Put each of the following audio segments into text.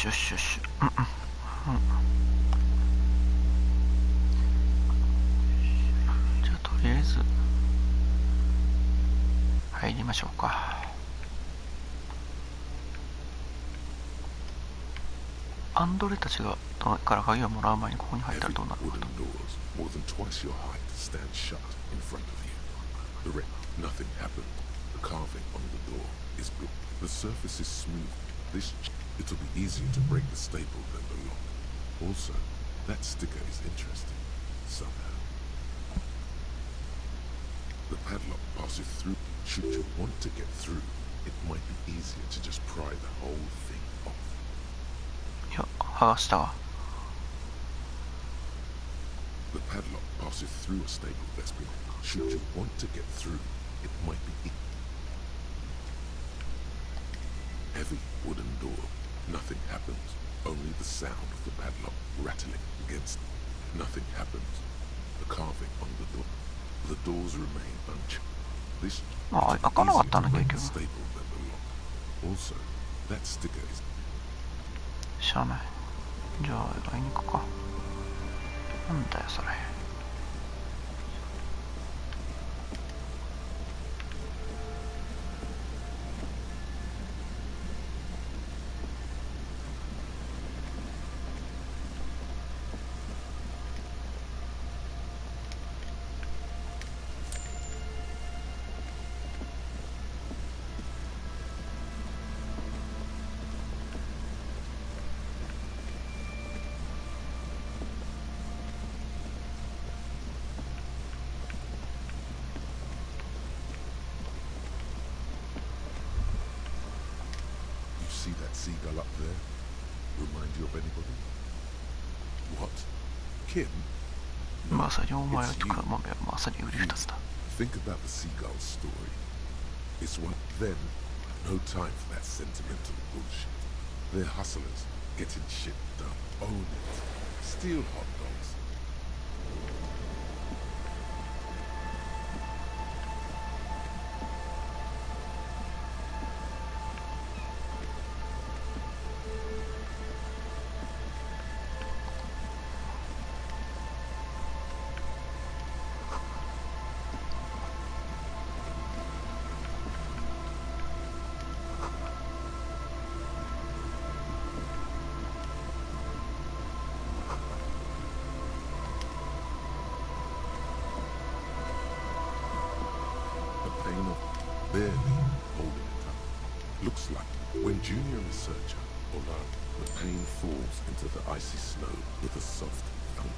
よしよし。じゃあとりあえず入りましょうか。アンドレたちがから鍵をもらう前にここに入ったらどうなるのかと。Nothing happened. The carving on the door is good. The surface is smooth. It'll be easier to break the staple than the lock. Also, that sticker is interesting, somehow. The padlock passes through. Should you want to get through, it might be easier to just pry the whole thing off. いや、剥がしたわ。The padlock passes through a staple that's been. Should you want to get through, it might be heavy wooden door. Nothing happens. Only the sound of the padlock rattling against. Nothing happens. The carving on the door. The doors remain unchanged. This開かなかったな結局。staple than the lock. Also, that sticker is. しゃあない。じゃあ会いに行くか。なんだよそれ。See that seagull up there? Remind you of anybody? What? Kim? まさにお前とかまさに売り二つだ。Think about the seagull story. It's one. Then, no time for that sentimental bullshit. They're hustlers, getting shit done. Own it. Steal hot dogs. Barely holding it up. Looks like when junior researcher Olan, the pain falls into the icy snow with a soft thump.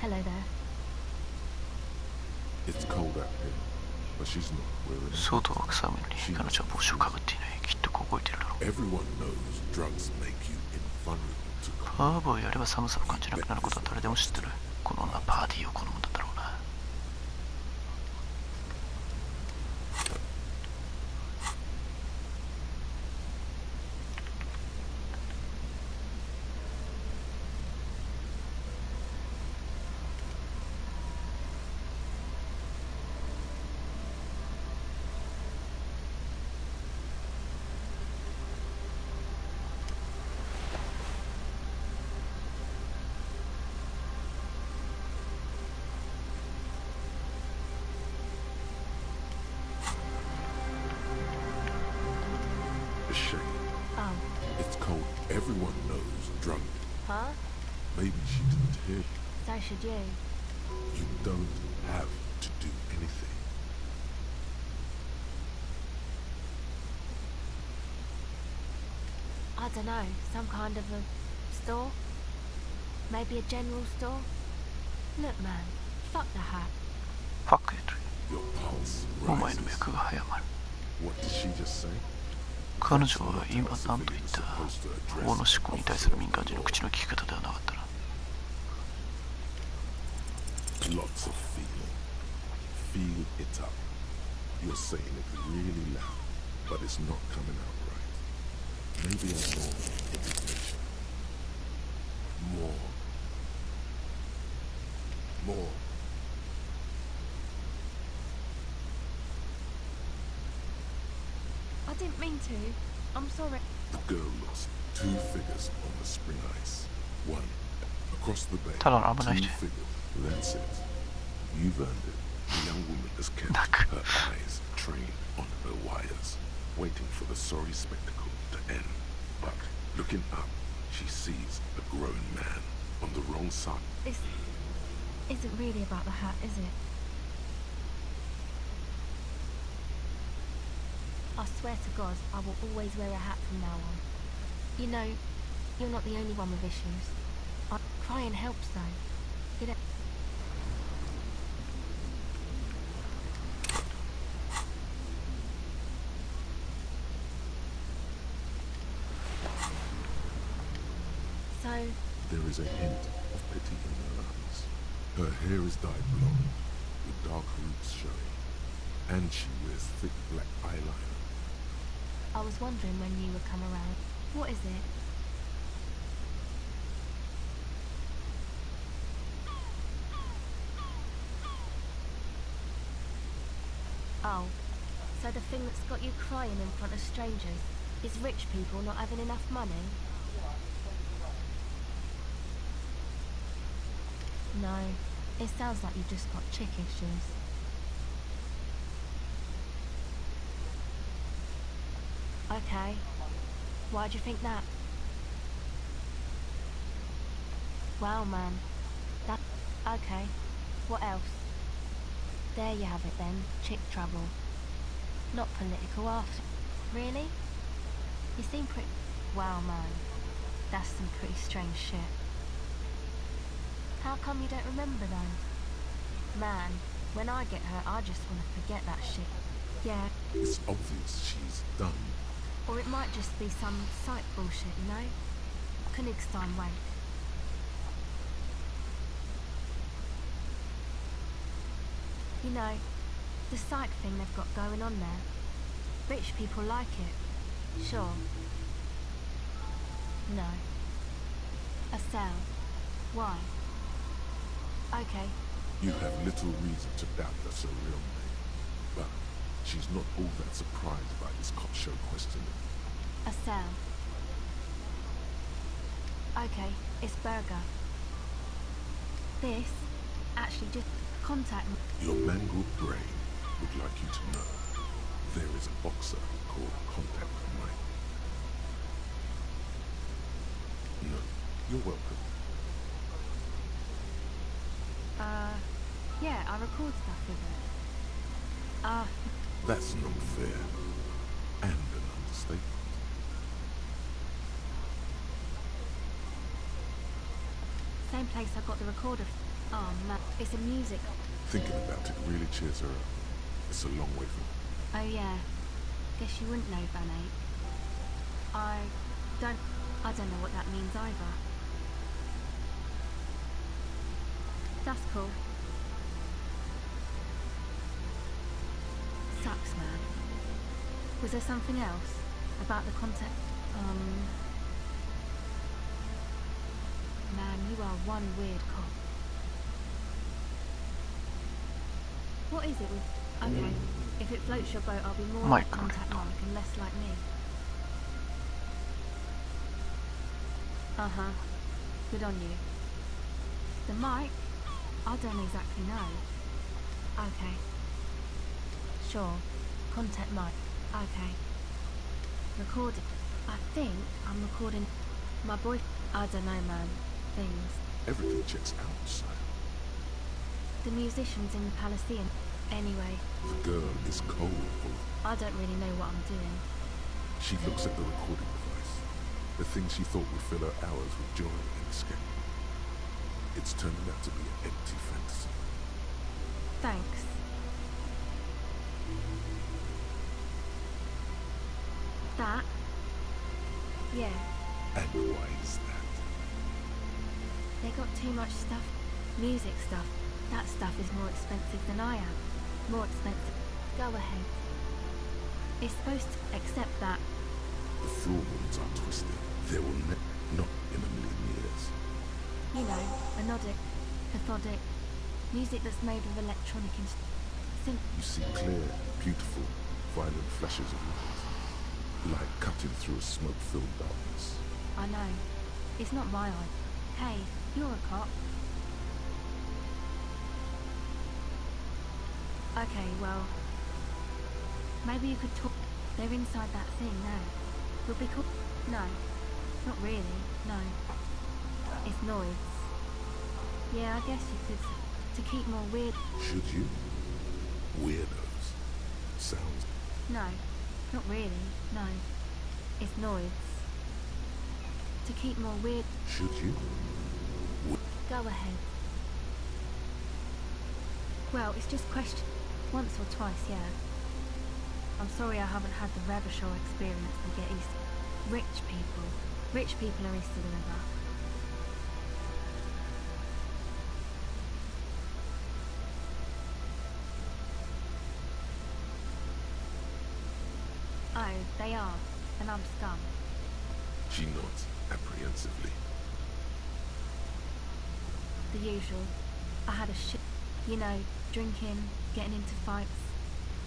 Hello there. It's cold out here, but she's not wearing it. 外は草むのに彼女は帽子をかぶっていない。きっと凍えてるだろう。 Everyone knows drugs make you invulnerable to カーブをやれば寒さを感じなくなることは誰でも知ってる。この女はパーティーを好むんだったろうな。It's cold. Everyone knows drunk. Huh? Maybe she didn't hear. So should you. You don't have to do anything. I don't know. Some kind of a store? Maybe a general store? Look, man, fuck the hat. ファック言うと Your pulse お前の rises. 脈が早まる。 What did she just say? 彼女は今何と言った。法の思考に対する民間人の口の利き方ではなかったな。 Lots of feeling. Feel it up. You're saying it really loud, but it's not coming out right. Maybe a more indignation. More. More. I didn't mean to. I'm sorry. The girl lost 2 figures on the spring ice. 1 across the bay. ただの危ない 2 人。 figures. That's it. You've earned it. The young woman has kept Knack. her eyes trained on her wires, waiting for the sorry spectacle to end. But looking up, she sees a grown man on the wrong side. This isn't really about the hat, is it? I swear to God, I will always wear a hat from now on. You know, you're not the only one with issues. Crying helps though. You know. So, There is a hint of pity in her eyes. Her hair is dyed blonde, with dark roots showing, and she wears thick black eyeliner. I was wondering when you would come around. What is it? Oh, so the thing that's got you crying in front of strangers is rich people not having enough money? No, it sounds like you've just got chick issues. Okay, why do you think that? Wow, man. That... Okay, what else? There you have it then, chick trouble. Not political after... Really? You seem pretty... Wow, man. That's some pretty strange shit. How come you don't remember though? Man, when I get hurt, I just want to forget that shit. Yeah, It's obvious she's done. or it might just be some psych bullshit, you know? Königstein wank. You know, the psych thing they've got going on there. Rich people like it. Sure. No. A cell. Why? Okay. You have little reason to doubt that's her real name, but she's not all that surprised by this cop show questioning. A cell. Okay, it's Burger. This actually just contact me. Your mangled brain would like you to know there is a boxer called Contact Mike. No, you're welcome. Yeah, I record stuff with it. That's not fair, and an understatement. Same place I got the recorder. Oh man, it's a music. Thinking about it really cheers her up. It's a long way from... Oh yeah, guess you wouldn't know, Van Eyck. I don't know what that means either. That's cool. Sucks, man. Was there something else about the contact? Man, you are one weird cop. What is it with... Okay, if it floats your boat, I'll be more like Mike. Contact Mike and less like me. Uh-huh. Good on you. The mic? I don't exactly know. Okay. Sure. Contact mic. Okay. Recording. I think I'm recording my boy... I don't know, man. Things. Everything checks out, so... The musicians in the Palaceum. Anyway, The girl is cold. I don't really know what I'm doing. She looks at the recording device. The thing she thought would fill her hours with joy and escape. It's turning out to be an empty fantasy. Thanks. That? Yeah. And why is that? They got too much stuff. Music stuff. That stuff is more expensive than I am. More expensive. Go ahead. It's supposed to accept that. The floorboards are twisted. They will not in a million years. You know, melodic, cathodic. Music that's made with electronic synth. You see clear, beautiful, violent flashes of light. Light cutting through a smoke-filled darkness. I know. It's not my eye. Hey, you're a cop. Okay, well... maybe you could talk... They're inside that thing now. Would be cool? No. Not really, no. It's noise. Yeah, I guess you could... to keep more weird... Should you? Weirdos. Sounds... No. Not really, no. It's noise. To keep more weird... Should you? Go ahead. Well, it's just question... once or twice, yeah. I'm sorry I haven't had the Ravishore experience to get East. Rich people. Rich people are east of the river. Oh, they are. And I'm scum. She nods apprehensively. The usual. I had a shit. You know, drinking, getting into fights.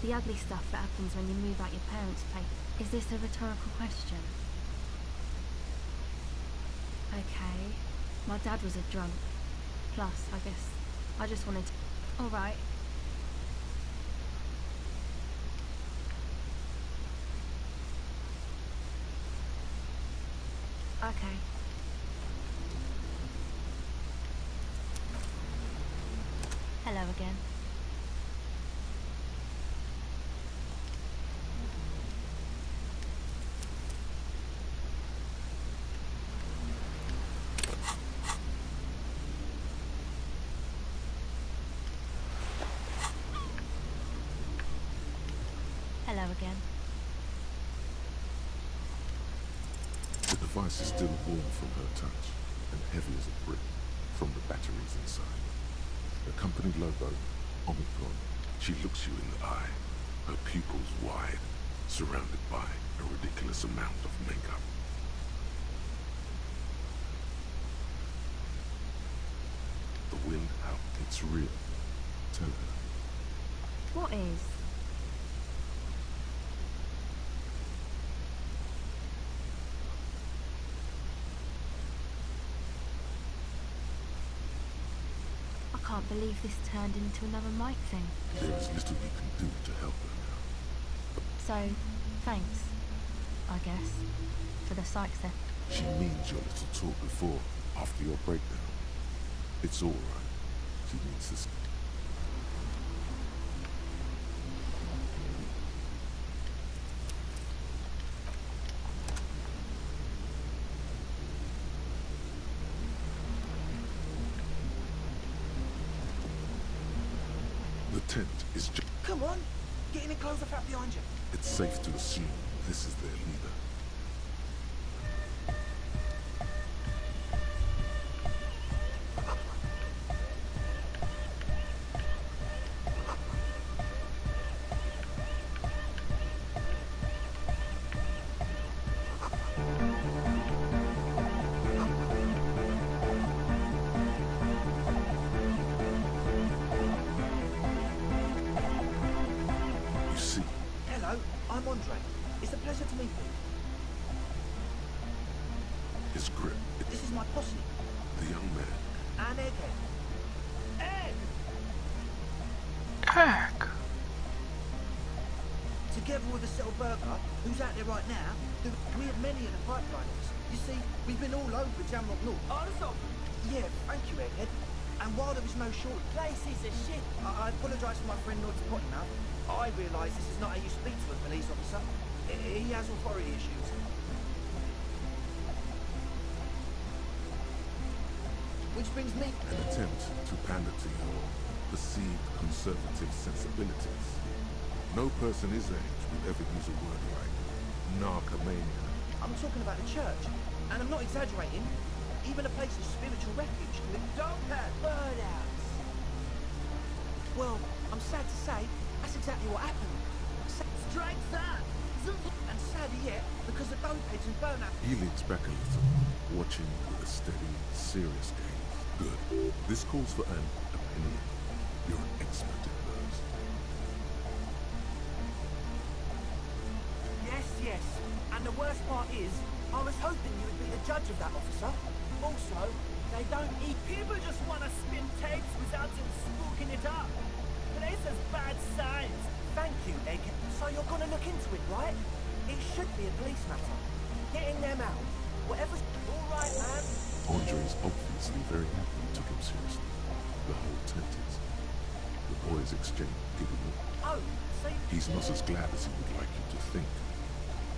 The ugly stuff that happens when you move out your parents' place. Is this a rhetorical question? Okay. My dad was a drunk. Plus, I guess, I just wanted to... Alright. Okay. Hello again. Hello again. The device is still warm from her touch and heavy as a brick from the batteries inside. The company logo, Omicron. She looks you in the eye, her pupils wide, surrounded by a ridiculous amount of makeup. The wind out, it's real. Tell her. What is? I can't believe this turned into another mic thing. There is little you can do to help her now. So, thanks, I guess, for the psych set. She needs your little talk before, after your breakdown. It's all right. She needs this. The tent is just... Come on, get in and close the flap behind you. It's safe to assume this is their leader. I'm Andre. It's a pleasure to meet you. His grip. This is my posse. The young man. And Egghead. Egg! Egg! Together with a Settle Burger, who's out there right now, we have many of the pipeliners. You see, we've been all over Jamrock North. Also, Yeah, thank you, Egghead. And while there is no shortage, place is a shit. I apologise for my friend Nod's potty mouth. I realise this is not how you speak to a police officer. He has authority issues. which brings me... An attempt to pander to your perceived conservative sensibilities. No person his age would ever use a word like narcomania. I'm talking about the church, and I'm not exaggerating. Even a place of spiritual refuge. Don't have burnouts. Well, I'm sad to say, that's exactly what happened. Straight sad. And sadder yet, because the dope heads and burnout... He leans back a little, watching with a steady, serious gaze. Good. This calls for an opinion. You're an expert in those. Yes. And the worst part is, I was hoping you would be the judge of that, officer. Also, they don't eat... People just want to spin tapes without them spooking it up. Place has bad signs. Thank you, Egg. So you're gonna look into it, right? It should be a police matter. Getting them out. Whatever's... All right, man. Andre is obviously very happy you took him seriously. The whole tactics. The boys exchange giggle. Oh, see... He's not as glad as he would like you to think.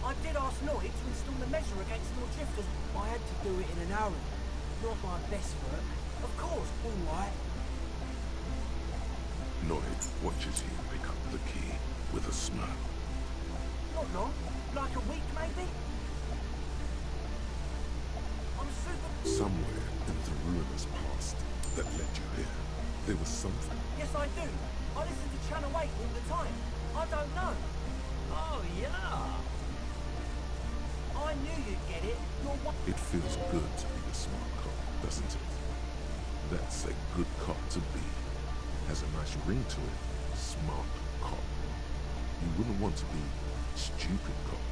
I did ask Noy to install the measure against more drifters. I had to do it in an hour. Not my best work. Of course, all right. Noid watches you pick up the key with a smirk. Not long. Like a week, maybe? I'm super... Somewhere in the ruinous past that led you here, there was something. Yes, I do. I listen to Channel 8 all the time. I don't know. Oh, yeah. I knew you'd get it. You're one... It feels good to be a smart cop, doesn't it? That's a good cop to be. Has a nice ring to it. Smart cop. You wouldn't want to be stupid cop,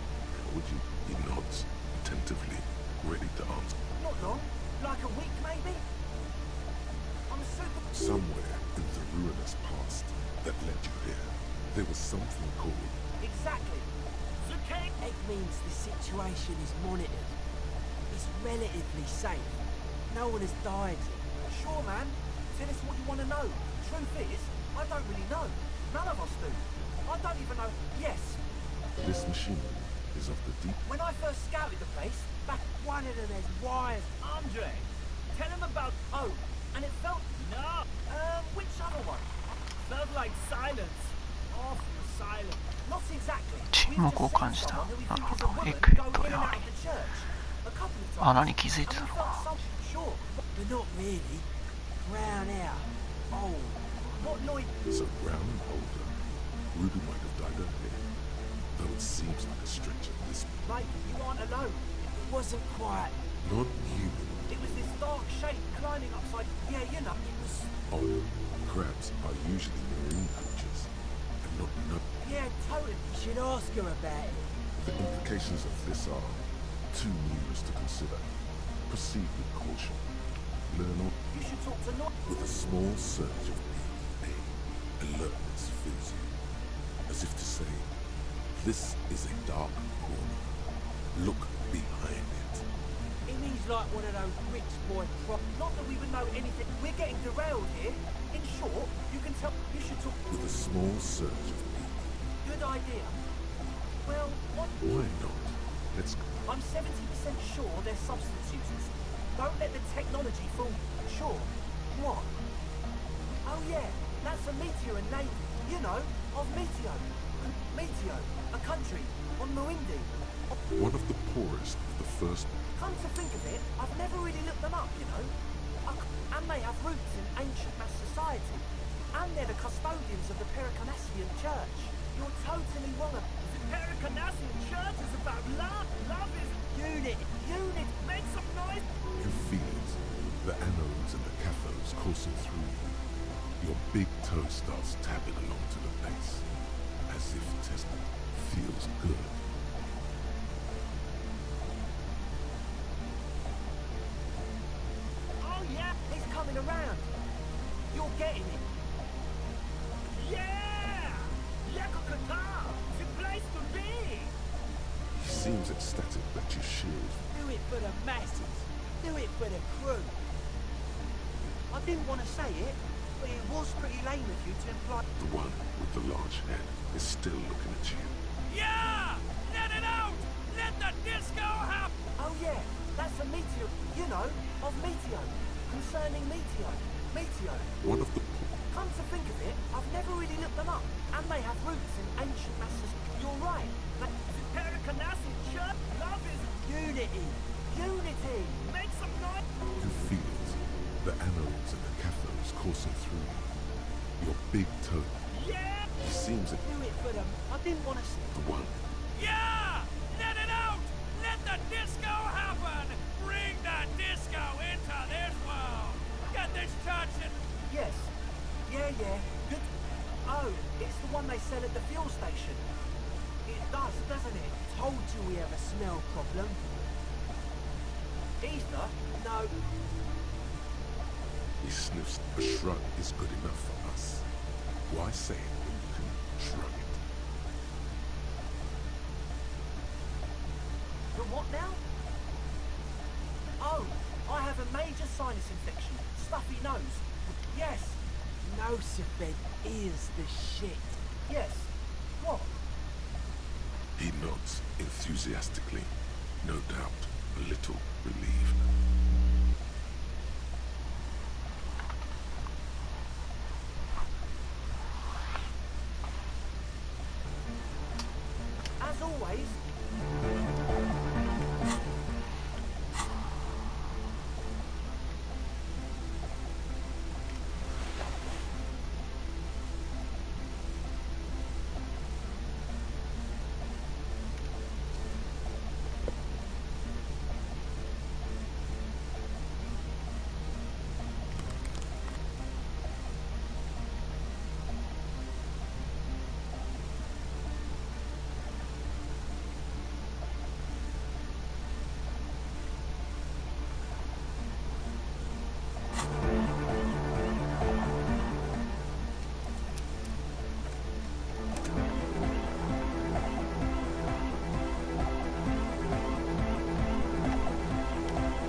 would you? He nods attentively, ready to answer. Not long. Like a week, maybe? I'm super... Somewhere in the ruinous past that led you here, there was something called... Exactly. Okay. Egg means the situation is monitored. It's relatively safe. No one has died. Sure, man. Tell us what you want to know. Truth is, I don't really know. None of us do. I don't even know... Yes. This machine is of the deep... When I first scouted the place, back one of them has wires... Andre, tell him about... Oh, and it felt... No. Which other one? Felt like silence. Awful silence. Not exactly. 沈黙を感じた。なるほど。エッグヘッドやはり。あ、何気づいてたのか。Sure, but not really. Brown hair. Old. What noise? So brown and older. Ruby might have dyed her hair, though it seems like a stretch at this point. Mate, you aren't alone. It wasn't quite. Not human. It was this dark shape climbing upside... Yeah, you know, it was... Odd. Crabs are usually marine creatures, and not no. Yeah, totally. You should ask her about it. The implications of this are too numerous to consider. Proceed with caution. Learn all... You should talk to Noy. With a small surge of pain, alertness fills you, as if to say, this is a dark corner. Look behind it. It means like one of those rich boy prop. Not that we would know anything. We're getting derailed here. In short, you can tell... You should talk... With a small surge of pain. Good idea. Well, what... Why not? Let's go. I'm 70% sure they're substance users. Don't let the technology fool you. Sure. What? Oh yeah, that's a Meteor and Navy. You know, of Meteo. Meteo, a country on Muindi. One of the poorest of the first... Come to think of it, I've never really looked them up, you know. And they have roots in ancient mass society. And they're the custodians of the Pericanassian Church. You're totally wrong. The Pericanassian Church is about love. Love is... Unit. Make some noise. You feel it. The anodes and the cathodes coursing through you. Your big toe starts tapping along to the pace, as if testing feels good. Oh, yeah. He's coming around. You're getting it. Yeah. Yakokata. The place to be. He seems ecstatic that you shared. Do it for the masses. Do it for the crew. I didn't want to say it, but it was pretty lame of you to imply... The one with the large head is still looking at you. Yeah. Let it out. Let the disco happen. Oh yeah, that's a Meteor, you know, of Meteo. concerning Meteo. Meteo. One of the Come to think of it, I've never really looked them up, and they have roots in ancient Massachusetts. You're right. Pericanasi church. Love is Unity. Unity. make some noise. you feel it. The anodes and the cathodes coursing through you. Your big toe. Yeah! He seems like Do it for them. I didn't want to see. the one. Yeah! Let it out! Let the disco happen! Bring the disco into this world! Get this church in... Yes. Yeah. Good. Oh, it's the one they sell at the fuel station. It does, doesn't it? Told you we have a smell problem. Ether? No. He sniffs. A shrug is good enough for us. Why say it when you can shrug it? The what now? Oh, I have a major sinus infection. Stuffy nose. Yes. Nosebed is the shit. Yes. What? He nods enthusiastically, no doubt a little relieved. As always,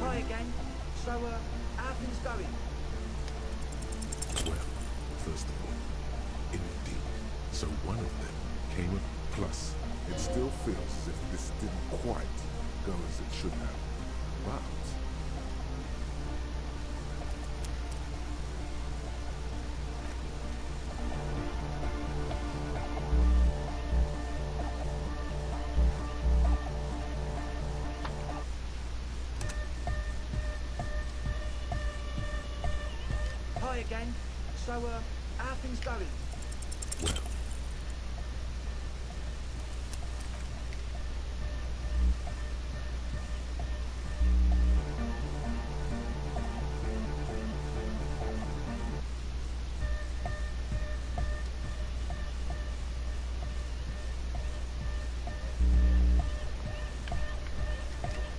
hi again. So, how things going? Well, first of all, indeed. So one of them came up. Plus, it still feels as if this didn't quite go as it should have. But Hi again. So, how things going? well,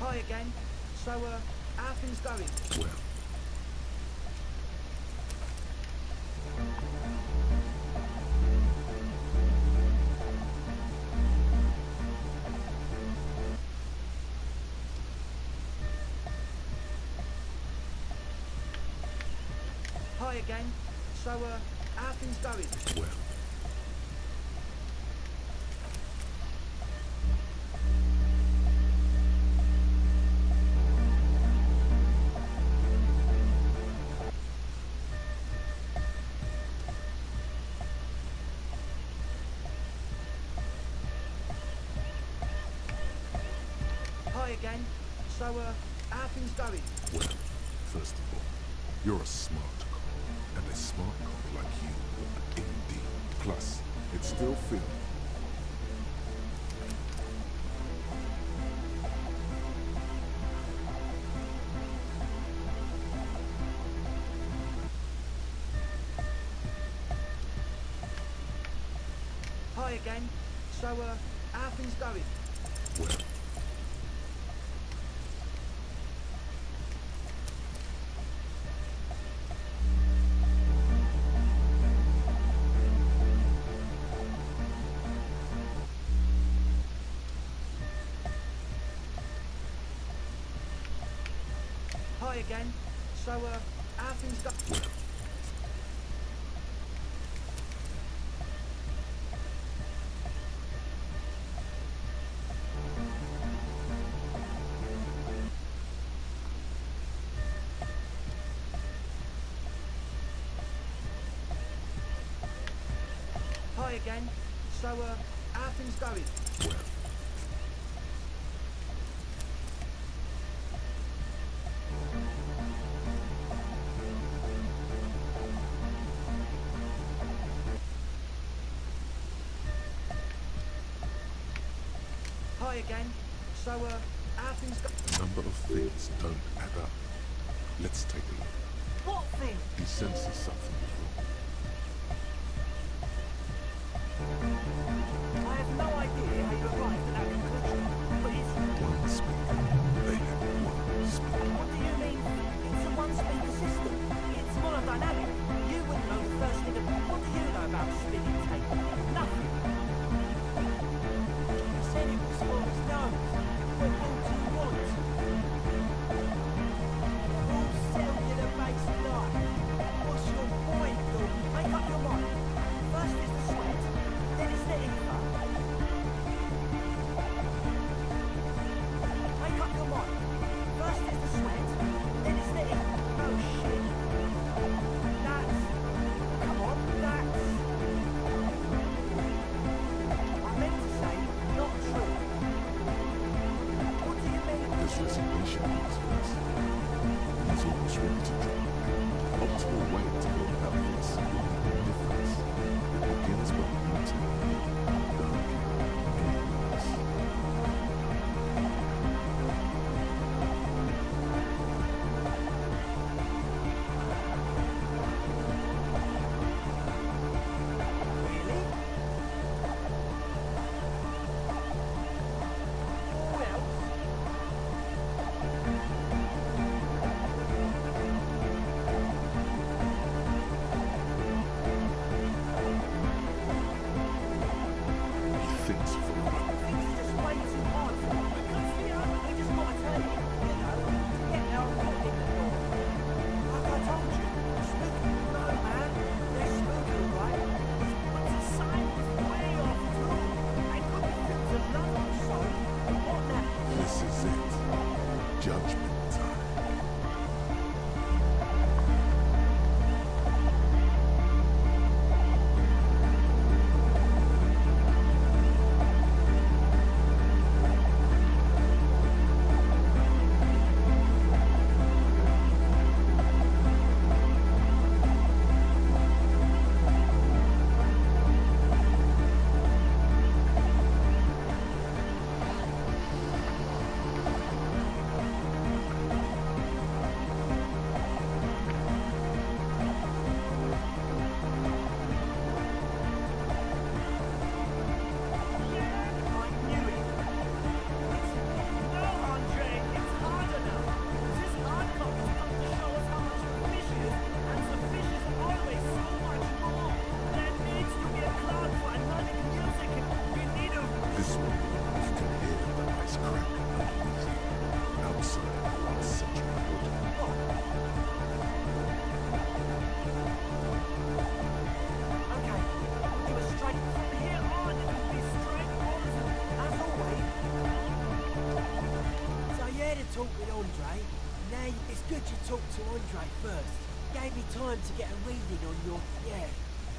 Hi again. So, how things going? well. Hi again. So, how things going? Well, Hi again. So, how things going? well, first of all, you're a smart cop, and a smart cop like you would indeed. Plus, it still feels. Hi again. So, how things going? Well, Hi again. So, how things going? well. Hi again. So, how are things going? Well, Hi again. So, how are things going? a number of things don't add up. Let's take a look. What thing? He senses something is wrong. I have no idea how you arrived at that conclusion, but it's... One speaker. They had one speaker. What do you mean? It's a one-speaker system. It's monodynamic. You wouldn't know the first thing about... What do you know about spinning tape? Nothing. He said it was for his nose. What more do you want? All cellular-based life. What's your point, Bill? Make up your mind. First is the sweat, then it's the ether. Make up your mind. First is the sweat, then it's the ether. Oh shit. That's... Come on, that's... I meant to say, not true. What do you mean? There's resignation in his face. He's almost ready to drop. Optimal way to go about this. Indifference. It begins by meeting dark areas. Really? Who else? He thinks for a while. Things are just way too hard for me. Because, you know, we just gotta turn it, you know, to get our foot in the door. Like I told you, spooky. No, man, they're spooky, right? But the sign was way off too. They could be things of love or so. What now? This is it. Judgment time. I knew it. No, Andre, it's hard enough. This hardcore has come to show us how much the fish is, and the fish is always so much more. There needs to be a cloud for melodic music, and we need a... This one, you can hear the ice crack underneath you. Outside the last century building. Okay, you were straight from here on. It will be straight on, as always. So you had a talk with Andre. Now it's good you talked to Andre first. Gave me time to get a reading on your... Yeah,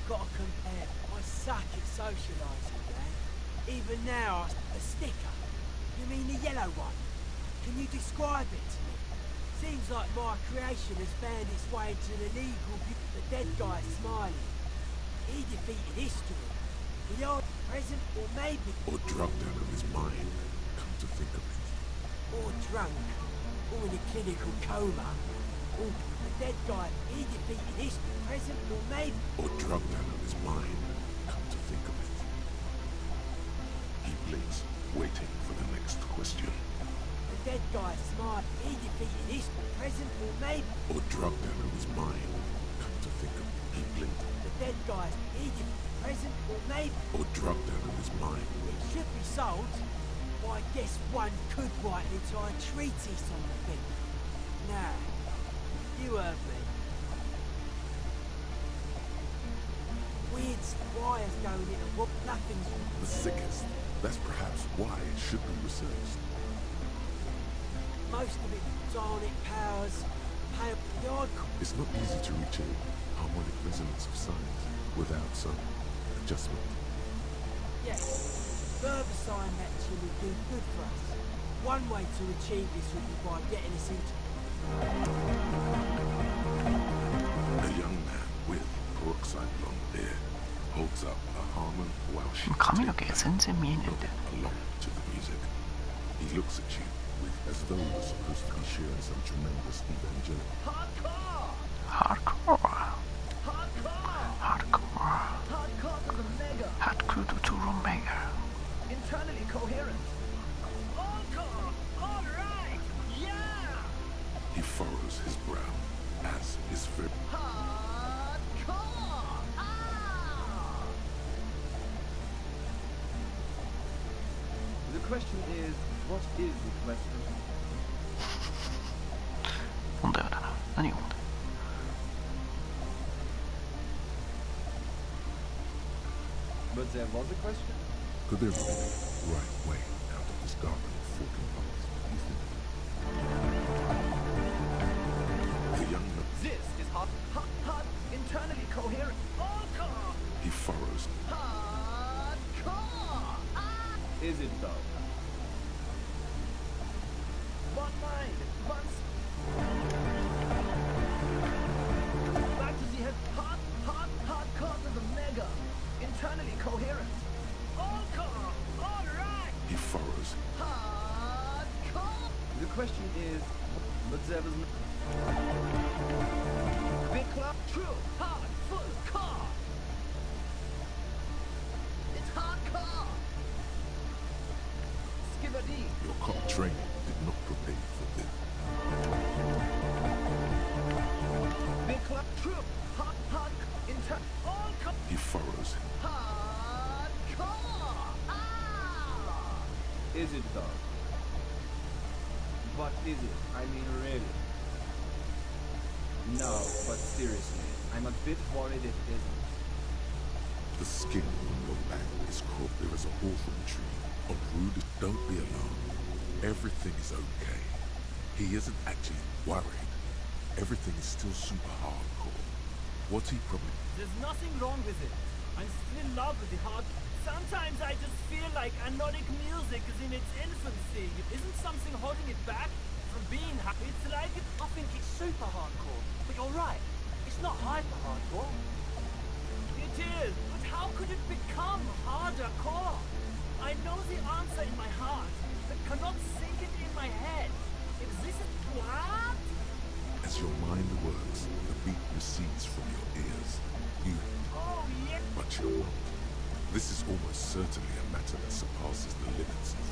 gotta compare. I suck at socialising, man. Even now, a sticker. You mean the yellow one? Can you describe it to me? Seems like my creation has found its way into the legal... The dead guy smiling. He defeated history. The old present, or maybe... Or drugged out of his mind, come to think of it. Or drunk. Or in a clinical coma. Or the dead guy, he defeated history. Present, or maybe... Or drugged out of his mind, come to think of it. He blinks, waiting for the next question. The dead guy smiled. He defeated history. Present, or maybe... Or drugged out of his mind, come to think of it. He blinked. The dead guy, he defeated... Present, or maybe... Or drugged out of his mind. It should be sold. Well, I guess one could write an entire treatise on the thing. Now, you heard me. Weird wires going in and what nothing's... The sickest. That's perhaps why it should be researched. Most of it psionic powers, pale yard... It's not easy to reach a harmonic resonance of science without some adjustment. Yes. Further sign that she will do good for us. One way to achieve this would be by getting us into... A young man with peroxide blonde hair holds up a Harman Welsh 髪の毛が全然見えねえんだよ。 along to the music. He looks at you with as though you're supposed to be sharing some tremendous evangelical. Hardcore! Hardcore. Hardcore! Hardcore. Hardcore to the mega! Hardcore to Omega. Internally coherent. Hardcore! Alright! Yeah! He furrows his brow as his fib. Hardcore! Ah! The question is, what is the question? 問題はだな。何が問題？ But there was a question? Could there be a right way out of this garden of forking paths, you think? The young man, This is hard, internally coherent. Hardcore! he furrows. Hardcore! Ah! Is it though? One mind, one... Fantasy has hardcore to the mega. Internally coherent. Hardcore! Alright! He furrows. Hardcore! The question is, but there was no... Big club, true, hard, full, car. It's hardcore. Skibadee. Your car training did not prepare you for this. Big club, true, hard, all car. He furrows. Hardcore. Ah! Is it though? What is it? I mean really. No, but seriously, I'm a bit worried it isn't. The skin on your back is crawled. There is a hawthorn tree on Rue de... Don't be alarmed. Everything is okay. He isn't actually worried. Everything is still super hardcore. What he probably... There's nothing wrong with it. I'm still in love with the hard. Sometimes I just feel like anodic music is in its infancy. Isn't something holding it back from being happy? It's like it. I think it's super hardcore, but you're right. It's not hyper hardcore. It is, but how could it become harder core? I know the answer in my heart, but cannot sink it in my head. If this is what? As your mind works, the beat recedes from your ears. You... Oh yeah. But you're not. This is almost certainly a matter that surpasses the limits of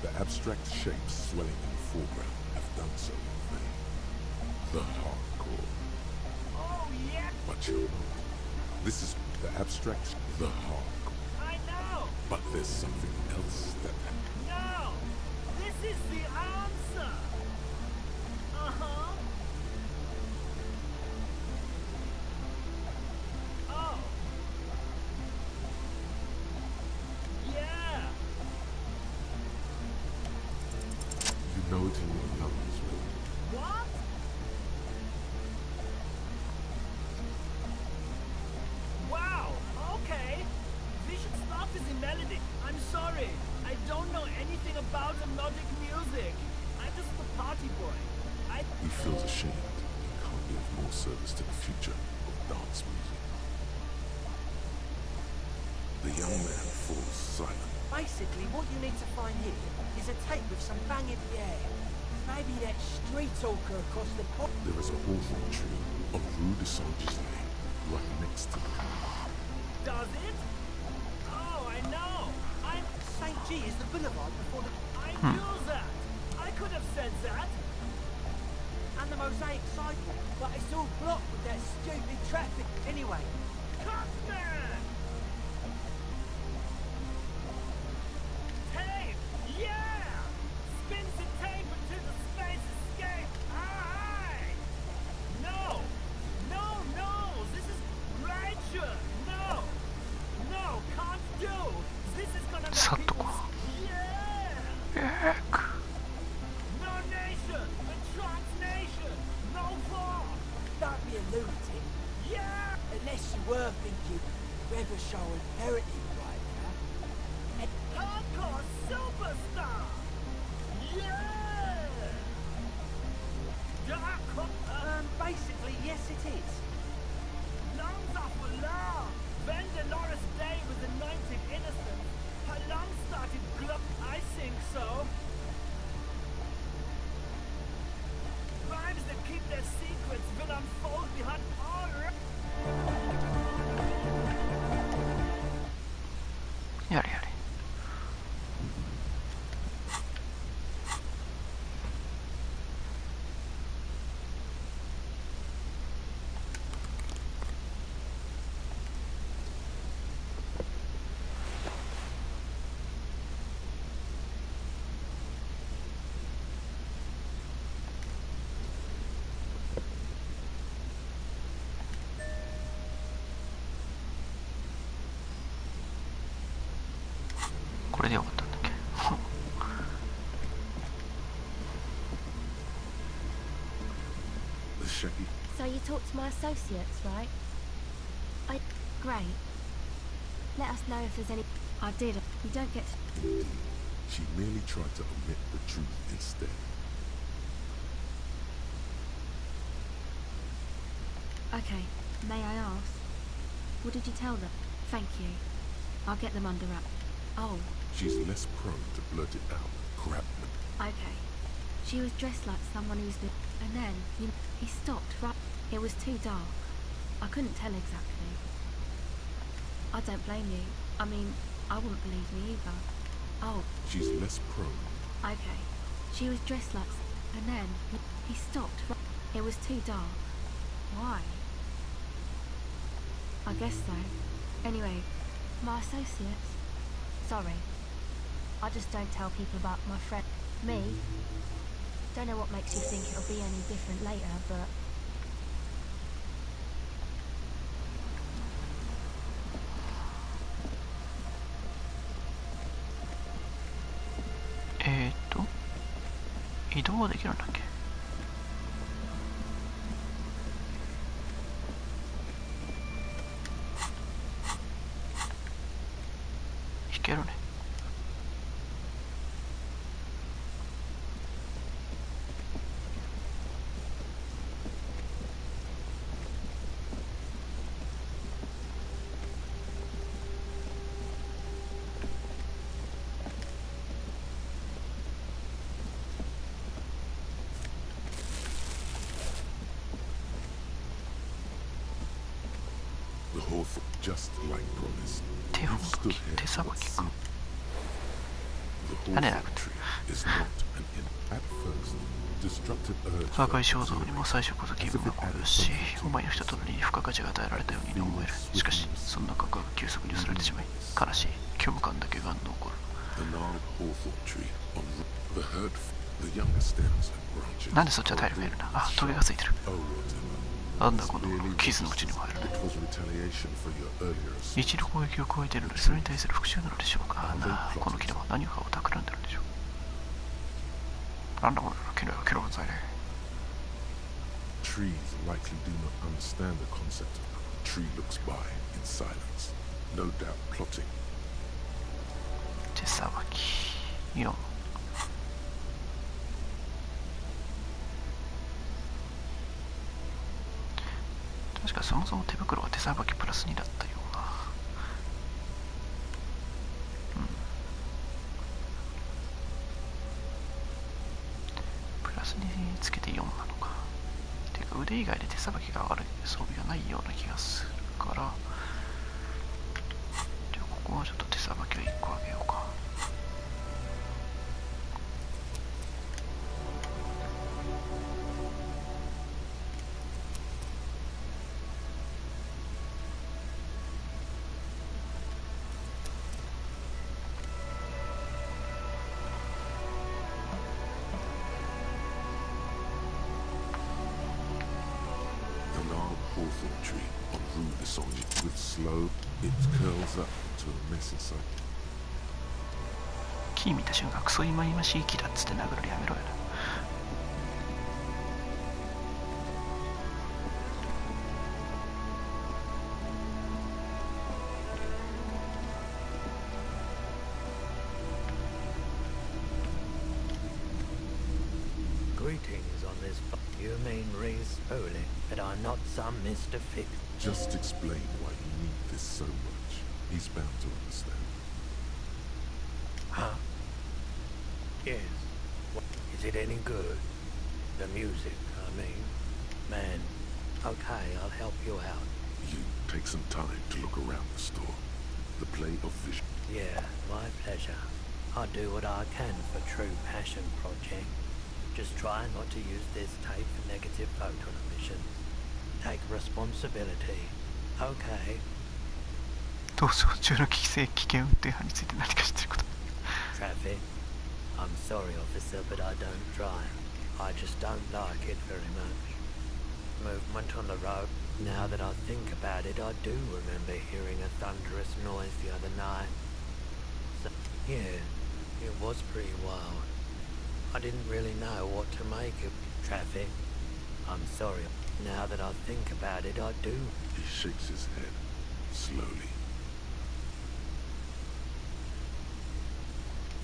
the abstract shapes swelling in the foreground have done so in vain. The hardcore. Oh yeah. But you're not. This is the abstract, the hardcore. I know. But there's something else that... No. This is the answer. Uh-huh. Oh. Yeah. You know it in your lungs, Will. What? Wow, okay. Vision stuff is in melody. I'm sorry. I don't know anything about melodic music. I'm just a party boy. He feels ashamed. He can't be of more service to the future of dance music. The young man falls silent. Basically, what you need to find here is a tape with some banging, maybe that street talker across the pond. There is a hawthorn tree on Rue de Saint-Gislain, right next to the canal. Does it? Oh, I know. St. G is the boulevard before the... I knew that. I could have said that. and the mosaic sidewalk, but it's all blocked with that stupid traffic. Anyway, Cuthman! Tape! Yeah! Spins the tape until the space escape! Aye! No! No, no! This is righteous! No! No, can't do! This is gonna make people... Yeah! No nation! A trans nation! No war! don't be a lunatic. Yeah! Unless you were thinking Shaggy. So you talked to my associates, right? Great. Let us know if there's any... I did. You don't get to... Indeed, she merely tried to omit the truth instead. Okay, may I ask? What did you tell them? Thank you. I'll get them under wrap. Oh, She's less prone to blurt it out. Crap. okay. She was dressed like someone who's been... And then, he stopped, right? It was too dark. I couldn't tell exactly. I don't blame you. I mean, I wouldn't believe me either. Oh, She's less prone. okay. She was dressed like... And then, he stopped, right? It was too dark. Why? I guess so. Anyway, my associates... Sorry. I just don't tell people about my friend. Me? Don't know what makes you think it'll be any different later, but...えーっと、移動できるんだっけ？いけるね。The Hawthorne, just like promised. 手 You've を stood 切っ here てさば what きか。 seemed... The 種な Hawthorne くて tree is not an At first, destructive urge 破壊 felt 衝動に exhilarating. も最初こそ気分が起こるし、お前のひととりに付加価値が与えられたように思える。しかし、そんな価格が急速に薄れてしまい、悲しい虚無感だけが残る。 The gnarled hawthorn tree on the herd, the younger stems and branches. なんでそっちは体力がいるんだ。あ、トゲがついてる。 Oh, whatever. なんだこの傷のうちにも入るね。 It was retaliation for your earlier assault. 一度攻撃を加えているので、それに対する復讐なのでしょうか。なあ、この木では何かを企んでるんでしょう。なんだこれ、キロがついて。 Trees likely do not understand the concept of tree looks by in silence. No doubt plotting. 手さばき4。確かそもそも手袋は手さばきプラス2だったような。プラス2つけて4なのか。てか腕以外で手さばきが悪い装備がないような気がするから、じゃあここはちょっと手さばきを1個あげようか。The gnarled hawthorn tree on Rue de Songe. With slow, it curls up to a mess inside. 木見た瞬間クソ忌々しい木だっつって殴るのやめろよな。Greetings on this. You mean Reese Holy, but I'm not some Mr. Fix. Just explain why you need this so much. He's bound to understand. Huh? Yes. Is it any good? The music, I mean. Man, okay, I'll help you out. You take some time to look around the store. The play of vision. Yeah, my pleasure. I'll do what I can for True Passion Project. Just try not to use this tape for negative photon emission. Take responsibility. Okay. 逃走中の危険運転犯について何か知ってること。 Traffic. I'm sorry, officer, but I don't drive. I just don't like it very much. Movement on the road. Now that I think about it, I do remember hearing a thunderous noise the other night. So, yeah, it was pretty wild. I didn't really know what to make of traffic. I'm sorry. Now that I think about it, I do. He shakes his head, slowly.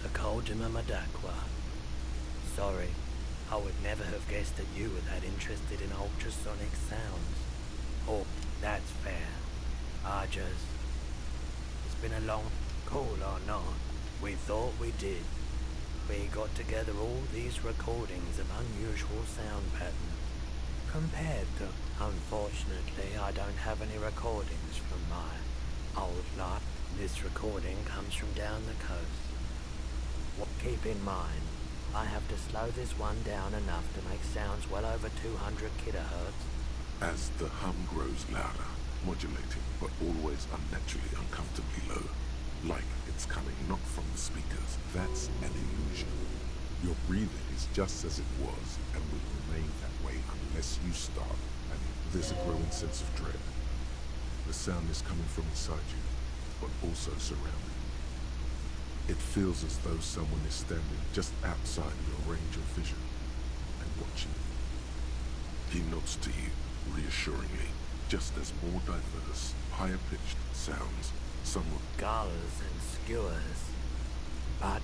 The Coldima Madakwa. Sorry, I would never have guessed that you were that interested in ultrasonic sounds. Oh, that's fair. It's been a long call or not. We thought we did. We got together all these recordings of unusual sound patterns. Compared to, unfortunately, I don't have any recordings from my old life. This recording comes from down the coast. Keep in mind, I have to slow this one down enough to make sounds well over 200 kilohertz. As the hum grows louder, modulating, but always unnaturally uncomfortably low, like it's coming not from the speakers. That's an illusion. Your breathing is just as it was and will remain that way unless you start, and there's a growing sense of dread. The sound is coming from inside you, but also surrounding you. It feels as though someone is standing just outside your range of vision and watching you. He nods to you, reassuringly, just as more diverse, higher-pitched sounds, somewhat Gulls and skewers. But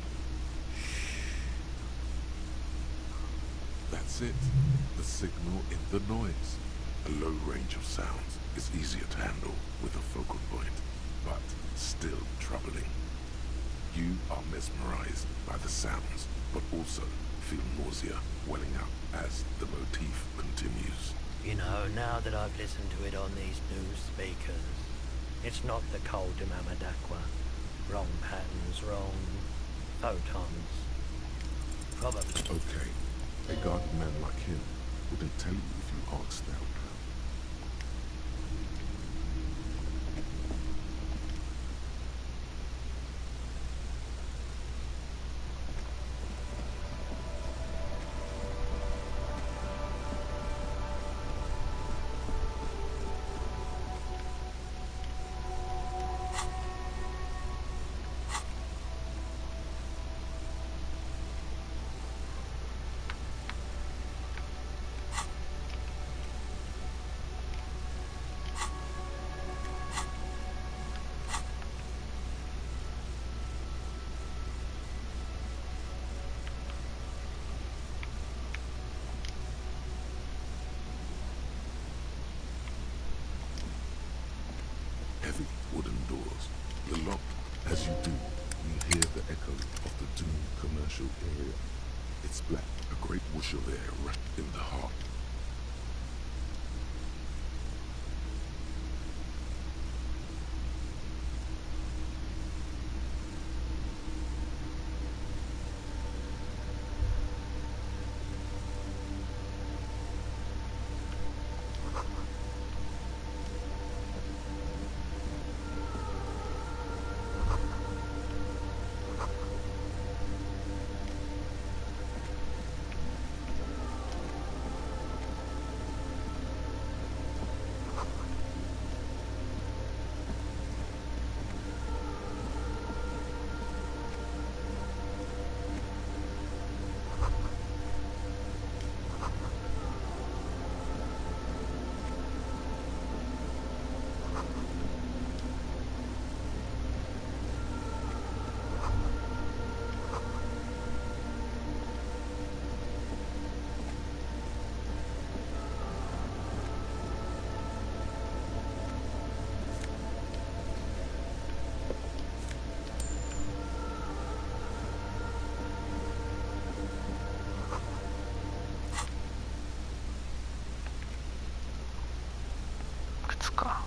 that's it. The signal in the noise. A low range of sounds is easier to handle with a focal point, but still troubling. You are mesmerized by the sounds, but also feel nausea welling up as the motif continues. you know, now that I've listened to it on these new speakers, it's not the Coldima Madakwa. Wrong patterns, wrong photons. Probably. Okay, a garden man like him wouldn't tell you if you asked out. Heavy wooden doors. The lock. As you do, you hear the echo of the doomed commercial area. It's black, a great whoosh of air rushed in the heart.靴か。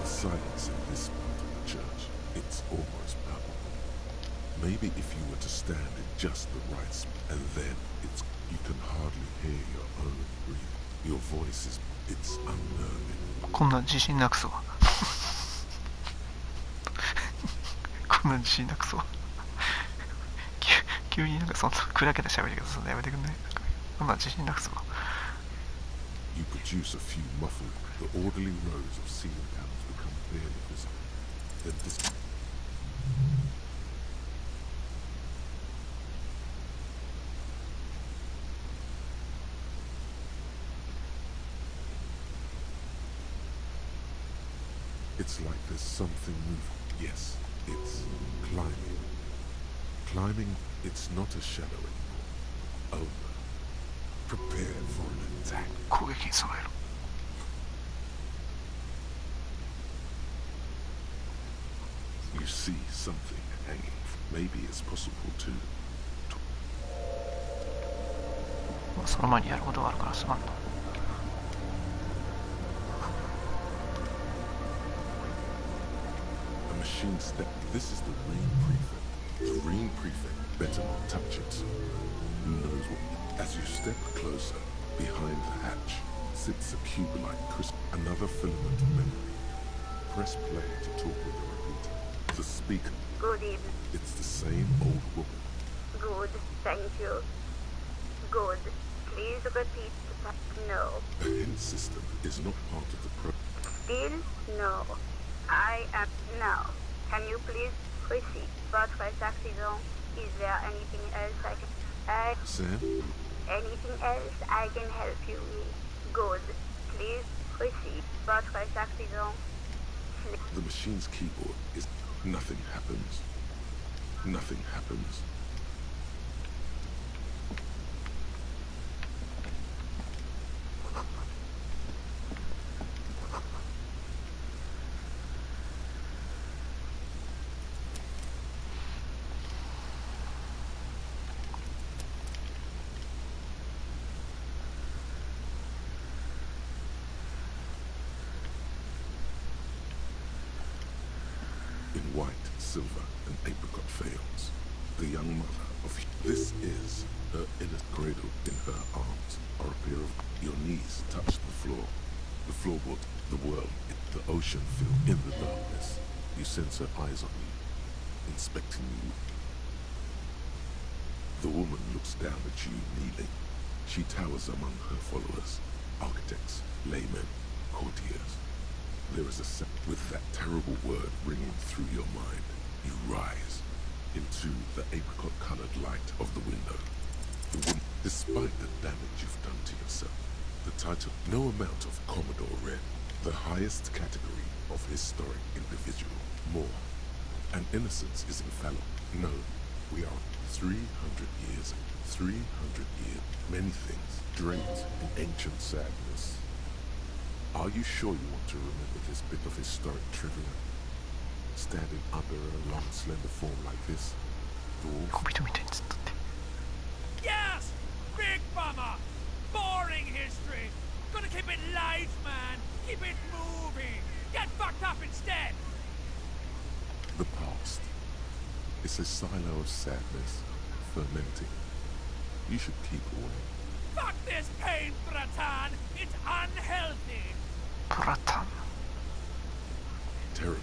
Silence in this part of the church, it's almost palpable. Maybe if you were to stand in just the right spot, and then you can hardly hear your own breathing. Your voice it's unnerving. こんな自信なくそこんな自信なくそ急になんかそんな砕けた喋り方するのやめてくんない？こんな自信なくそ You produce a few muffled, the orderly rows of ceiling panels become barely visible. Then this. It's like there's something moving. Yes, it's climbing. Climbing, it's not a shadow anymore. Oh no. Prepare for an attack. 攻撃に備えろ You see something hanging. Maybe it's possible to. まあその前にやることがあるからすまんな A machine step. This is the Reen Prefect. The Reen Prefect better not touch it. Who knows what? As you step closer, behind the hatch sits a cube-like crisp. Another filament memory. Press play to talk with the repeater. The speaker. Good evening. It's the same old woman. Good, thank you. Good. Please repeat the no. The hint system is not part of the pro. Still no. I am now. Can you please proceed? But for accident, is there anything else I can? Sam? Anything else I can help you with? Good. Please proceed. But for accident. The machine's keyboard is. Nothing happens. Nothing happens. In white, silver, and apricot veils, the young mother of this is her inner cradle in her arms, or a pair of your knees touch the floor. The floorboard, the world, the ocean filled in the darkness. You sense her eyes on you, inspecting you. The woman looks down at you kneeling. She towers among her followers, architects, laymen, courtiers. There is a sound with that terrible word ringing through your mind. You rise into the apricot-colored light of the window. Despite the damage you've done to yourself, the title, no amount of Commodore Red, the highest category of historic individual, more. And innocence is infallible. No, we are 300 years, 300 years, many things draped in ancient sadness. Are you sure you want to remember this bit of historic trivia? Standing under a long, slender form like this? Dwarf? 小人みたいにずっとって Yes! Big bummer! Boring history! Gotta keep it light, man! Keep it moving! Get fucked up instead! The past. It's a silo of sadness, fermenting. You should keep away. Fuck this pain, Bratan! It's unhealthy! プラタン Terribly.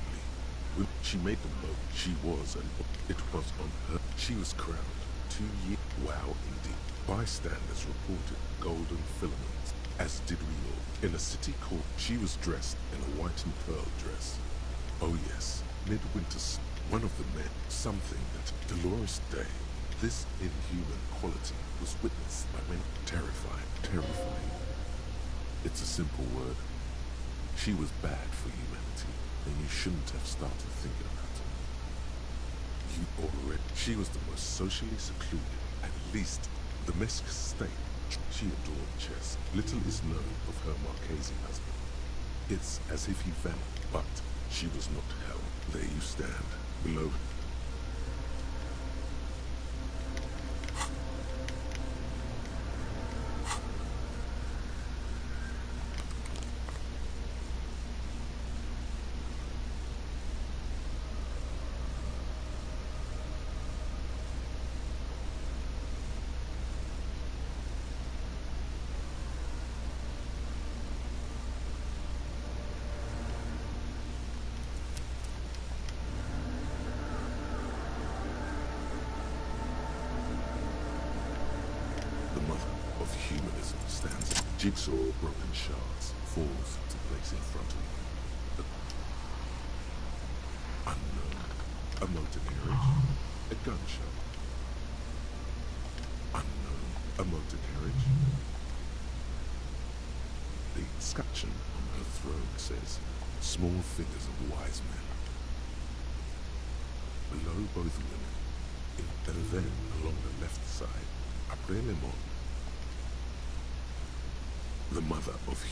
When she made the boat, she was, and it was on her. She was crowned 2 years. Wow, indeed. Bystanders reported golden filaments, as did we all. In a city called, she was dressed in a white and pearl dress. Oh yes, midwinter, one of the men, something that Dolores Day. This inhuman quality was witnessed by many. Terrifying, terrifying. It's a simple word. She was bad for humanity, and you shouldn't have started thinking about her. You already. She was the most socially secluded, at least the Mesk state. She adored chess. Little is known of her Marquesi husband. It's as if he vanished, but she was not hell. There you stand, below. jigsaw of broken shards falls into place in front of you. Unknown. A motor carriage. A gun shop. Unknown. A motor carriage. The scutcheon on her throne says, "Small figures of wise men." Below both women, and then along the left side, après les mots, the mother of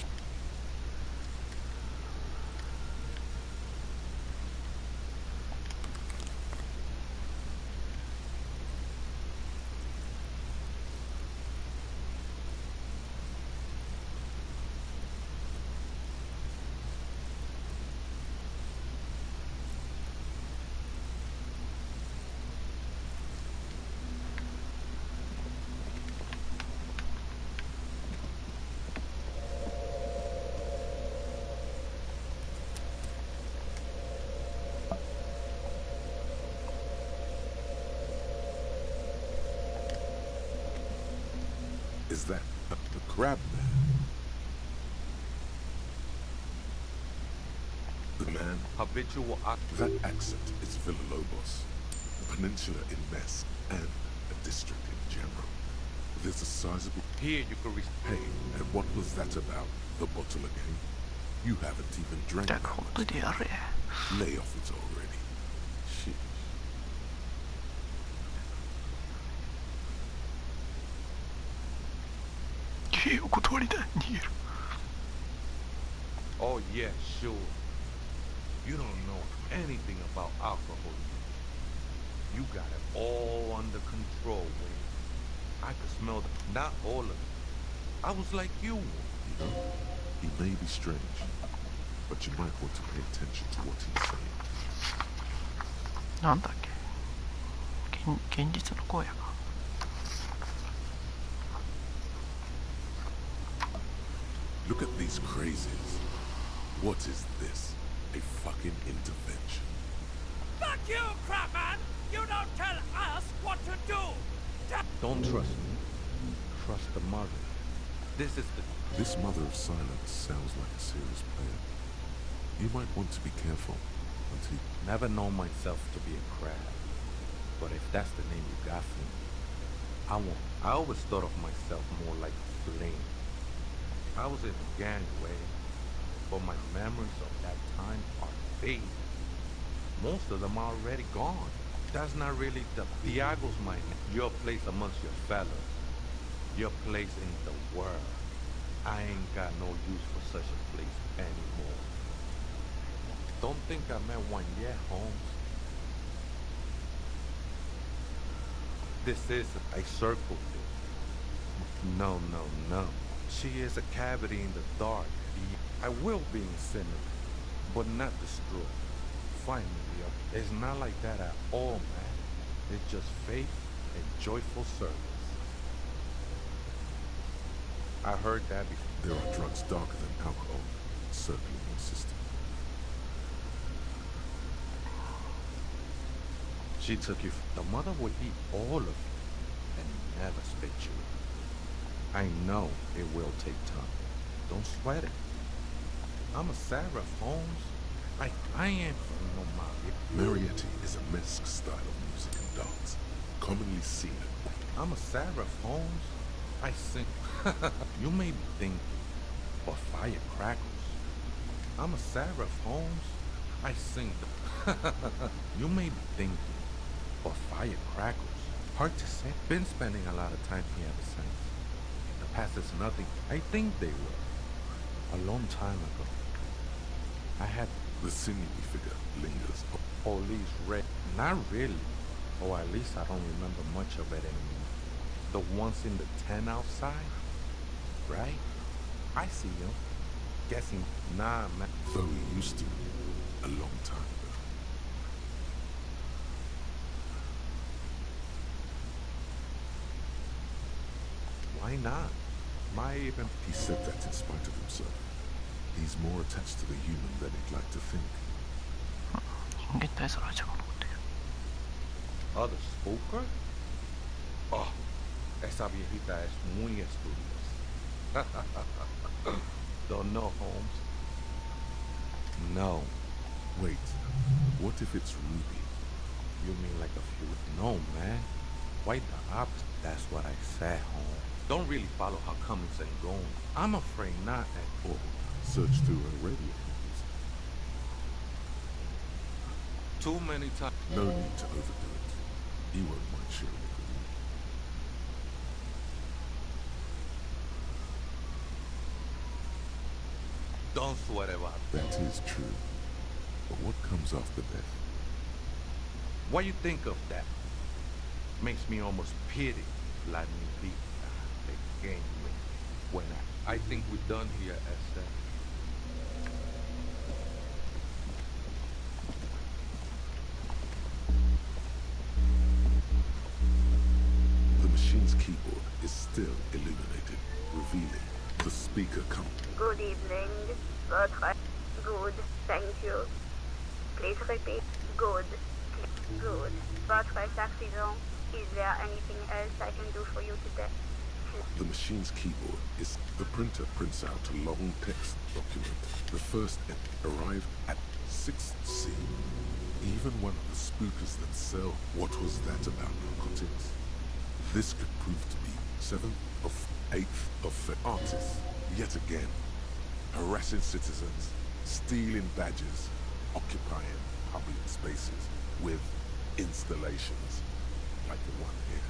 Is that the crab man? The man? Habitual That accent is Villalobos, a peninsula in Mess, and a district in general. There's a sizable... Here you can Hey, and what was that about? The bottle again? You haven't even drank that much. Lay off it already. Shit. Oh yeah, sure. You don't know anything about alcohol. You got it all under control, Wade. I could smell not all of it. I was like you. You know, he may be strange, but you might want to pay attention to what he's saying. なんだっけ、現実の声やか。Look at these crazies. What is this? A fucking intervention. Fuck you, crapman! You don't tell us what to do! Don't trust me. Trust the mother. This is the... This mother of silence sounds like a serious player. You might want to be careful until... Never known myself to be a crab. But if that's the name you got for me, I won't. I always thought of myself more like a flame. I was in a gang way, but my memories of that time are fading. Most of them are already gone. That's not really the Diago's my name. Your place amongst your fellas. Your place in the world. I ain't got no use for such a place anymore. Don't think I met one yet, Holmes. This is a circle thing. No. She is a cavity in the dark. I will be incinerated, but not destroyed. Finally, it's not like that at all, man. It's just faith and joyful service. I heard that before. There are drugs darker than alcohol circling your system. She took you. The mother would eat all of you and never spit you. I know it will take time. Don't sweat it. I'm a seraph, Holmes. I ain't from no mafia. Marietti is a Mesque style of music and dance, commonly seen at... I'm a seraph, Holmes. I sing. You may be thinking, but firecrackers. I'm a seraph, Holmes. I sing. You may be thinking, but firecrackers. Hard to say. Been spending a lot of time here ever since. The past is nothing. I think they were. A long time ago. I had... The sinewy figure lingers. Police red. Not really. Or at least I don't remember much of it anymore. The ones in the tent outside? Right? I see them. Guessing, nah, man. Though he used to, a long time ago. Why not? My even... He said that in spite of himself. He's more attached to the human than he'd like to think. Other spooker? Oh, esa viejita es muy estudiosa. Don't know, Holmes. No. Wait, what if it's Ruby? You mean like a few? No, man. Quite the opposite. That's what I said, Holmes. Don't really follow her comings and goings. I'm afraid not at all. Search through her radio copies. Too many times. No need to overdo it. You won't mind sharing it with me. Don't sweat about it. That is true. But what comes after death? What you think of that? Makes me almost pity Vladimir again when I think we're done here, Esther. The machine's keyboard is still illuminated, revealing the speaker count. Good evening. Good. Thank you. Please repeat. Good. Good. Votre accident. Is there anything else I can do for you today? The machine's keyboard is... The printer prints out a long text document. The first arrived at 6C. Even one of the spookers that sell What Was That About Narcotics? This could prove to be 7th of 8th of artists. Yet again, harassing citizens, stealing badges, occupying public spaces with installations like the one here.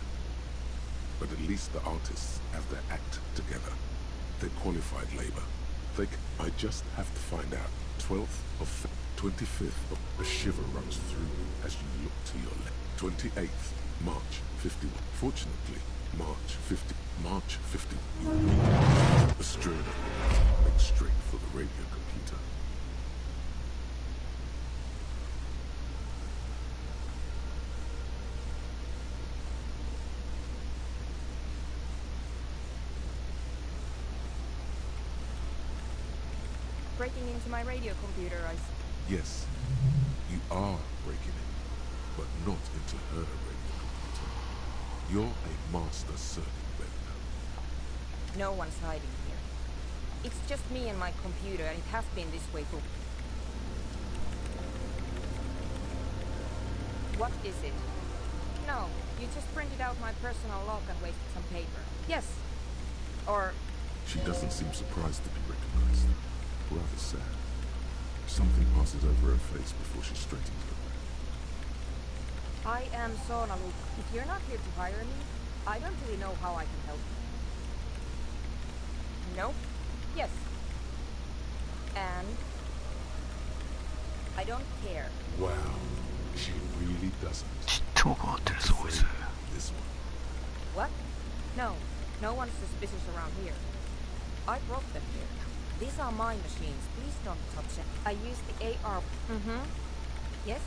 But at least the artists have their act together. They're qualified labor. I just have to find out. 12th of 25th of a shiver runs through me as you look to your left. 28th, March 51. Fortunately, March 50. You'll read Australia. Make straight for the radio computer. Breaking into my radio computer, Yes, you are breaking in, but not into her radio computer. You're a master circuit bender. No one's hiding here. It's just me and my computer, and it has been this way for... What is it? No, you just printed out my personal log and wasted some paper. Yes. Or... She doesn't seem surprised to be recognized. Rather sad. Something passes over her face before she straightens her back. I am Sonalu. If you're not here to hire me, I don't really know how I can help you. No? Yes. And... I don't care. Wow, she really doesn't. ちっとも変わってるぞこいつ。 This one. What? No. No one's suspicious around here. I brought them here. These are my machines. Please don't touch it. I use the AR... Mm-hmm. Yes?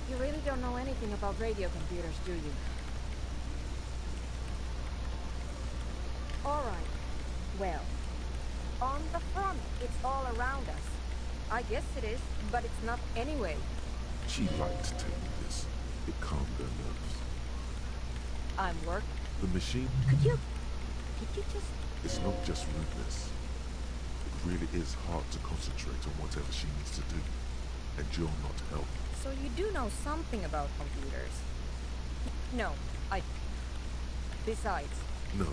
You really don't know anything about radio computers, do you? Alright. Well, on the front, it's all around us. I guess it is, but it's not anyway. She liked to tell me this. It calmed her nerves. I'm working. The machine, Could you just... it's not just rudeness. It really is hard to concentrate on whatever she needs to do. And you're not helping. So you do know something about computers? No, I... Besides, No,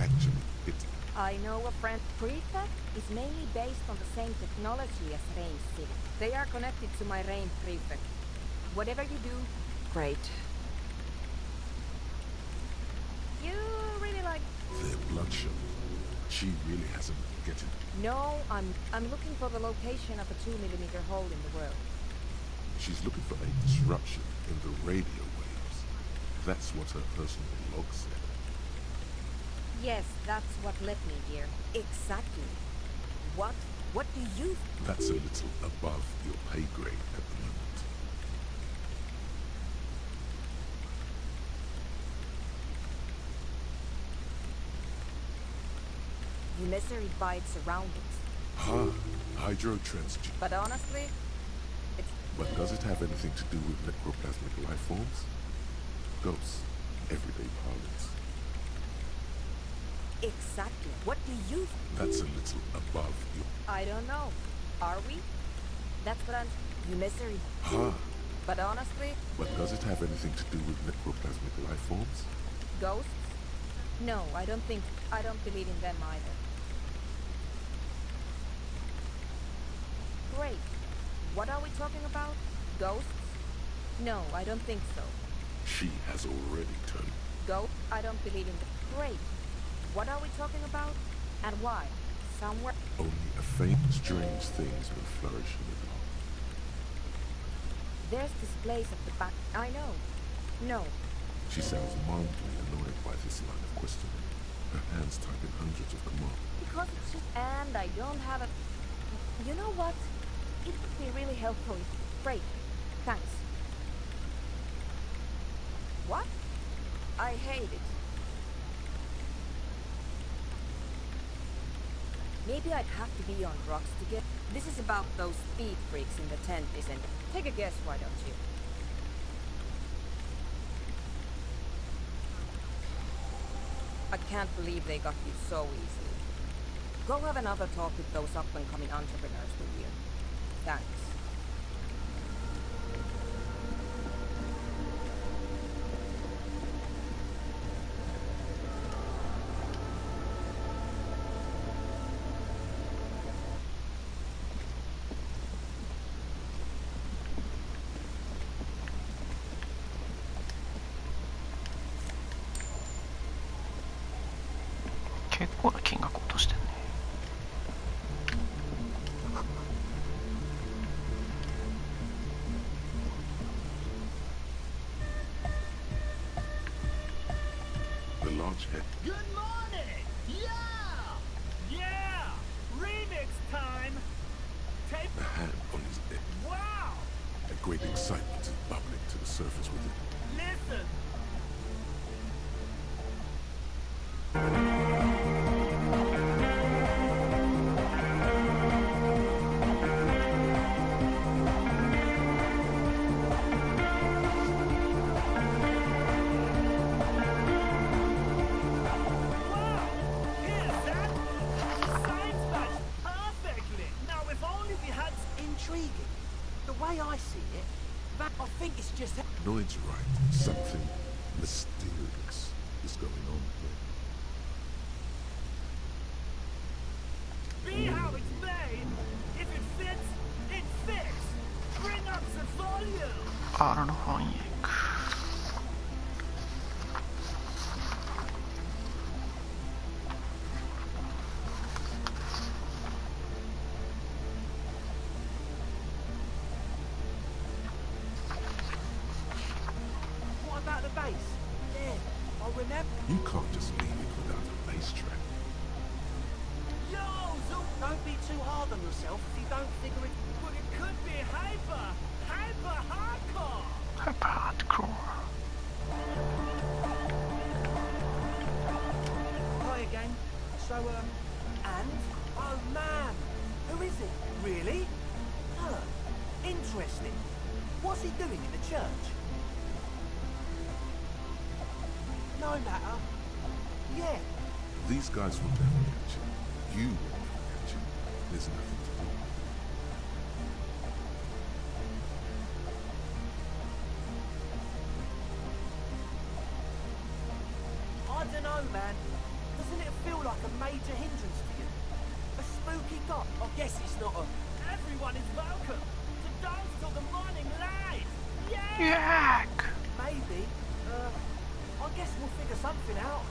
actually, it's... I know a friend. Prefect is mainly based on the same technology as Rain City. They are connected to my Rain Prefect. Whatever you do, great. You really like... They're bloodshot. She really hasn't been getting... No, I'm looking for the location of a 2mm hole in the world. She's looking for a disruption in the radio waves. That's what her personal log said. Yes, that's what led me here. Exactly. What do you... That's a little above your pay grade at the moment. You measure it by its surroundings. Hydrotrans... But honestly, it's... But does it have anything to do with necroplasmic life forms? Ghosts. Everyday parlance. Exactly. What do you... That's a little above your... I don't know. Are we? That's what I'm... You misery. Ah, But honestly, but does it have anything to do with necroplasmic life forms? ghosts? No, I don't think... I don't believe in them either. Great. What are we talking about? Ghosts? No, I don't think so. She has already turned. Ghosts? I don't believe in them. Great. What are we talking about? And why? Somewhere... Only a faint, strange things will flourish in the dark. There's this place at the back. I know. No. She sounds mildly annoyed by this line of questioning. Her hands type in hundreds of commands. Because it's just... And I don't have a... You know what? It would be really helpful if... Great. Thanks. What? I hate it. Maybe I'd have to be on drugs to get... This is about those speed freaks in the tent, isn't it? Take a guess, why don't you? I can't believe they got you so easily. Go have another talk with those up-and-coming entrepreneurs, will you? Thanks.結構な金額落としてんね。The large head. Good morning! Yeah! Yeah! Remix time! Tape... The hand on his head. Wow! A great excitement is bubbling to the surface within. Listen! Wow! Here's that! Science match perfectly! Now if only we had... Intriguing. The way I see it, that I think it's just... Lloyd's right. Something mysterious is going on here. Be how it's made! If it fits, it fits! Bring up the volume! R の翻訳。What about the bass? There, I remember... You can't just leave it without a bass track. Yo, Zoom! Don't be too hard on yourself if you don't figure it... But it could be hyper hardcore! Hyper hardcore. Hi again. So, and? Oh, man. Who is it? Really? Oh, interesting. What's he doing in the church? No matter. Yeah. These guys will never catch you. You will never catch you. There's nothing to do. I don't know, man. Doesn't it feel like a major hindrance to you? A spooky god? I guess it's not a... Everyone is welcome to dance till the morning light! Yeah! Yak! Maybe. I guess we'll figure something out.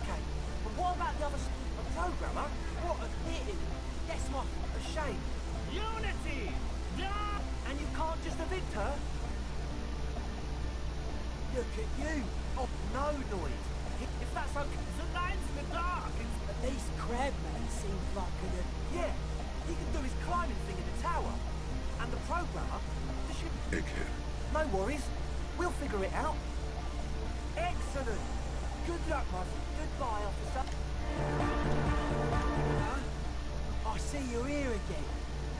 Okay, but what about the other... A programmer? What a pity. That's not a shame. Unity! Yeah! And you can't just evict her? Look at you. Oh, no, Lloyd. If that's okay... The line's in the dark! It's... At least Crabman seems like a... Yeah, he can do his climbing thing in the tower. And the programmer... The ship... Egghead. No worries. We'll figure it out. Excellent. Good luck, my... Goodbye, officer. Huh? I see you're here again.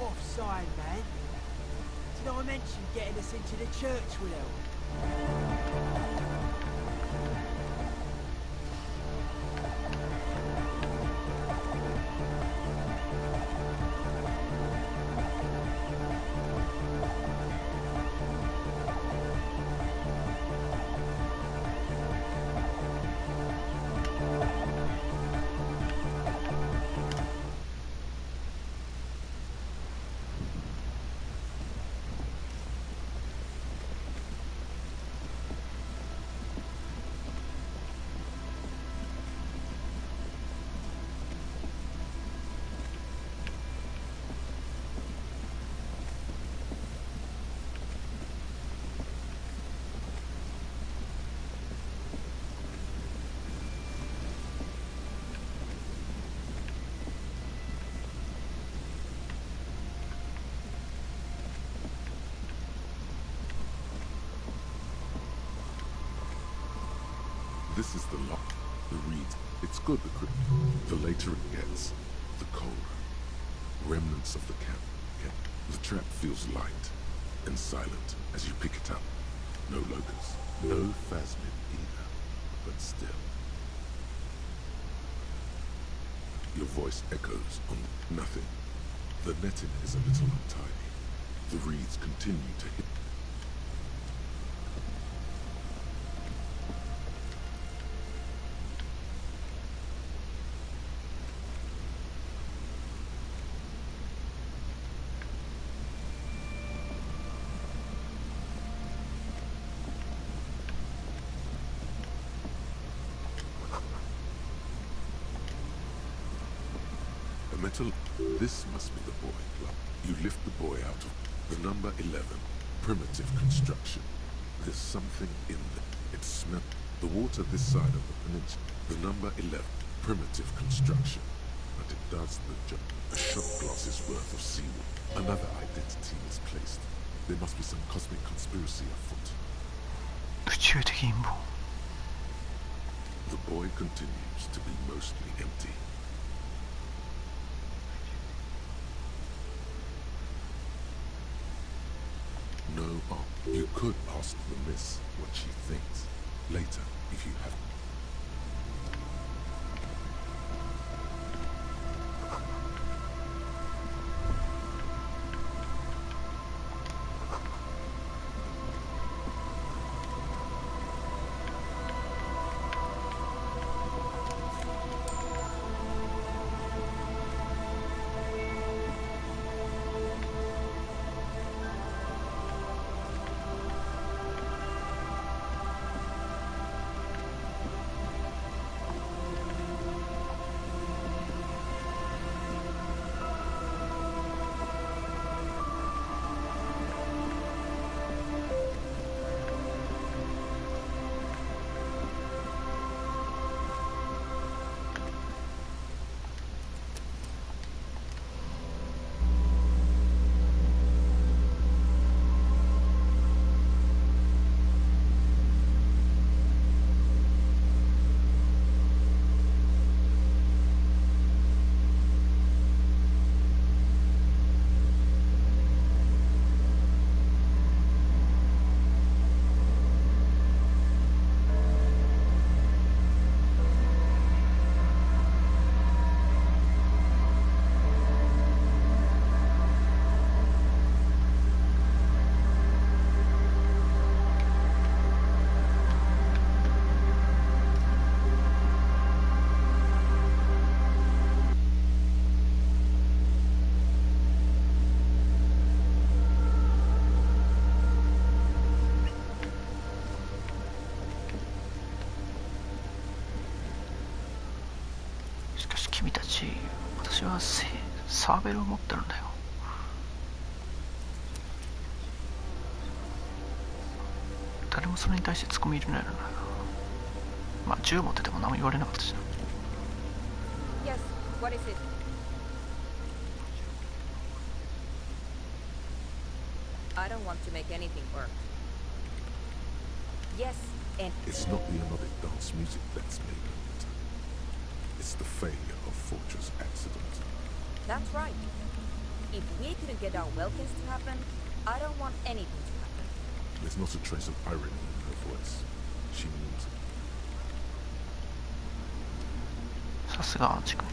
Offside, man. Did I mention getting us into the church will help? This is the lock. The reed. It's good, the later it gets, the colder. Remnants of the camp. The trap feels light and silent as you pick it up. No locusts, no phasmid either, but still. Your voice echoes on nothing. The netting is a little untidy. The reeds continue to hit. This must be the boy. You lift the boy out of the number 11, primitive construction. There's something in there. It smells. The water this side of the peninsula. The number 11, primitive construction. But it does the job. A shot glass's worth of seawater. Another identity misplaced. There must be some cosmic conspiracy afoot. 宇宙的陰謀。 The boy continues to be mostly empty. No, you could ask the miss what she thinks. Later, if you have...しかし君たち、私はサーベルを持ってるんだよ。誰もそれに対して突っ込み入れないのだよ。まあ銃持ってても何も言われなかったしな。Yes, what is it? I don't want to make anything work. Yes, and... It's not the melodic dance music that's made it. It's the failure of Fortress accident. That's right. If we couldn't get our Wilkins to happen, I don't want anything to happen. There's not a trace of irony in her voice. She means it. さすがアンチ君。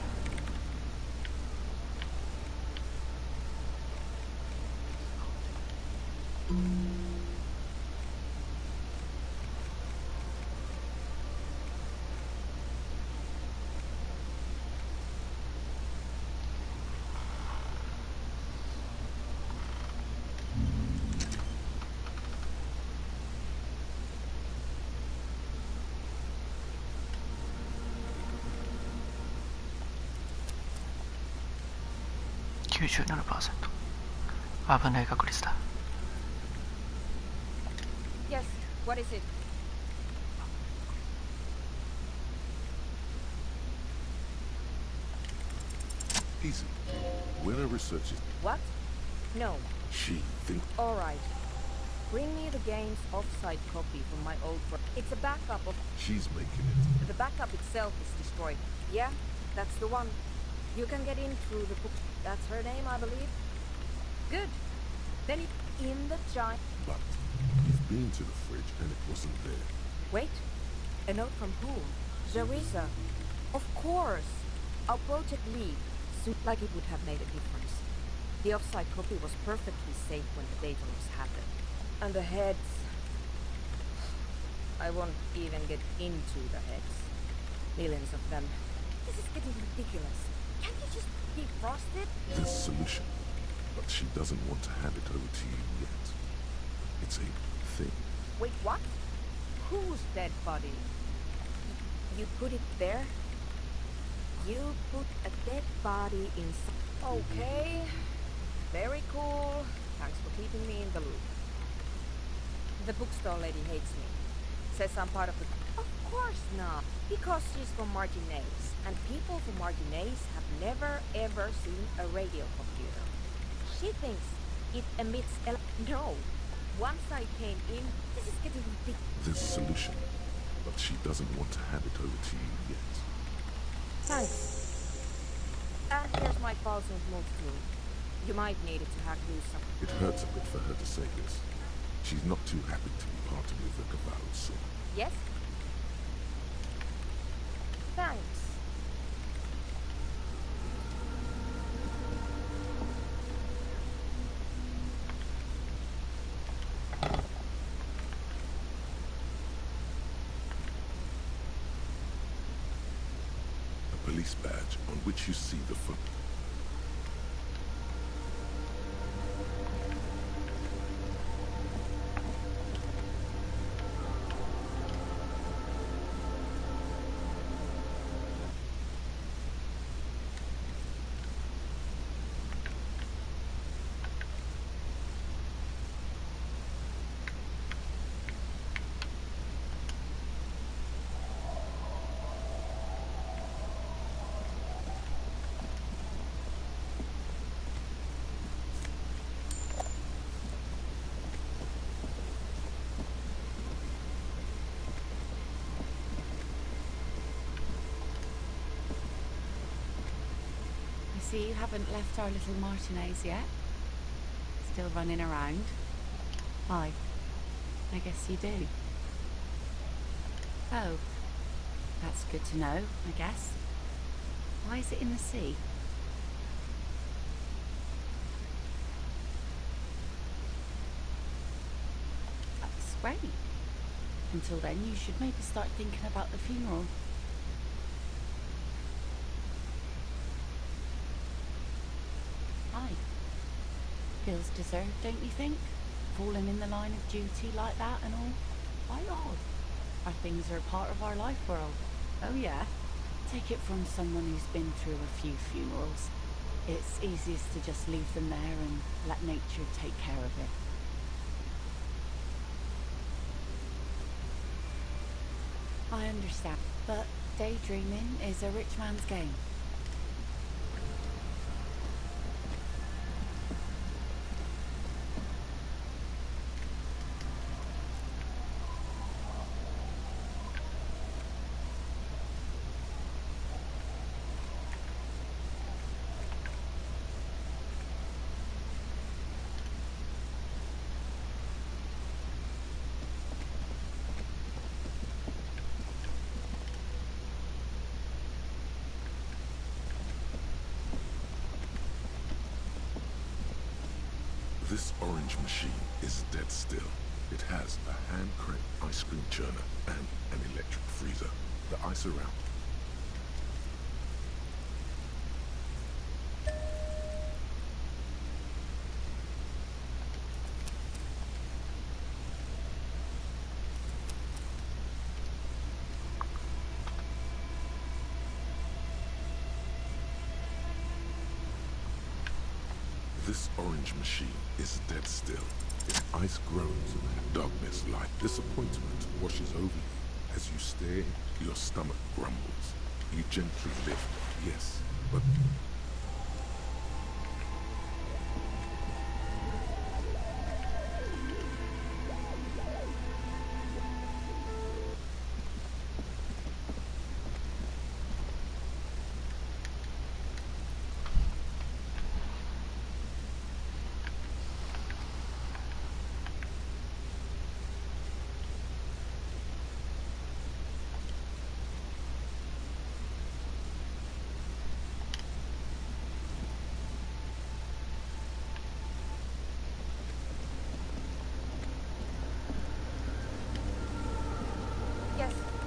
97%。危ない確率だ。Yes, what is it? Easy. When a researcher... What? No. She thinks... All right. Bring me the game's offsite copy from my old It's a backup of... She's making it. The backup itself is destroyed. Yeah, that's the one. You can get in through the book. That's her name, I believe. Good. Then it... In the giant... But you've been to the fridge and it wasn't there. Wait. A note from whom? Zarisa. Of course. Our project lead. Like it would have made a difference. The offsite copy was perfectly safe when the data loss happened. And the heads... I won't even get into the heads. Millions of them. This is getting ridiculous. Can't you just defrost it? There's a solution, but she doesn't want to hand it over to you yet. It's a thing. Wait, what? Whose dead body? You put it there? You put a dead body inside... Okay. Very cool. Thanks for keeping me in the loop. The bookstore lady hates me. Says I'm part of the... Of course not. Because she's from Martinez. And people from Martinez have never ever seen a radio computer. She thinks it emits... No. Once I came in... This is getting ridiculous. There's a solution, but she doesn't want to hand it over to you yet. Thanks. And here's my Paulson's move tool. You might need it to hack loose some... It hurts a bit for her to say this. She's not too happy to be parted with the Cavallo soon. Yes? Thanks. A police badge on which you see the photo. See, you haven't left our little Martinez yet. Still running around. Why? I guess you do. Oh, that's good to know, I guess. Why is it in the sea? That's great. Until then, you should maybe start thinking about the funeral. Aye. Feels deserved, don't you think? Falling in the line of duty like that and all. Why odd? Our things are a part of our life world. Oh yeah? Take it from someone who's been through a few funerals. It's easiest to just leave them there and let nature take care of it. I understand, but daydreaming is a rich man's game. This orange machine is dead still. It has a hand-cranked ice cream churner and an electric freezer. The ice around. This orange machine is dead still. Its ice groans and darkness like disappointment washes over you. As you stare, your stomach grumbles. You gently lift, yes, but...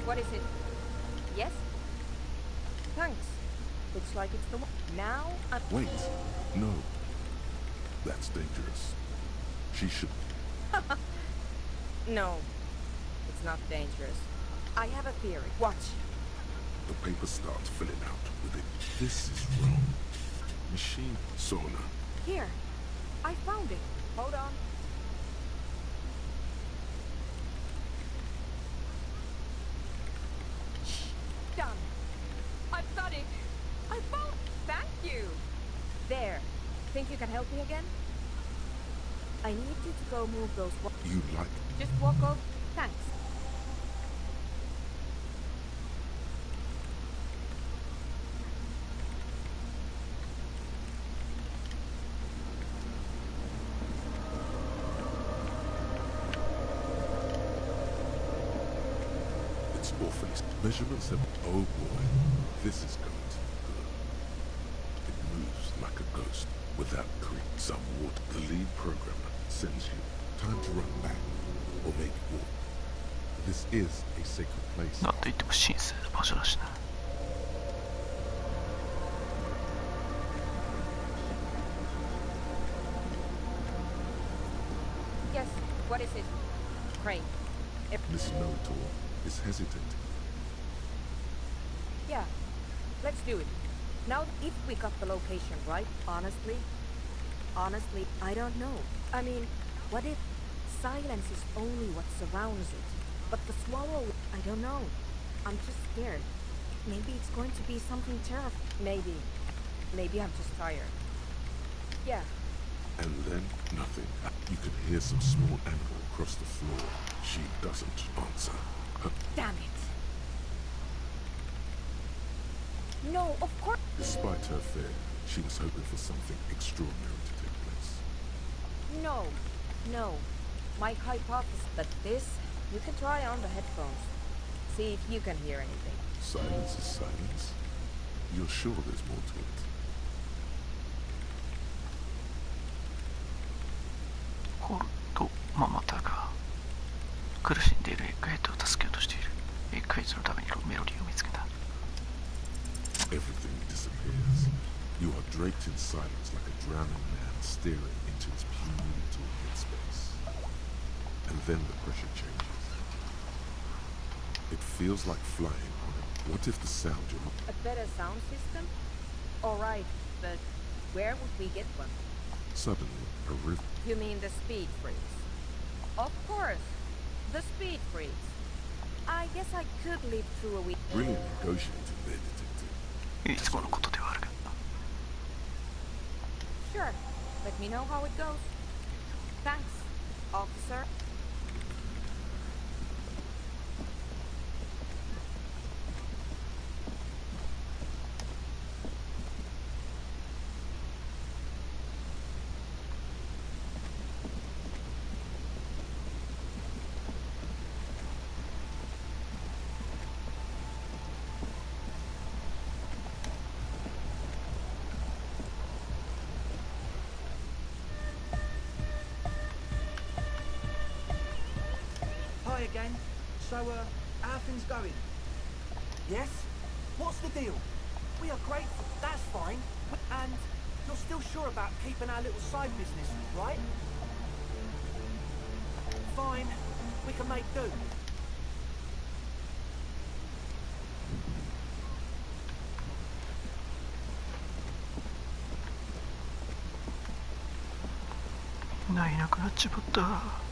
What is it? Yes? Thanks. Looks like it's the one. Now I'm... Wait. No. That's dangerous. She should... No. It's not dangerous. I have a theory. Watch. The paper starts filling out with it. This is wrong. Machine sauna. Here. I found it. Hold on. Shh. Done. I've got it. I found... Thank you. There. Think you can help me again? I need you to go move those... You like... Just walk over. Thanks. It's awfully... Measurements have... Oh boy. This is going to be good. It moves like a ghost without creep. Some water. The lead programmer sends you time to run back or maybe walk. This is a sacred place. なんと言っても神聖な場所だしな。Yes. What is it? Crane. Miss Notor is hesitating. Yeah. Let's do it. Now, if we got the location right, honestly, I don't know. I mean, what if silence is only what surrounds it? But the swallow, I don't know. I'm just scared. Maybe it's going to be something terrible. Maybe. Maybe I'm just tired. Yeah. And then nothing. You can hear some small animal across the floor. She doesn't answer. Damn it. No, of course. Despite her fear, she was hoping for something extraordinary to take place. No. No. My hypothesis that this, you can try on the headphones. See if you can hear anything. Silence is silence. You're sure there's more to it? ホルとママタが苦しんでいるエッグヘッドを助けようとしている。エッグヘッドのためにメロディーを見つけた。Everything disappears. You are draped in silence like a drowning man staring into his puny little headspace. And then the pressure changes. It feels like flying on it. What if the sound you're not... A better sound system? Alright, but where would we get one? Suddenly, a rift... You mean the speed freeze? Of course, the speed freeze. I guess I could live through a week. Really negotiating there, detective. いつものことではあるが。Sure, let me know how it goes. Thanks, officer. Hi again. So, how are things going? Yes? What's the deal? We are grateful, that's fine. And you're still sure about keeping our little side business, right? Fine. We can make do.いなくなっちまった。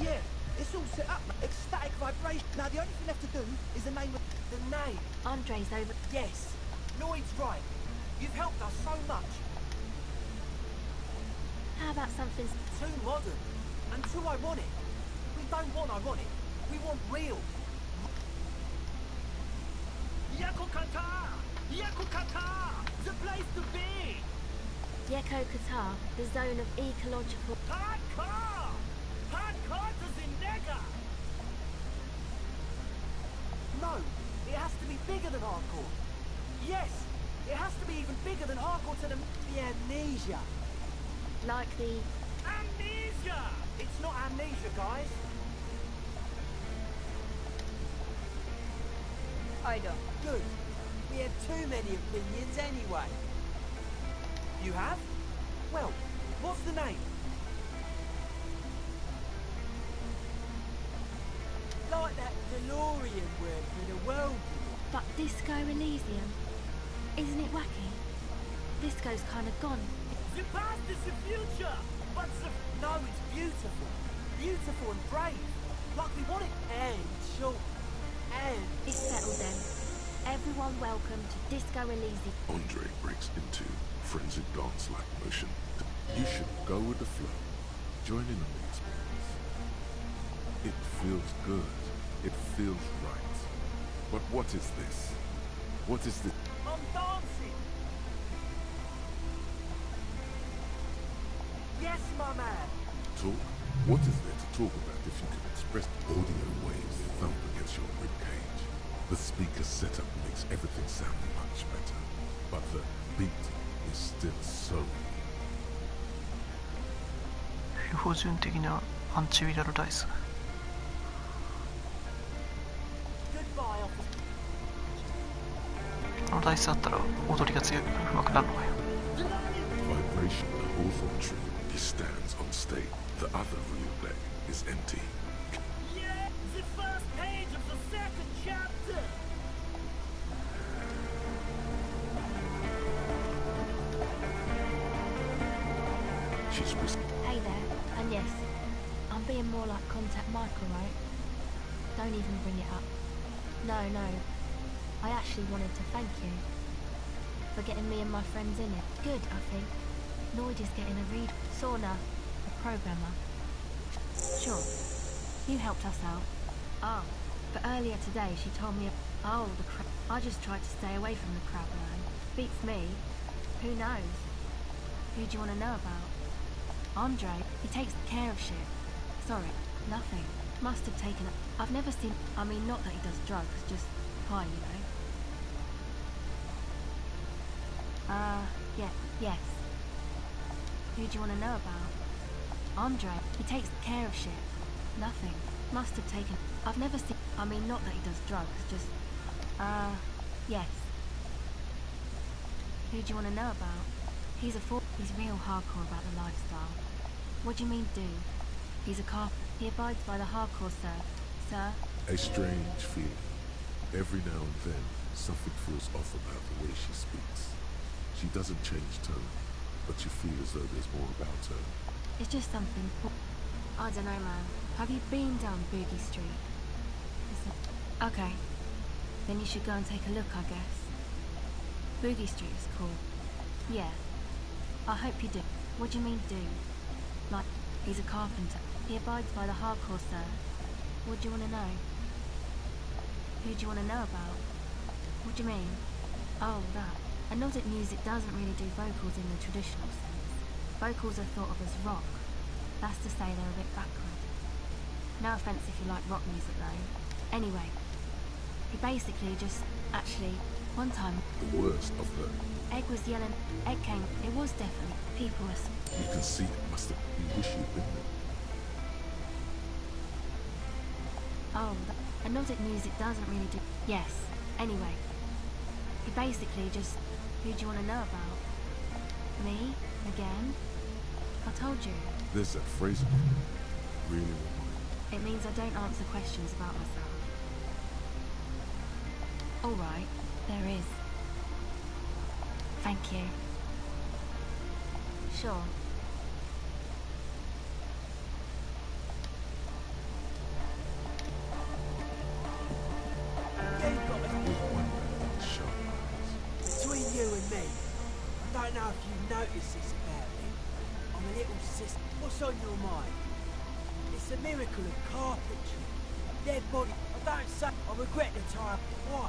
Yeah, it's all set up. Ecstatic vibration. Now the only thing left to do is the name of the name. Andre's over. Yes, Lloyd's right. You've helped us so much. How about something... Too modern and too ironic. We don't want ironic. We want real. Yakukata! Yakukata! The place to be! Yeko Qatar, the zone of ecological... Hardcore! Hardcore to Zinega! No, it has to be bigger than hardcore. Yes, it has to be even bigger than hardcore to the amnesia. Like the... Amnesia! It's not amnesia, guys. I don't. Good. We have too many opinions anyway. You have? Well, what's the name? Like that DeLorean word for the world. But Disco Elysium? Isn't it wacky? Disco's kind of gone. The past is the future! But the... No, it's beautiful. Beautiful and brave. Like we want it. And short. And... It's settled then. Everyone welcome to Disco Elysium. Andre breaks into frenzied dance-like motion. You should go with the flow. Join in on the experience. It feels good. It feels right. But what is this? What is this? I'm dancing! Yes, my man. Talk? What is there to talk about if you can express audio waves thump against your ribcage? The speaker setup makes everything sound much better, but the beat is still so... 標準的なアンチウィダルダイス。 Goodbye, officer. このダイスあったら踊りが強く上手くなるのかよ。 Vibration, the hawthorn tree. He stands on stage. The other real leg is empty. Yeah! The first page of the second chapter! She's whispering. Hey there, and yes, I'm being more like Contact Michael, right? Don't even bring it up. No, I actually wanted to thank you for getting me and my friends in it. Good, I think. Lloyd is getting a read. Sauna, the programmer. Sure, you helped us out. Oh, but earlier today she told me... Oh, the crap. I just tried to stay away from the crowd line. Beats me. Who knows? Who do you want to know about? Andre, he takes care of shit. Sorry, nothing. Must have taken it. I've never seen... I mean, not that he does drugs, just high, you know. Yes. Who do you want to know about? Andre, he takes care of shit. Nothing. Must have taken... I've never seen... I mean, not that he does drugs, just... yes. Who do you want to know about? He's real hardcore about the lifestyle. What do you mean, do? He's a cop. He abides by the hardcore, sir. A strange feeling. Every now and then, something feels off about the way she speaks. She doesn't change tone, but you feel as though there's more about her. It's just something... I don't know, man. Have you been down Boogie Street? Okay. Then you should go and take a look, I guess. Boogie Street is cool. Yeah. I hope you do. What do you mean, do? Like, he's a carpenter. He abides by the hardcore, sir. What do you want to know? Who do you want to know about? What do you mean? Oh, that. I know that music doesn't really do vocals in the traditional sense. Vocals are thought of as rock. That's to say they're a bit backward. No offence if you like rock music, though. Anyway, he basically just... Actually, one time... The worst of the... Egg was yelling. Egg came. It was definitely. People were... You can see it must have... You wish you'd been there. Oh, I know that music doesn't really do... Yes. Anyway, he basically just... Who do you want to know about? Me? Again? I told you. There's that phrase again. Really remind. It means I don't answer questions about myself. Alright, there is. Thank you. Sure. You've got us With one man with sharp eyes. between you and me. I don't know if you noticed this about me. I'm a little sis. What's on your mind? It's a miracle of carpentry. Dead body. I don't say. I regret the time. Why?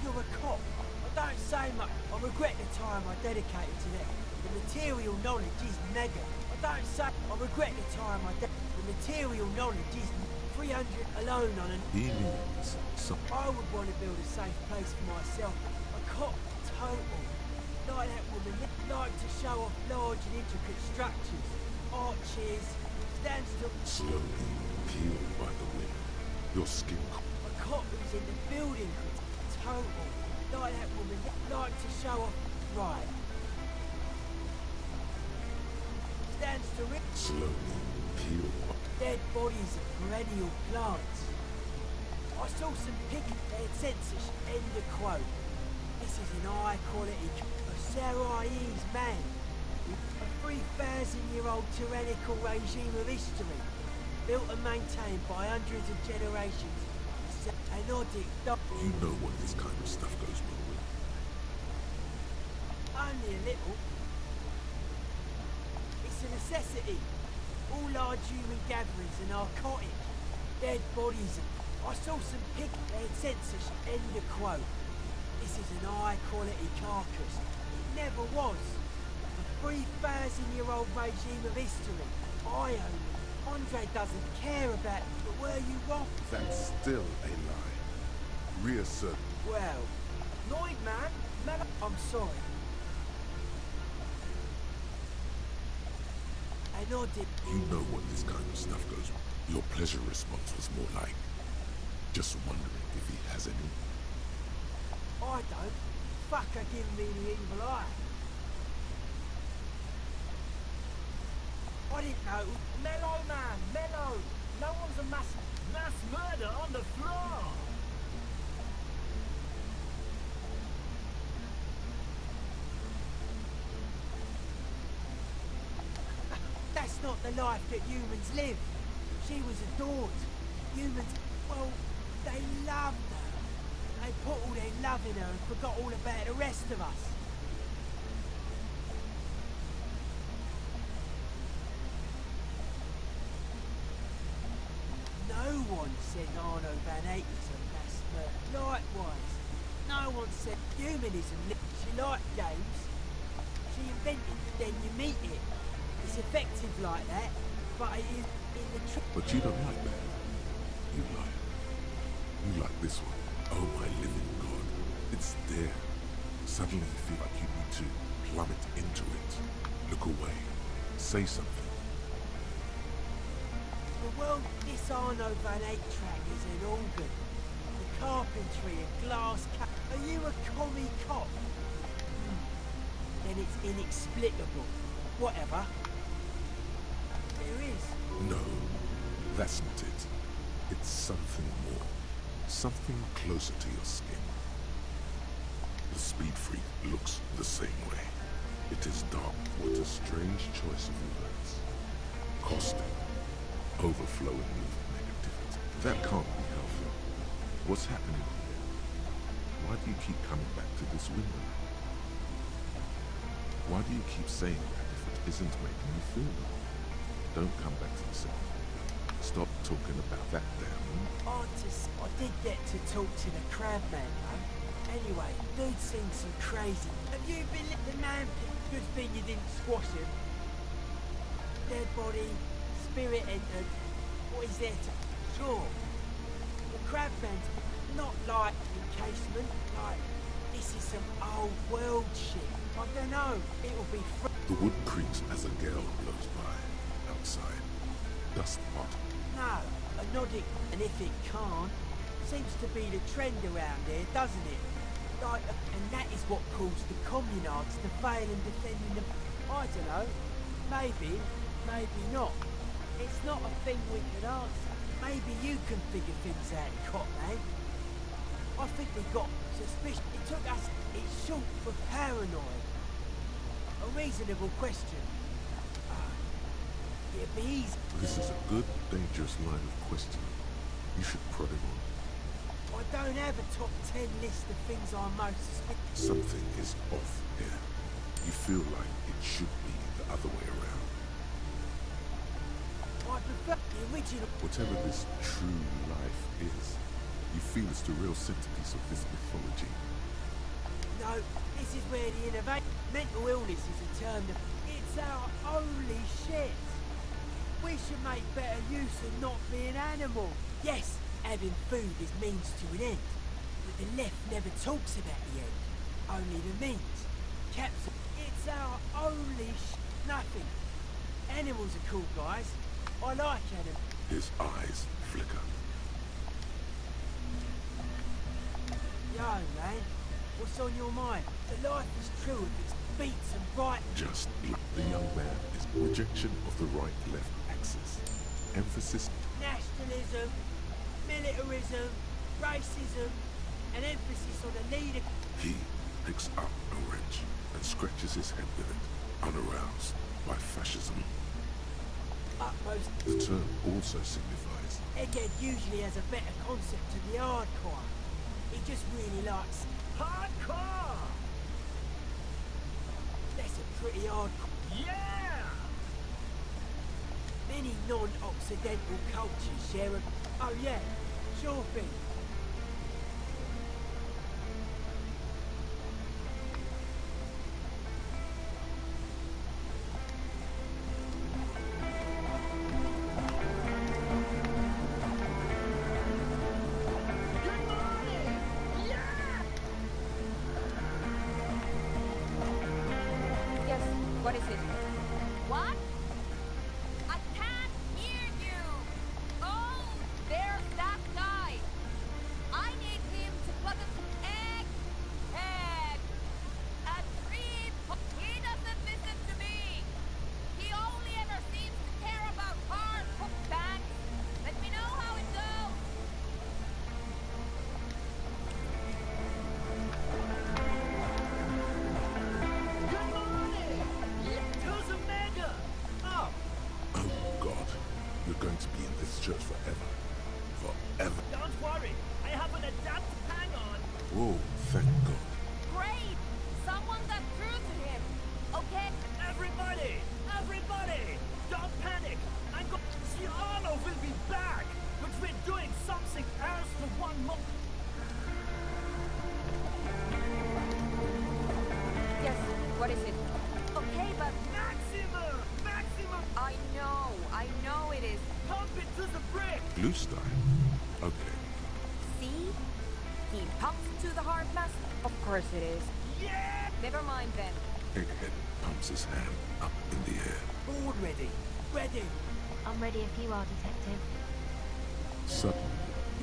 You're a cop. I don't say much. I regret the time I dedicated to them. The material knowledge is mega. I don't say. I regret the time the material knowledge is 300 alone on an. He means some. I would want to build a safe place for myself. A cop, total. Like that woman, like to show off large and intricate structures. Arches, stand still. Slowly peeled by the wind. Your skin. A cop who's in the building. Total. Like that woman, like to show off. Right. Stands to rip. Slowly peeled. Dead bodies of perennial plants. I saw some pig-head censorship. End of quote. This is an high-quality Sarais man. A 3,000-year-old tyrannical regime of history. Built and maintained by hundreds of generations. Anodic. You know what this kind of stuff goes well with. Only a little. It's a necessity. All large human gatherings are narcotic. Dead bodies. I saw some pig-head censorship. End of quote. This is an high-quality carcass. It never was. A 3,000-year-old regime of history. I own it. Andre doesn't care about it, but were you wrong? That's still a lie. Reassert. Well, Lloyd, man, I'm sorry. I know did. You know what this kind of stuff goes with. Your pleasure response was more like, just wondering if he has any. I don't. Fucker giving me the evil eye. I didn't know. Mellow, man, mellow. No one's a mass murder on the floor. That's not the life that humans live. She was adored. Humans, well, they loved her. They put all their love in her and forgot all about the rest of us. No one said Arno Van Eyck was a mass murder. Likewise, no one said humanism. She liked games. She invented then you meet it. It's effective like that, but it is in the truth. But you don't like that. You like. You like this one. Oh my living God. It's there. Suddenly you feel like you need to plummet into it. Look away. Say something. The world, this Arno Van Eyck track is an organ. The carpentry, a glass cap. Are you a commie cop? Then it's inexplicable. Whatever. There is. No, that's not it. It's something more. Something closer to your skin. The speed freak looks the same way. It is dark. What a strange choice of words. Caustic. Overflowing with negativity. That can't be healthy. What's happening here? Why do you keep coming back to this window? Why do you keep saying that if it isn't making you feel well? Don't come back to the same. Stop talking about that damn. I did get to talk to the crab man, though. Anyway, dude seen some crazy. Have you been the man? Good thing you didn't squash him. Dead body, spirit entered. What is there to? Sure. The crab man's not like encasement. Like this is some old world shit. I don't know. It'll be. The wood creaks as a gale blows by. Outside. Dust pot. No, a Nordic, and if it can't, seems to be the trend around here, doesn't it? Like, and that is what caused the communards to fail in defending the. I don't know. Maybe, maybe not. It's not a thing we could answer. Maybe you can figure things out, cop man. I think we got suspicion. It took us. It's short for paranoid. A reasonable question. It'd be easy. This is a good, dangerous line of questioning. You should prod him on. I don't have a top 10 list of things I'm most suspicious. Something is off here. You feel like it should be the other way around. prefer the original. Whatever this true life is, you feel it's the real centerpiece of this mythology. No, this is where the innovation. Mental illness is a term that it's our only shit. We should make better use of not being animal. Yes, having food is means to an end, but the left never talks about the end, only the means. Captain, it's our only nothing. Animals are cool, guys. I like animals. His eyes flicker. Yo, man, what's on your mind? The life is true if it's beats and bright. Just like the young man is rejection of the right-left axis. Emphasis. Nationalism, militarism, racism, and emphasis on the leader. He picks up a wrench and scratches his head with it, unaroused by fascism. Utmost. The term also signifies Egghead usually has a better concept of the hardcore. He just really likes Hardcore! that's a pretty hardcore. Yeah! Many non-Occidental cultures share a... Oh yeah, sure thing. Good morning! Yeah! Yes, what is it? What? I can't hear you! Oh, there's that guy! I need him to plug an egghead! A tree... He doesn't listen to me! He only ever seems to care about cars. Thanks! Let me know how it goes! Good morning! Who's a mega? Oh, oh God, you're going to be in this church forever. Forever. don't worry. I have an adapted hang on. Whoa, thank God. Great! Someone got through to him! Okay? Everybody! Everybody! Don't panic! I'm going... Giano will be back! But we're doing something else for one more... Yes, what is it? Okay, but Maximum! Maximum! I know it is. Pump it to the brick! Blue style. Okay. See? He pumps to the hard mass? Of course it is. Yeah! Never mind then. Egghead pumps his hand up in the air. Board ready. Ready. I'm ready if you are, Detective. Suddenly,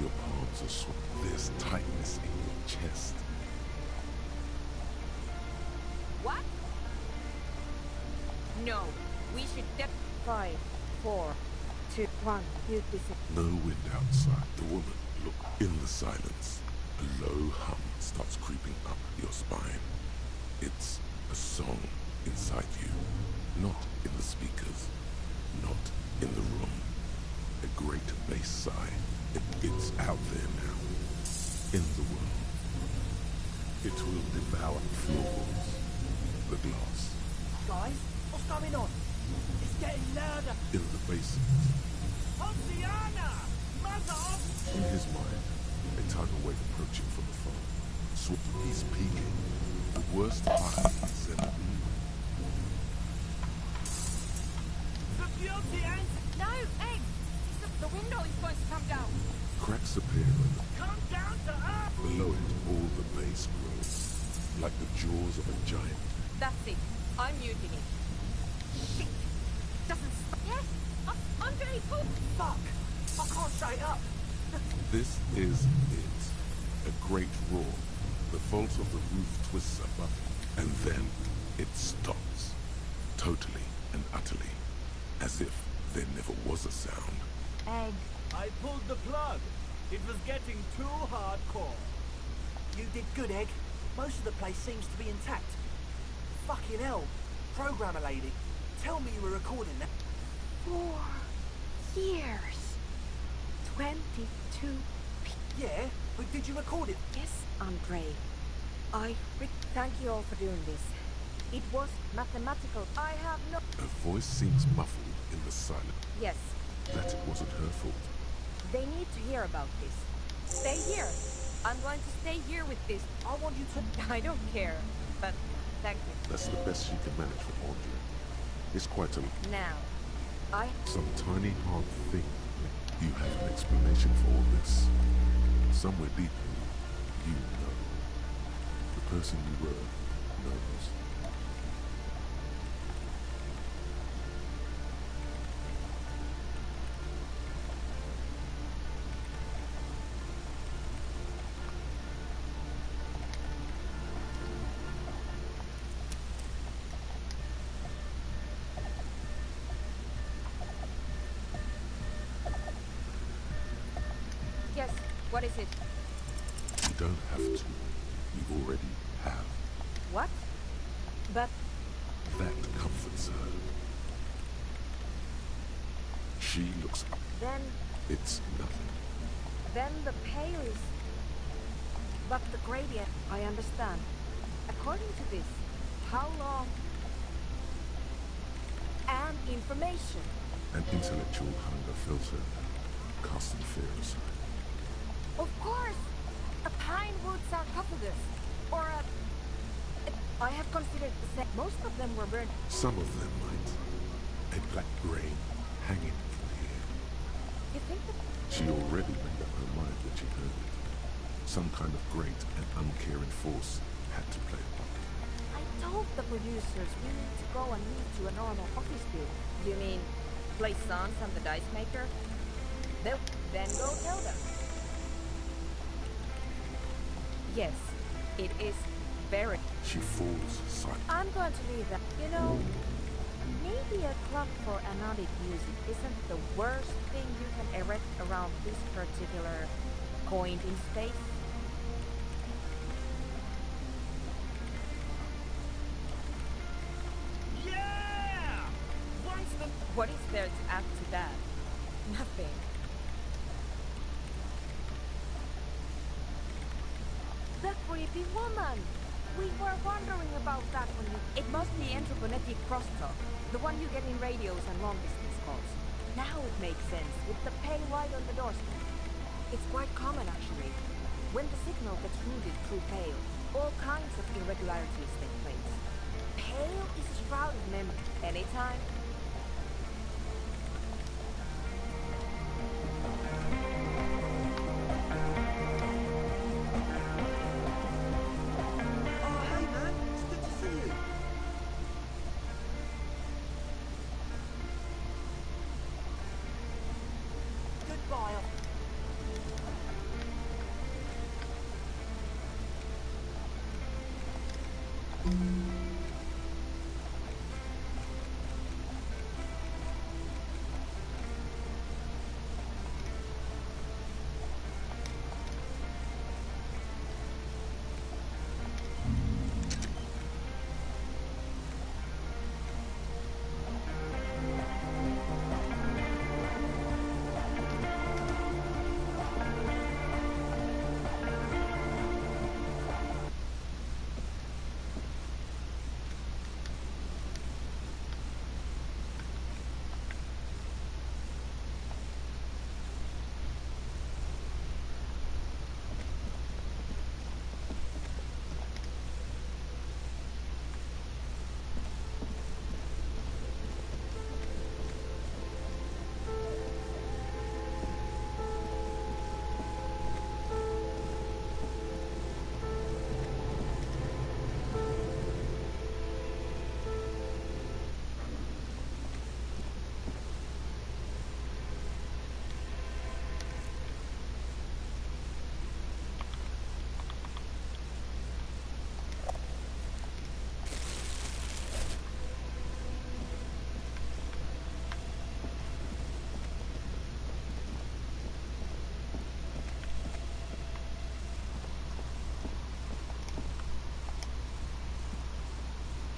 your palms are sweaty. There's tightness in your chest. What? No, we should 5, 4, 2, 1. You listen. No wind outside. The woman looked in the silence. A low hum starts creeping up your spine. It's a song inside you. Not in the speakers. Not in the room. A great bass sigh. It's out there now. In the world. It will devour floors. The glass. Guys, what's going on? It's getting louder. In the basement. Oceana! Mother of... In his mind, a tidal wave approaching from afar. He's peaking. The worst high he's ever been. The beauty and... No, Egg! The window is going to come down. Cracks appear in the Come down to earth! below it, all the bass grows, like the jaws of a giant. That's it. I'm muting it. Shit! Doesn't stop. Yes! Andre, go! Fuck! I can't shut it up. This is it. A great roar. The vault of the roof twists above it, and then it stops. Totally and utterly. As if there never was a sound. Egg. I pulled the plug. It was getting too hardcore. You did good, Egg. Most of the place seems to be intact. Fucking hell. Programmer lady, tell me you were recording that. 4 years. 22 Yeah, but did you record it? Yes, Andre. Thank you all for doing this. It was mathematical. I have no... Her voice seems muffled in the silence. Yes, that it wasn't her fault. They need to hear about this. Stay here. I'm going to stay here with this. I want you to... I don't care, but thank you. That's the best she can manage for Andre. It's quite a... Now, some tiny hard thing. You have an explanation for all this. Somewhere deeply, you know. The person you were knows. yes, what is it? You don't have to. You already have. What? But That comforts her. She looks... then It's nothing. the pale is... But the gradient, I understand. According to this, how long... and information. An intellectual hunger fills her, casting fear aside. Of course! A pine wood sarcophagus. Or a... I have considered the same. Most of them were burned. Some of them might. A black brain hanging from the air. You think that... She already made up her mind when she heard it. Some kind of great and uncaring force had to play a part. I told the producers we need to go and move to a normal office building. You mean play Sans and the Dice Maker? Then go tell them. Yes, it is very... She falls silent. I'm going to leave that. You know, maybe a club for anodic music isn't the worst thing you can erect around this particular point in space. Yeah! Once the... What is there to add to that? Nothing. The creepy woman! We were wondering about that when you... It must be anthroponetic crosstalk. The one you get in radios and long-distance calls. Now it makes sense, with the pale light on the doorstep. It's quite common, actually. When the signal gets routed through pale, all kinds of irregularities take place. Pale is a shroud of memory. Anytime. Oh, hey, man. It's good to see you. Goodbye.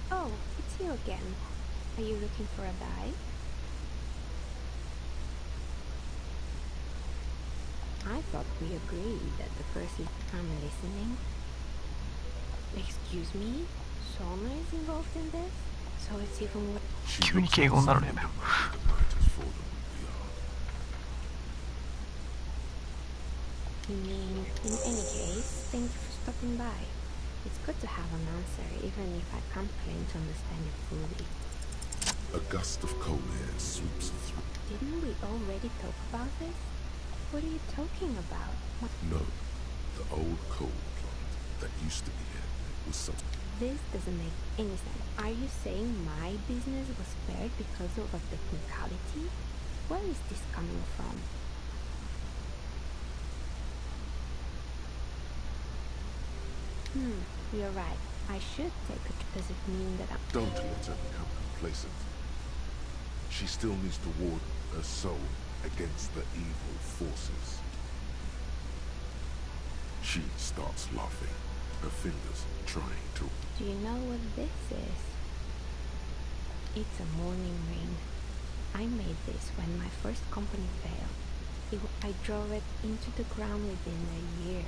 Oh, it's you again. Are you looking for a bag? I thought we agreed that the person... I'm listening. Excuse me? Sona is involved in this? So it's even worse. 急に敬語になるのやめろ。 The night has fallen. We are You mean, in any case, thank you for stopping by. It's good to have an answer, even if I can't claim to understand it fully. A gust of cold air sweeps through. Didn't we already talk about this? What are you talking about? What? No, the old coal plant that used to be here was some. This doesn't make any sense. Are you saying my business was spared because of a technicality? Where is this coming from? You're right. I should take it. Does it mean that I'm... Don't let her become complacent. She still needs to ward her soul against the evil forces. She starts laughing, her fingers trying to... Do you know what this is? It's a mourning ring. I made this when my first company failed. I drove it into the ground within a year.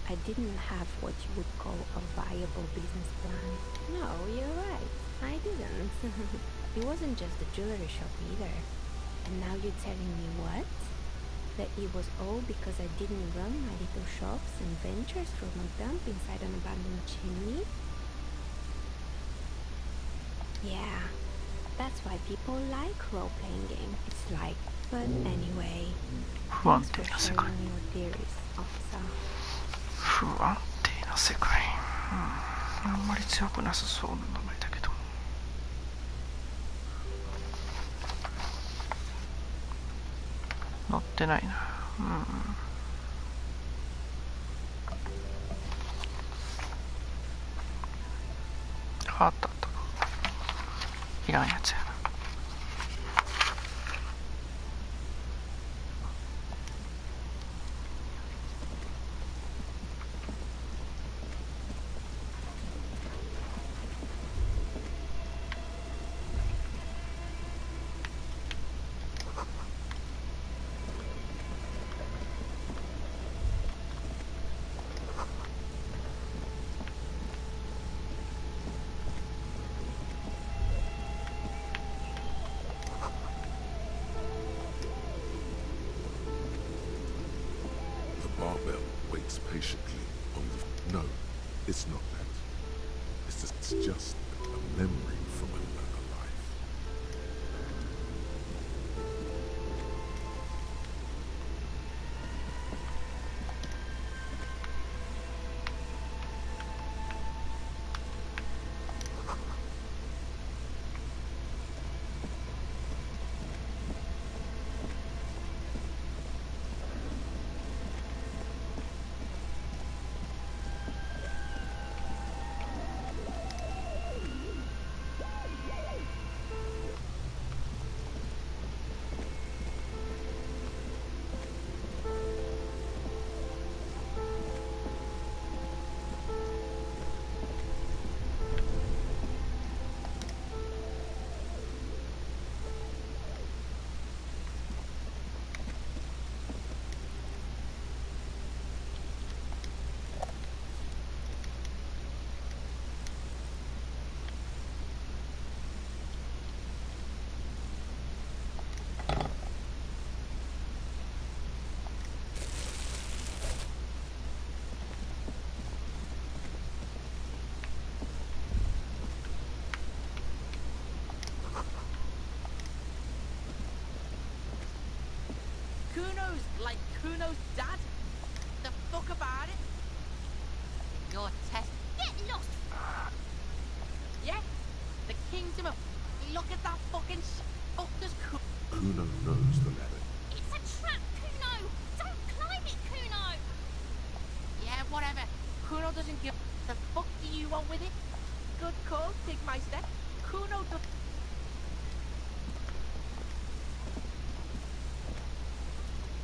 I didn't have what you would call a viable business plan. No, you're right. I didn't. It wasn't just the jewelry shop either. And now you're telling me what? That it was all because I didn't run my little shops and ventures from a dump inside an abandoned chimney? Yeah, that's why people like role-playing games. It's like, but anyway, thanks for sharing your theories, officer. 不安定な世界、あんまり強くなさそうな名前だけど。乗ってないな。あったあった。いらんやつやな。Barbell waits patiently on the... No, it's not that. It's just a memory from another life. Kuno's like Kuno's dad? The fuck about it? Your test. Get lost! Yeah? The kingdom of... Look at that fucking fuck does Kuno knows the ladder. It's a trap, Kuno! Don't climb it, Kuno! Yeah, whatever. Kuno doesn't give... The fuck do you want with it? Good call, Pigmeister. Kuno does...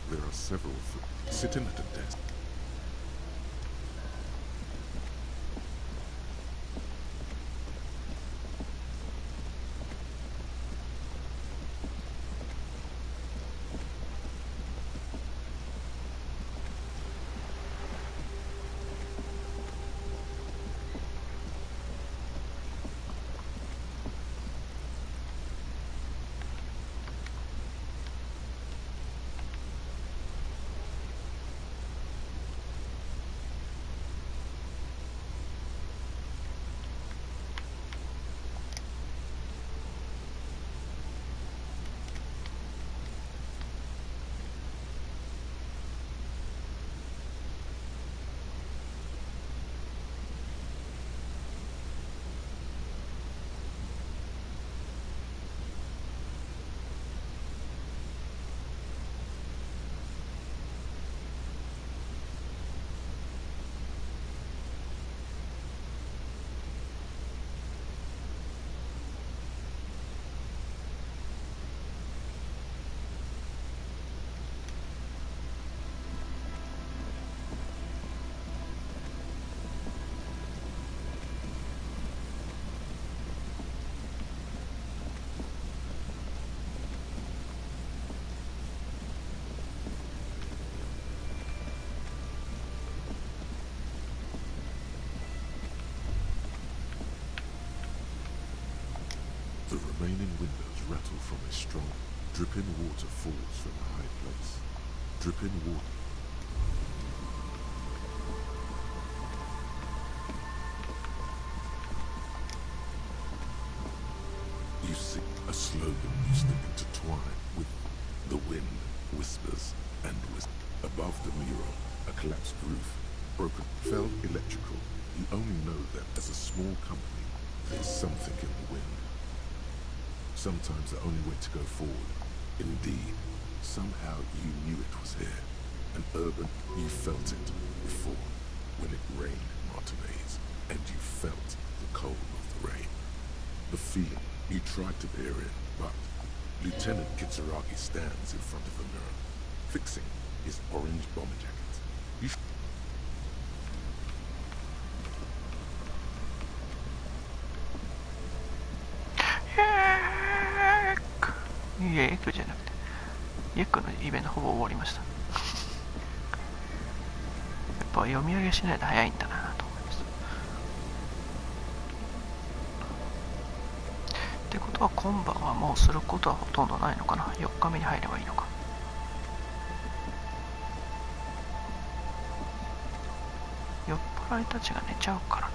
There are several sitting at a desk. The remaining windows rattle from a strong. Dripping water falls from a high place. Dripping water. You see a slogan used to intertwine with the wind, whispers, and whispers. Above the mirror, a collapsed roof, broken, fell electrical. You only know that as a small company, there's something in the wind. Sometimes the only way to go forward. Indeed, somehow you knew it was here. An urban, you felt it before, when it rained in Martinez, and you felt the cold of the rain. The feeling, you tried to peer in, but Lieutenant Kitsuragi stands in front of the mirror, fixing his orange bomber jacket. Youいや、エクじゃなくて、エクのイベントほぼ終わりました。やっぱ読み上げしないと早いんだなと思いました。ってことは今晩はもうすることはほとんどないのかな。4日目に入ればいいのか。酔っ払いたちが寝ちゃうからな。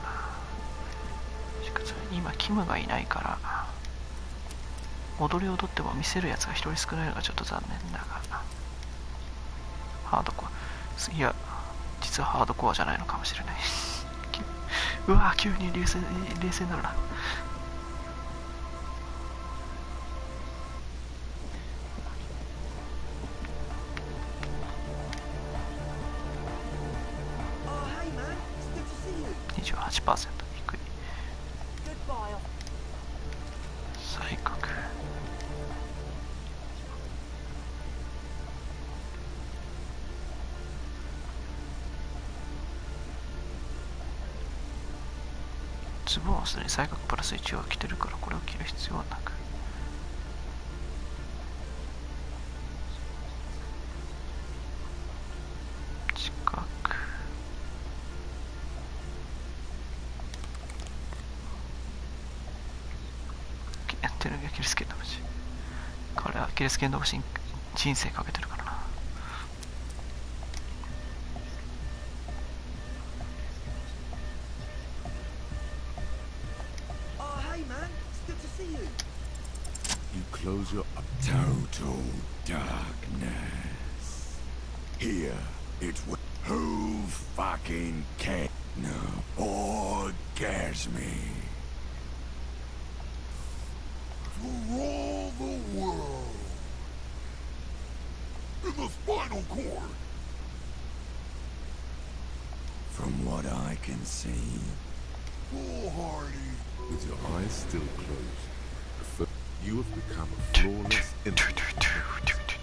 しかし今キムがいないから踊り踊っても見せるやつが一人少ないのがちょっと残念だが、ハードコア、いや実はハードコアじゃないのかもしれない。うわ急に冷静になるな。28%低い。最角ズボンはすでに最角プラス1は着てるからこれを着る必要はなく、アキレス腱の虫。彼はアキレス腱の虫に人生かけてるからな。Close your total darkness. Here it was. Who fucking can? No. Orgasme. Roll the world in the spinal cord. From what I can see, foolhardy. With your eyes still closed, you have become a flawless infant.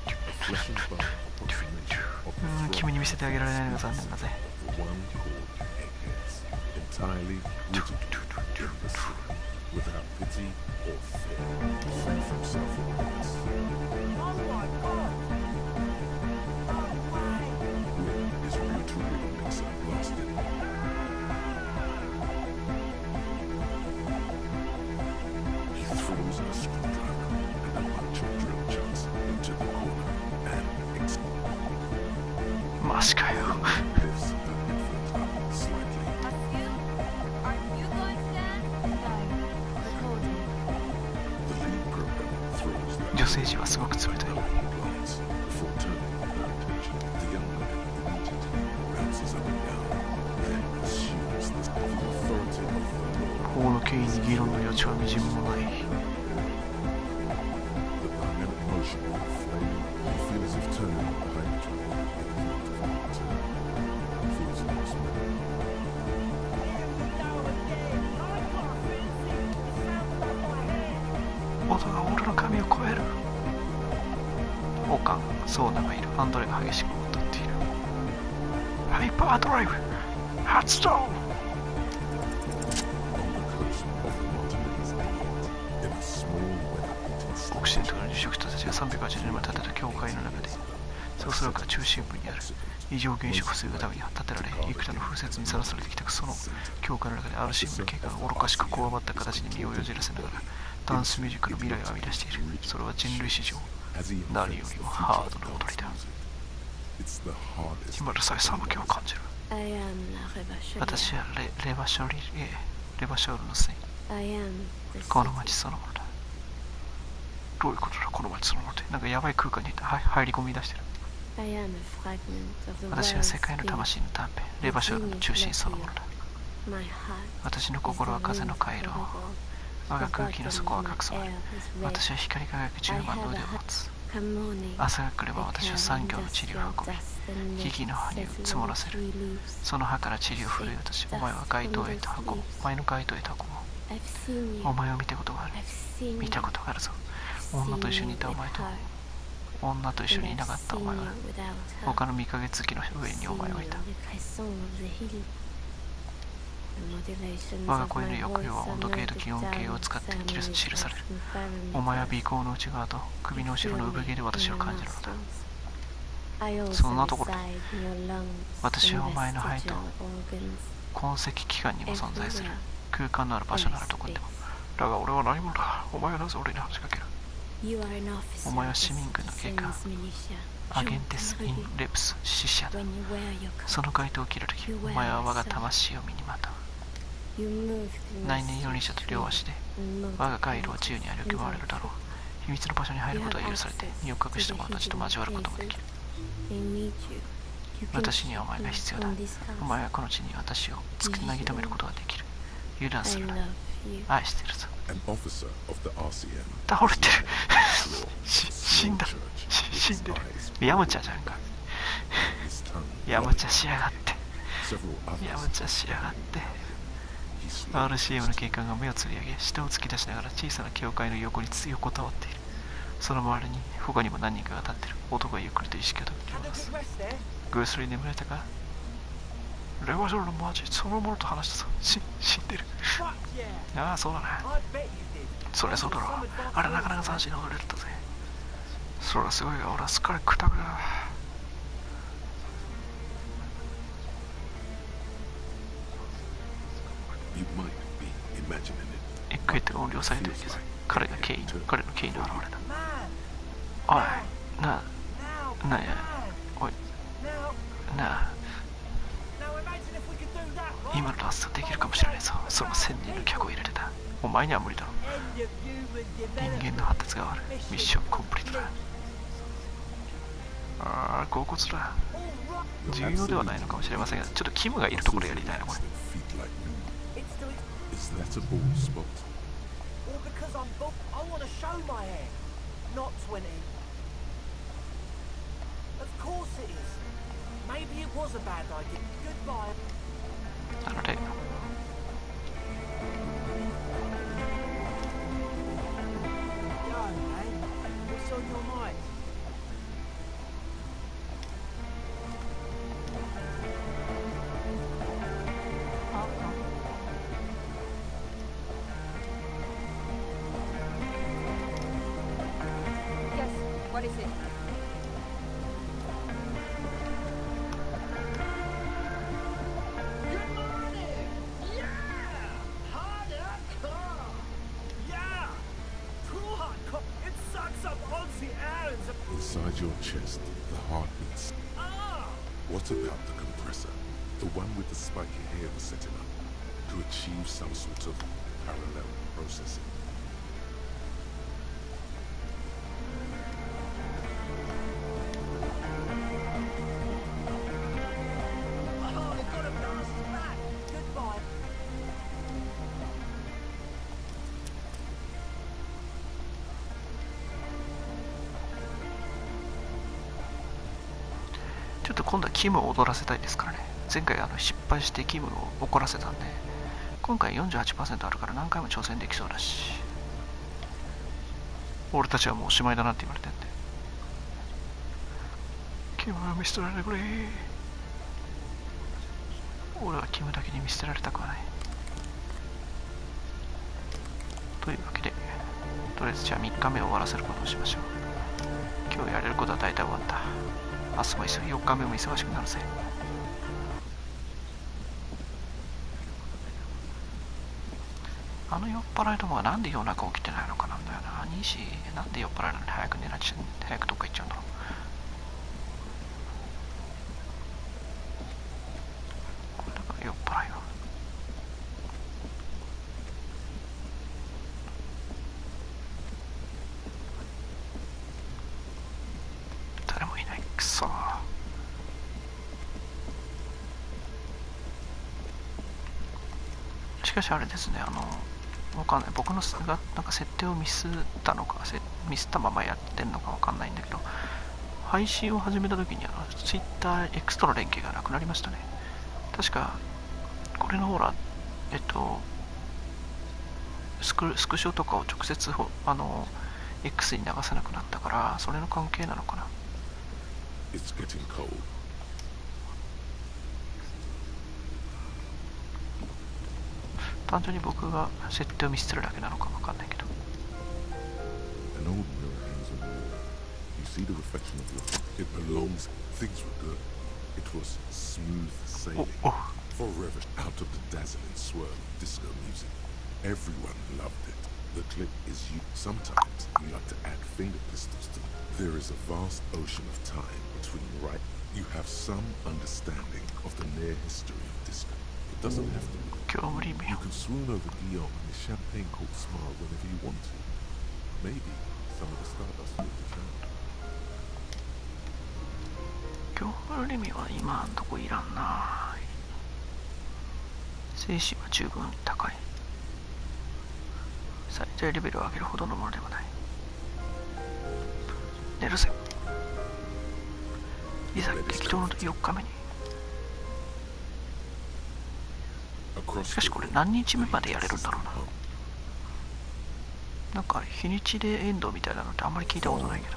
A flesh and bone approximation of the君に見せてあげられないのが残念だぜ。 one called eggheads, entirely rooted in the sea, without pity or fear, free from self-reliance. Will is reel-to-reel mixer blasted. He throws a screwdriver and a bunch of drill chucks into the corner andマジかよ。lifts the infant up slightly. The lead program throws the 女性陣はすごく冷たい。 glance before turning their attention. The young man immediately bounces up and down, then assumes the authority of the law. 法の権威に議論の余地はみじんもない。 The dynamic motion of the flame, he feels if turning on the hydrogen in the court of water. He feels lost memory. 音が俺の髪を超える。王冠、ソーナがいる。アンドレが激しく踊っている。ハイパードライブ発動。 On the coast of the Martinez Island, in a small weather-beaten オクシデントの入植者たちが380年前建てた教会の中で、そうするか中心部にある異常現象を防ぐために建てられ、幾多の風雪にさらされてきたその教会の中である神秘警官が愚かしくこわばった形に身をよじらせながら、ダンスミュージックの未来を編み出している。それは人類史上何よりもハードな踊りだ。今でさえ寒気を感じる。私はレバショールのせい。この街そのものだ。どういうことだ、この街そのものって。なんかやばい空間に入り込み出してる。私は世界の魂の断片、レバショールの中心そのものだ。私の心は風の回路。我が空気の底は隠される。私は光り輝く10万の腕を持つ。朝が来れば私は産業の塵を運び、木々の葉に積もらせる。その葉から塵を振るい落とし、お前は街灯へと運ぶ。お前の街灯へと運ぼう。お前を見たことがある。見たことがあるぞ。女と一緒にいたお前と、女と一緒にいなかったお前は、他の3ヶ月期の上にお前はいた。我が声の抑揚は温度計と気温計を使って記される。お前は鼻孔の内側と首の後ろの産毛で私を感じるのだ。そんなところで私はお前の肺と痕跡器官にも存在する。空間のある場所ならどこにでも。だが俺は何者だ。お前はなぜ俺に話しかける。お前は市民軍の警官、アゲンテス・イン・レプス、死者だ。その街灯を切るとき、お前は我が魂を身にまとう。来年4輪車と両足で我が回路を自由に歩き回れるだろう。秘密の場所に入ることは許されて、身を隠した者たちと交わることもできる。私にはお前が必要だ。お前はこの地に私をつなぎ止めることができる。油断するな。愛してるぞ。倒れてる。死んだ。死んでる。ヤムチャじゃんか。ヤムチャしやがって。ヤムチャしやがって。RCM の警官が目をつり上げ、下を突き出しながら小さな教会の横に横たわっている。その周りに他にも何人かが立っている。男がゆっくりと意識を取ります。ぐっすり眠れたか。レバジョルの街そのものと話したぞ。死んでる。ああ、そうだな。そりゃそうだろう。あれなかなか斬新な踊りだったぜ。そりゃすごいが、俺はすっかりくたくだ。一回って音量下げてるけど、彼の権威の現れだ。おい、なんや、おい、なあ、今のラストできるかもしれないぞ。その1000人の客を入れてた。お前には無理だろ。人間の発達が悪い。ミッションコンプリートだ。ああ、甲骨だ。重要ではないのかもしれませんが、ちょっとキムがいるところやりたいな、これ。That's a bald spot. Or because I'm bald, I want to show my hair. Not 20. Of course it is. Maybe it was a bad idea. Goodbye. なので、Yo, man. What's on your mind? What is it? Good morning! Yeah! Hardcore! Yeah! Too hardcore! It sucks up all the air in the... Inside your chest, the heart beats. Ah! What about the compressor? The one with the spiky hair was setting up to achieve some sort of parallel processing. Oh, they've got a blast back. Goodbye. ちょっと今度はキムを踊らせたいですからね。前回失敗してキムを怒らせたんで、今回 48% あるから何回も挑戦できそうだし、俺たちはもうおしまいだなって言われてんで、キムは見捨てられてくれ。俺はキムだけに見捨てられたくはない。というわけで、とりあえずじゃあ3日目を終わらせることをしましょう。今日やれることは大体終わった。明日も4日目も忙しくなるぜ。あの酔っ払いどもがなんで夜中起きてないのかなんだよな。2時なんで酔っ払いなのに早く寝なきゃ、早くどっか行っちゃうんだろう。これだから酔っ払いは誰もいない。くそー。しかしあれですね、わかんない。僕のがなんか設定をミスったのか、ミスったままやってんのかわかんないんだけど、配信を始めた時にTwitter X との連携がなくなりましたね。確か、これのほら、スクショとかを直接X に流せなくなったから、それの関係なのかな。It's getting cold. 単純に僕が設定をミスってるだけなのかわかんないけど。 An old mirror hangs on the wall. You see the reflection of your heart. It belongs. Things were good. It was smooth sailing. Forever out of the dazzling swirl of disco music. Everyone loved it. The clip is you. Sometimes you like to add finger pistols to it. There is a vast ocean of time between right. You have some understanding of the near history of disco. It doesn't have to be. You can swoon over Guillaume and his champagne-cold smile whenever you want to. Maybe some of the stardust will return. 今日のレミは今んとこいらんな。精神は十分高い。最大レベルを上げるほどのものではない。寝るぜ。いざ激闘の4日目に。しかしこれ何日目までやれるんだろうな。なんか日にちでエンドみたいなのってあんまり聞いたことないけど、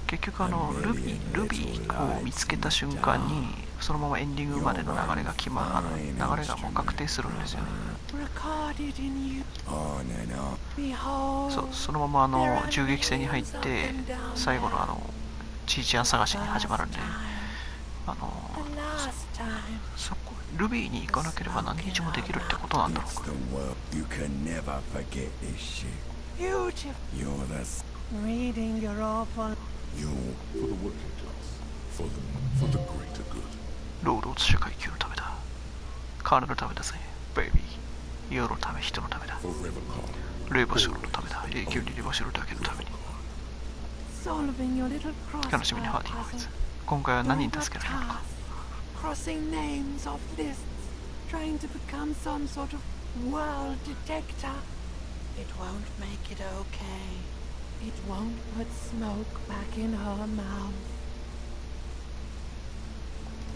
結局ルビーを見つけた瞬間にそのままエンディングまでの流れが流れがもう確定するんですよね。そのまま銃撃戦に入って最後のちいちゃん探しに始まるんで、ルビーに行かなければ何日もできるってことなんだろうか。Reading your awful. You for the working class, for the greater good. 労働者階級のためだ。金のためだぜ、ベイビー。世のため、人のためだ。レバショルのためだ。永久にレバショルだけのために。楽しみにハーティーボーイズ。今回は何に助けられるのか。Crossing names off lists, trying to become some sort of world detector. It won't make it okay. It won't put smoke back in her mouth.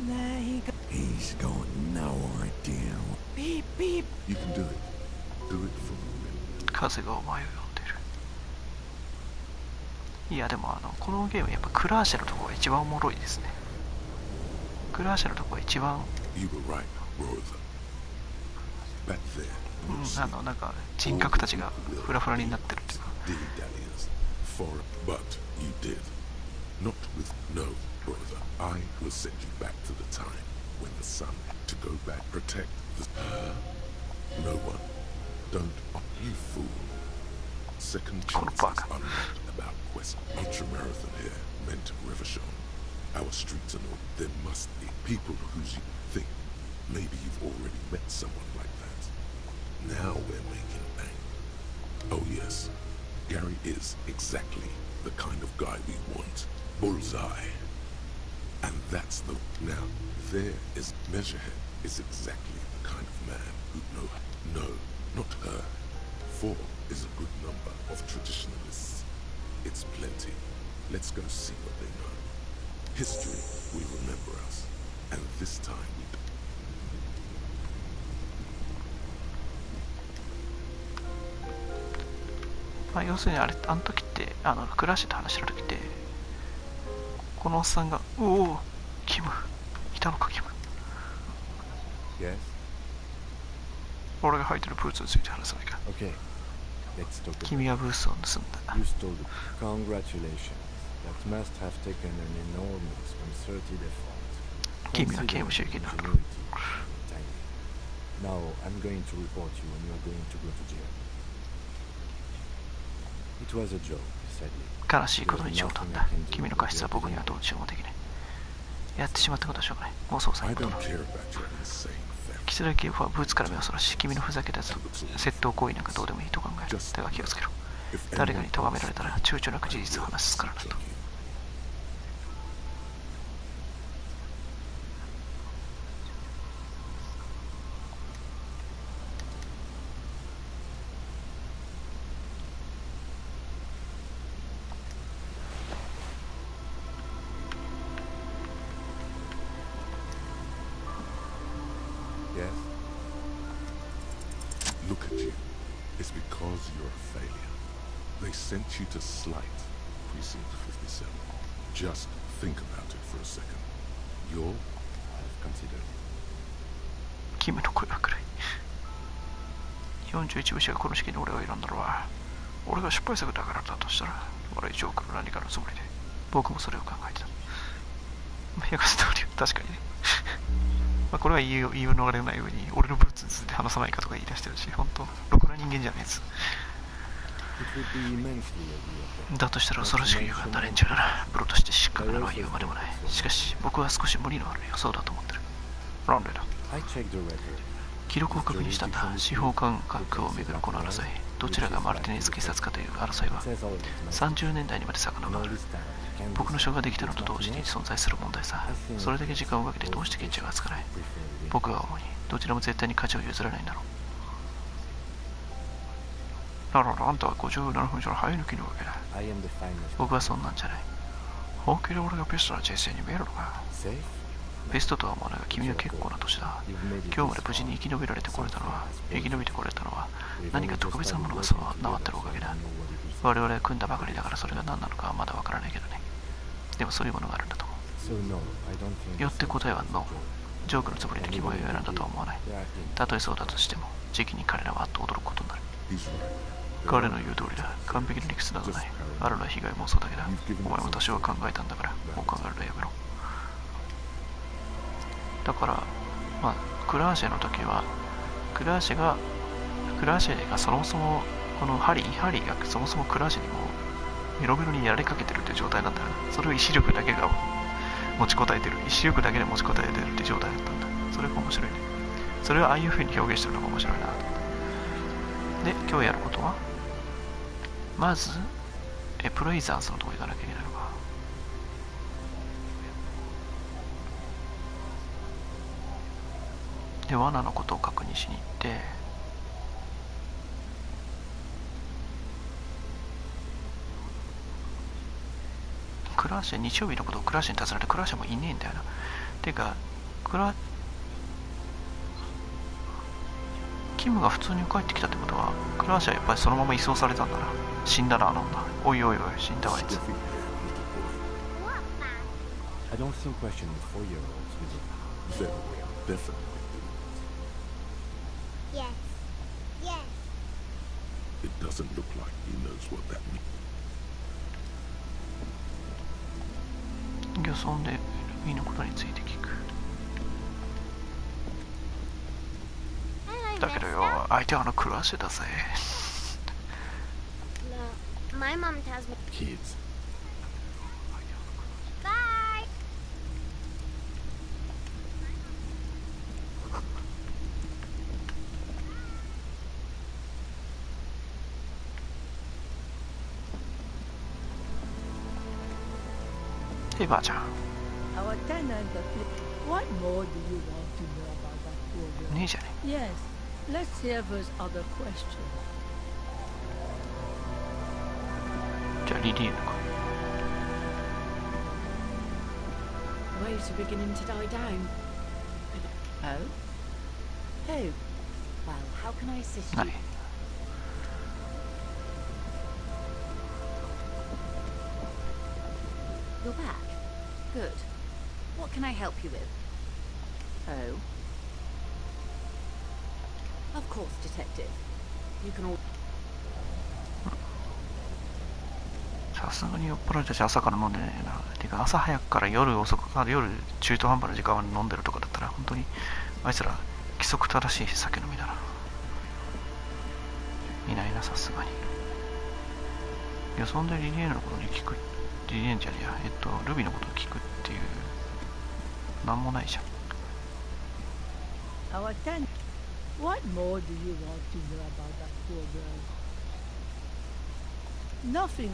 There he goes. He's got no idea. Beep, beep. You can do it. Do it for me. 風がお前を呼んでる。いやでもこのゲームやっぱクラーシェのところが一番おもろいですね。クラーシェのところが一番。You were right, brother. Back there. なんか人格たちがフラフラになってるっていうか。But you did. Not with no, brother. I will send you back to the time when the sun to go back protect the no one. Don't you fool. Second chances are not about quest. Ultramarathon here meant Rivershone. Our streets and all. There must be people whose you think. Maybe you've already met someone like that. Now we're making bang. Oh yes. Gary is exactly the kind of guy we want. Bullseye. And that's the... Now, there is... Measurehead is exactly the kind of man who'd know her. No, not her. 4 is a good number of traditionalists. It's plenty. Let's go see what they know. History will remember us. And this time we... 要するにあの時ってクラッシュと話してる時ってこのおっさんが「おおキムいたのかキム」Yes? 俺が履いてるブーツについて話さないか。 Okay. Let's talk about... 君はブーツを盗んだ。 You stole it. Congratulations. That must have taken an enormous concerted effort. 君は刑務所行きなんだ。Now I'm going to report you and you're going to go to jail. It was a joke, sadly. 悲しいことに冗談だ。君の過失は僕にはどうしようもできない。やってしまったことはしょうがない。もう捜査に戻ろう。キスラ警部はブーツから目をそらし、君のふざけた窃盗行為なんかどうでもいいと考える。だが気をつけろ。誰かに咎められたら躊躇なく事実を話すからだと。Yes? Look at you. It's because you're a failure. They sent you to Slight, Precinct 57. Just think about it for a second. You're... I've considered. キムの声は暗い。41部氏がこの式に俺を選んだのは、俺が失敗作だからだとしたら、笑いジョークの何かのつもりで、僕もそれを考えてた。やかせ通りは確かにね。まあこれは言い逃れないように、俺のブーツについて話さないかとか言い出してるし、本当ろくな人間じゃねえやつ。だとしたら恐ろしく歪んだ連中だな。プロとして失格なのは言うまでもない。しかし、僕は少し無理のある予想だと思ってる。なんでだ。記録を確認したんだ。司法感覚をめぐるこの争い。どちらがマルティネス警察かという争いは、30年代にまで遡る。僕の書ができたのと同時に存在する問題さ。それだけ時間をかけてどうして決着がつかない。僕は主にどちらも絶対に価値を譲らないんだろう。ならあんたは57分以上の早抜きのわけだ。僕はそんなんじゃない。本気で俺がベストな人生に見えるのか。ベストとは思わないが君は結構な年だ。今日まで無事に生き延びてこれたのは何か特別なものが備わってるおかげだ。我々は組んだばかりだからそれが何なのかはまだわからないけどね。でもそういうものがあるんだと思う。よって答えはノー。ジョークのつもりでキモイを選んだとは思わない。たとえそうだとしても、時期に彼らはあっと驚くことになる。彼の言う通りだ。完璧な理屈などない。あるのは被害妄想だけだ。お前も多少は考えたんだから、もう考えるのやめろ。だから、まあ、クラーシェの時は、クラーシェがそもそも、このハリーがそもそもクラーシェにもメロメロにやられかけてるっていう状態なんだ。それを意志力だけが持ちこたえてる。意志力だけで持ちこたえてるっていう状態だったんだ。それが面白いね。それをああいう風に表現してるのが面白いなと思って。で、今日やることは、まず、プロイザーズのとこ行かなきゃいけないのか。で、罠のことを確認しに行って、クラーシェ、日曜日のことをクラーシェに尋ねて、クラーシェもいねえんだよな。てか、キムが普通に帰ってきたってことは、クラーシェはやっぱりそのまま移送されたんだな。死んだな、あの女。おいおいおい、死んだわ、あいつ。I don't think questioning 4-year-olds is They're definitely Yes. Yes. It doesn't look like he knows what that means. 漁村でルビーのことについて聞く。だけどよ、相手はあのクラーシェだぜ。Look, my mom tells me. Kids. Bye. ばあちゃん。Our tenant What more do you want to know about that program? ねえじゃね。Yes. Let's see if there's other questions. じゃあリリーヌか。 Waves are beginning to die down. Oh? Who? Well, how can I assist you? 何？ You're back. Good. What can I help you with? Oh? Of course, Detective. You can all... さすがに酔っ払いたち朝から飲んでねえな。てか朝早くから夜遅く、夜中途半端な時間まで飲んでるとかだったら本当にあいつら規則正しい酒飲みだな。いないな、さすがに。いや、そんでリリエーヌのことに聞く、リリエーヌじゃねえや、ルビーのことを聞くっていう、なんもないじゃん。Our ten. What more do you want to know about that poor girl? Nothing.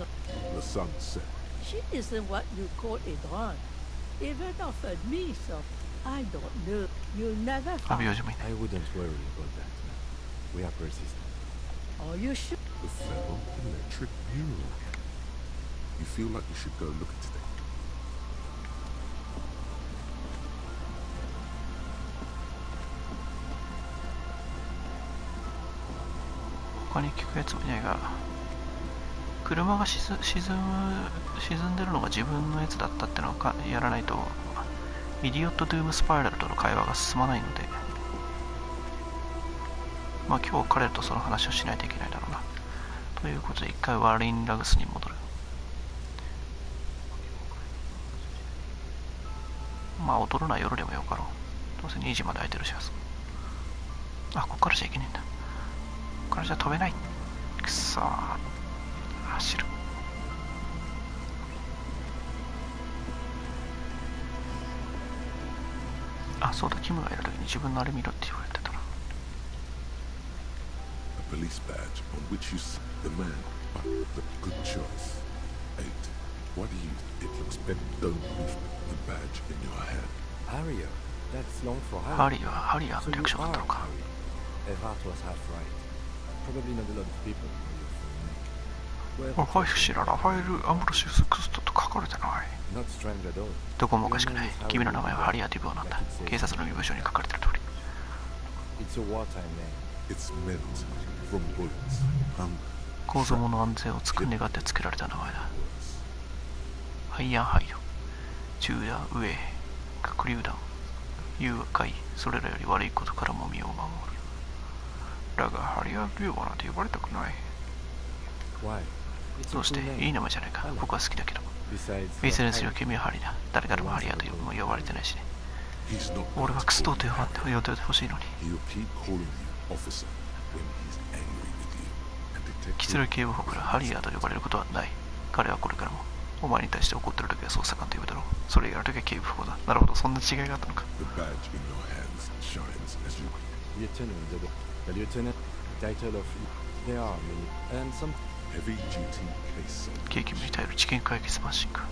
The sun set. She isn't what you call a drunk. If it offered me some, I don't know. You'll never アビ find. オジもいない。 I wouldn't worry about that. We are persistent. Are you sure? The ferroelectric mural. You feel like you should go look at it. 他に聞くやつもいないが、車が沈んでるのが自分のやつだったってのをやらないと、イディオット・ドゥーム・スパイラルとの会話が進まないので、まあ今日彼とその話をしないといけないだろうな。ということで一回ワーリン・ラグスに戻る。まあ踊るのは夜でもよかろう。どうせ2時まで空いてるし。あ、ここからじゃいけねえんだ。ここからじゃ飛べない。くそー。走る。あ、そうだ、キムがいるときに自分のあれ見ろって言われてたな。A police badge on which you see the man. But the good choice. 8. What do you? It looks better. Don't leave the badge in your hand. Harrier. That's long for ハ Harrier. リーはハリアー So の you 略称だった are のか。 Harrier. Evat was half right. Probably not a lot of people. オファイフ氏らラファエル・アムロシウス・クストと書かれてない。 Not strange at all. どこもおかしくない。君の名前はハリアー・デュボーなんだ。警察の身分証に書かれてる通り。 It's a wartime name. It's meant from bullets. 構造の安全を願って付けられた名前だ。ハイヤーハイド、中夜上、核榴弾、誘拐、それらより悪いことからも身を守る。だがハリアー・デュボーなんて呼ばれたくない。 Why? どうしていい名前じゃないか。僕は好きだけど。いずれにせよ君はハリだ。誰からもハリアーと呼ばれてないしね。俺はクストーと呼んでほしいのに。キツル警部補からハリアーと呼ばれることはない。彼はこれからもお前に対して怒ってる時は捜査官と呼ぶだろう。それやる時は警部補だ。なるほど、そんな違いがあったのか。 The lieutenant, title of there are many and some heavy duty case. 刑務に頼る事件解決マシンか。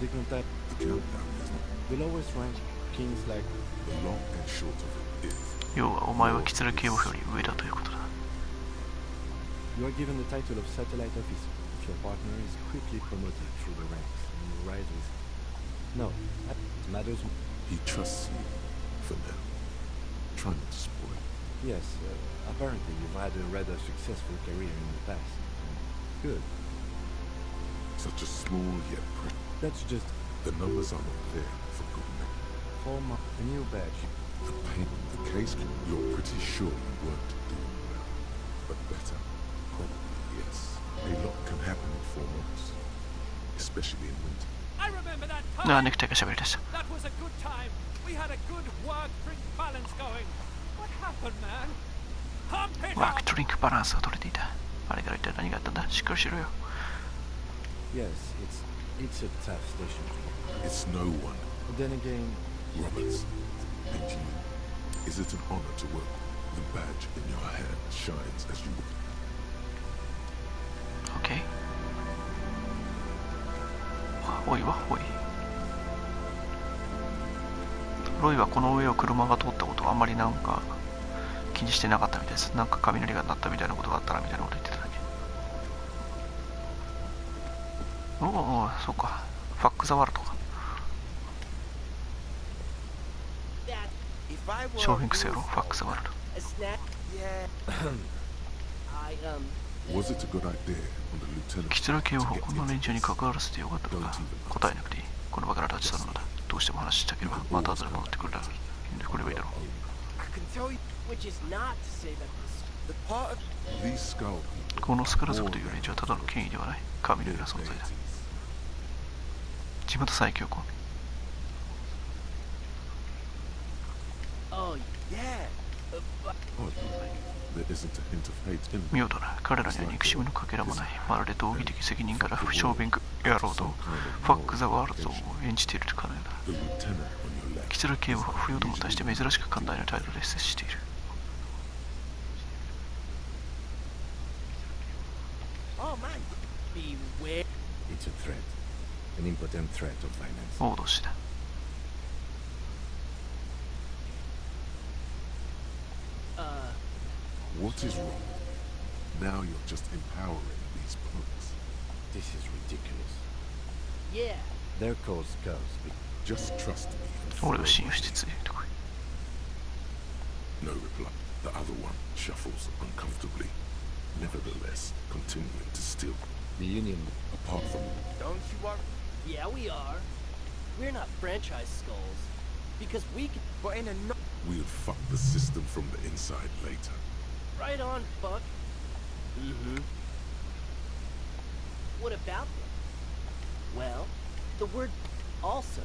they contact The countdown is the lowest rank kings like the long and short of it is. 要はお前はキツル警部補より上だということだ。 you are given the title of satellite officer if your partner is quickly promoted through the ranks and you rise with him. No, that matters. He trusts you for now. Try not to spoil. Yes, apparently you've had a rather successful career in the past. Good. Such a small yet That's just the numbers are not there for good men. form a new badge. The pain, the case, you're pretty sure you weren't doing well. But better. Probably yes. A lot can happen in 4 months. Especially in winter. I remember that ああ、 time. ネクタイが喋り出した。 That was a good time. We had a good work-drink balance going. What happened, man? Pump it ワー up! クドリンクバランスが取れていた。あれから一体何があったんだ。しっかりしろよ。 Yes, it's a tough station. It's no one. But then again, Roberts. And you. Is it an honor to work? The badge in your hand shines as you. OK。おいはおい。ロイはこの上を車が通ったことはあんまりなんか気にしてなかったみたいです。なんか雷が鳴ったみたいなことがあったらみたいなこと言ってただけ。おお、そうか。ファック・ザ・ワールドか。商品癖やろ、ファック・ザ・ワールド。 Was it a good idea on the lieutenant? キツラ警部補、こんな連中に関わらせてよかったのか。答えなくていい。この場から立ち去るのだ。どうしても話したければ、また後で戻ってくるだろう。これはいいだろう。 These skull このスカラ族という連中はただの権威ではない。神のような存在だ。地元最強コンビ。Oh, yeah. Odd. There isn't a hint of hate in 妙だな。彼らには憎しみのかけらもない。まるで道義的責任から不小便野郎とファック・ザ・ワールドを演じているかのようだ。 the lieutenant on your left. キツラ警部は不要とも対して珍しく寛大な態度で接している。Oh, man. Beware. It's a threat. An impotent threat of violence. 大脅しだ。 What is wrong? Now you're just empowering these punks. This is ridiculous. Yeah. Their cause goes. Just trust me. 俺を信用してついてこい。 No reply. The other one shuffles uncomfortably, nevertheless continuing to steal. The Union. Apart from Don't you worry. Yeah, we are. We're not franchise skulls. Because we can... But in a... we'll fuck the system from the inside later. Right on, fuck. Mm-hmm. What about them? Well, the word... Also,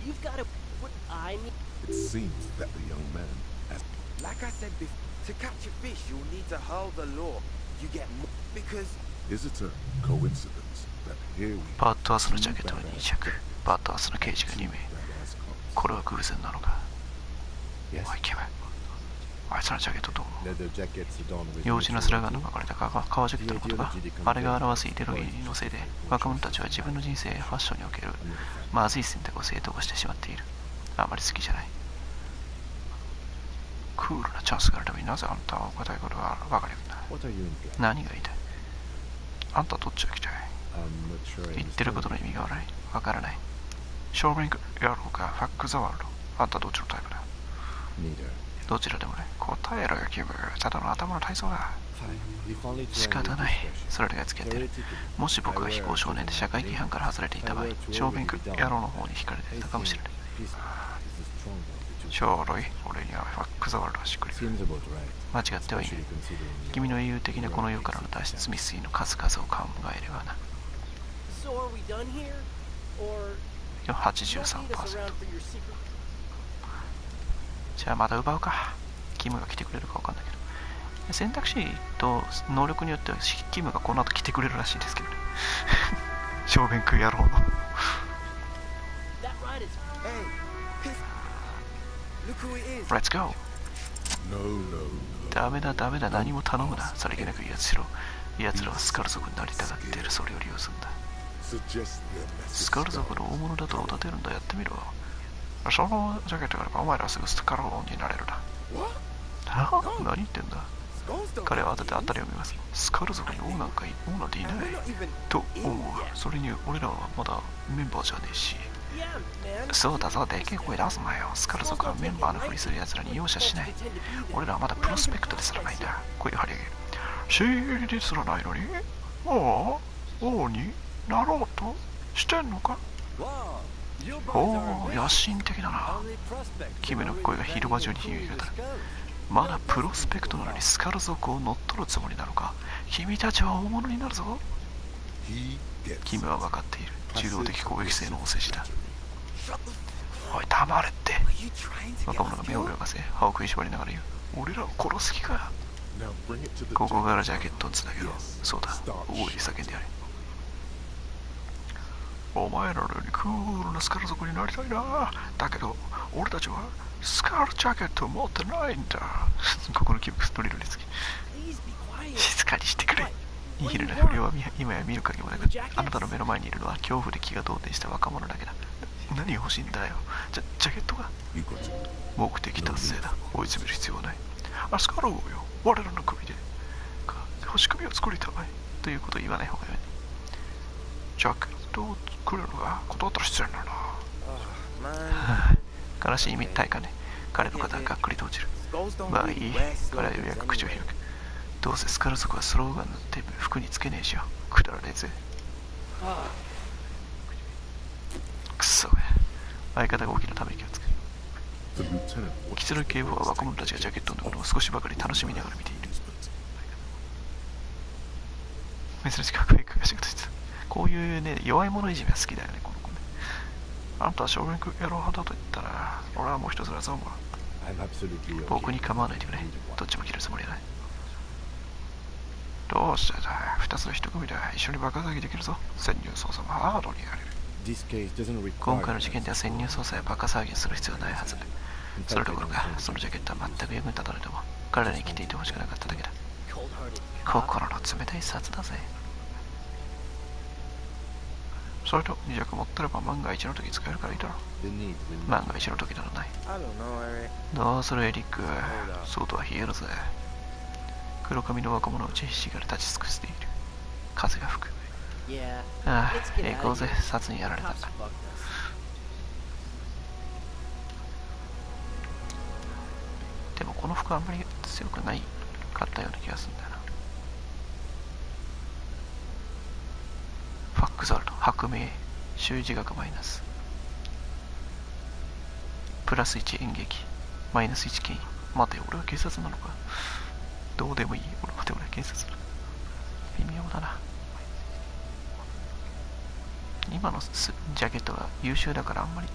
you've got to... What I need... It seems that the young man has... Like I said before, to catch a fish, you'll need to hold the law. You get more... Because... Is it a coincidence that here we... バッドアスのジャケットが2着、バッドアスの刑事が2名。これは偶然なのか。おい、ケメン。あいつのジャケットどう思う？幼稚なスラガーの書かれた革ジャケットのことか。あれが表すイデオロギーのせいで、若者たちは自分の人生やファッションにおけるまずい選択を正当化してしまっている。あまり好きじゃない。クールなチャンスがあるためになぜあんたはお答えことが分かるんだ。何が言いたい？あんたどっちが来たい？言ってることの意味がわからない。ショーリング野郎かファック・ザ・ワールド。あんたどっちのタイプだ？どちらでもない。答えろよ、キューブ。ただの頭の体操だ。仕方ない。それが付き合ってる。もし僕が非行少年で社会規範から外れていた場合、ショービング野郎の方に惹かれていたかもしれない。ちょうどいい。俺にはファック・ザ・ワールドはしっくりくる。間違ってはいない。君の英雄的なこの世からの脱出未遂の数々を考えればな。83%。じゃあまた奪うか。キムが来てくれるか分かんないけど。選択肢と能力によってはキムがこの後来てくれるらしいですけどね。小便食い野郎の。Let's go! ダメだダメだ、何も頼むな。さりげなく奴らはスカル族になりたがっている。それを利用するんだ。スカル族の大物だと立てるんだ。やってみろ。そのジャケットがあればお前らはすぐスカル王になれるな。何言ってんだ。彼は当たりを見ます。スカル族に王なんていないと思う。それに俺らはまだメンバーじゃねえし。そうだぞ、でけえ声出すなよ。スカル族はメンバーのふりする奴らに容赦しない。俺らはまだプロスペクトですらないんだ。声を張り上げる。シーリですらないのにもう王になろうとしてんのか。おお、野心的だな。キムの声が広場中に響き渡る。まだプロスペクトなのにスカル族を乗っ取るつもりなのか。君たちは大物になるぞ。キムは分かっている。受動的攻撃性のお世辞だ。おい、黙れって。若者が目を泳がせ、歯を食いしばりながら言う。俺らを殺す気か。ここからジャケットをつなげろ。そうだ、大いに叫んでやれ。お前らのようにクールなスカル族になりたいな。だけど俺たちはスカルジャケットを持ってないんだ。ここの気分ストリルにつき、静かにしてくれ。ニヒルな不良は今や見る影もなく、あなたの目の前にいるのは恐怖で気が動転した若者だけだ。何が欲しいんだよ。ジャケットが。目的達成だ。追い詰める必要はない。スカル王よ、我らの首で星首を作りたいということを言わない方がよい。ジャケットを作るのが断ったら失礼なのな。悲しい意味たいかね。彼の肩はがっくりと落ちる。まあいい。彼はようやく口を開く。どうせスカル族はスローガンのテープ服につけねえしよ。くだらねえぜ。くそめ。相方が大きなため息をつく。キツル警部は若者たちがジャケットを脱ぐのを少しばかり楽しみながら見ている。珍しくフェイクが仕事してた。こういうね、弱い者いじめは好きだよね、この子ね。あんたは小便野郎派だと言ったら、俺はもう一つだぞ、お前。僕に構わないでくれ。どっちも切るつもりはない。どうしてだ。2つの1組で一緒にバカ騒ぎできるぞ。潜入捜査もハードにやれる。今回の事件では潜入捜査やバカ騒ぎする必要はないはず。それどころか、そのジャケットは全く役に立たないとも。彼らに着ていてほしくなかっただけだ。心の冷たい札だぜ。それと2弱持ってれば万が一の時使えるからいいだろう。万が一の時などない。どうするエリック。外は冷えるぜ。黒髪の若者を打ちひしがれ立ち尽くしている。風が吹く。ああ、行こうぜ。札にやられた。でもこの服あんまり強くないかったような気がするんだよな。ファックザルト、薄命、習字学マイナス。プラス1演劇、マイナス1権威。待て、俺は警察なのか。どうでもいい。俺は警察だ。微妙だな。今のジャケットが優秀だからあんまり。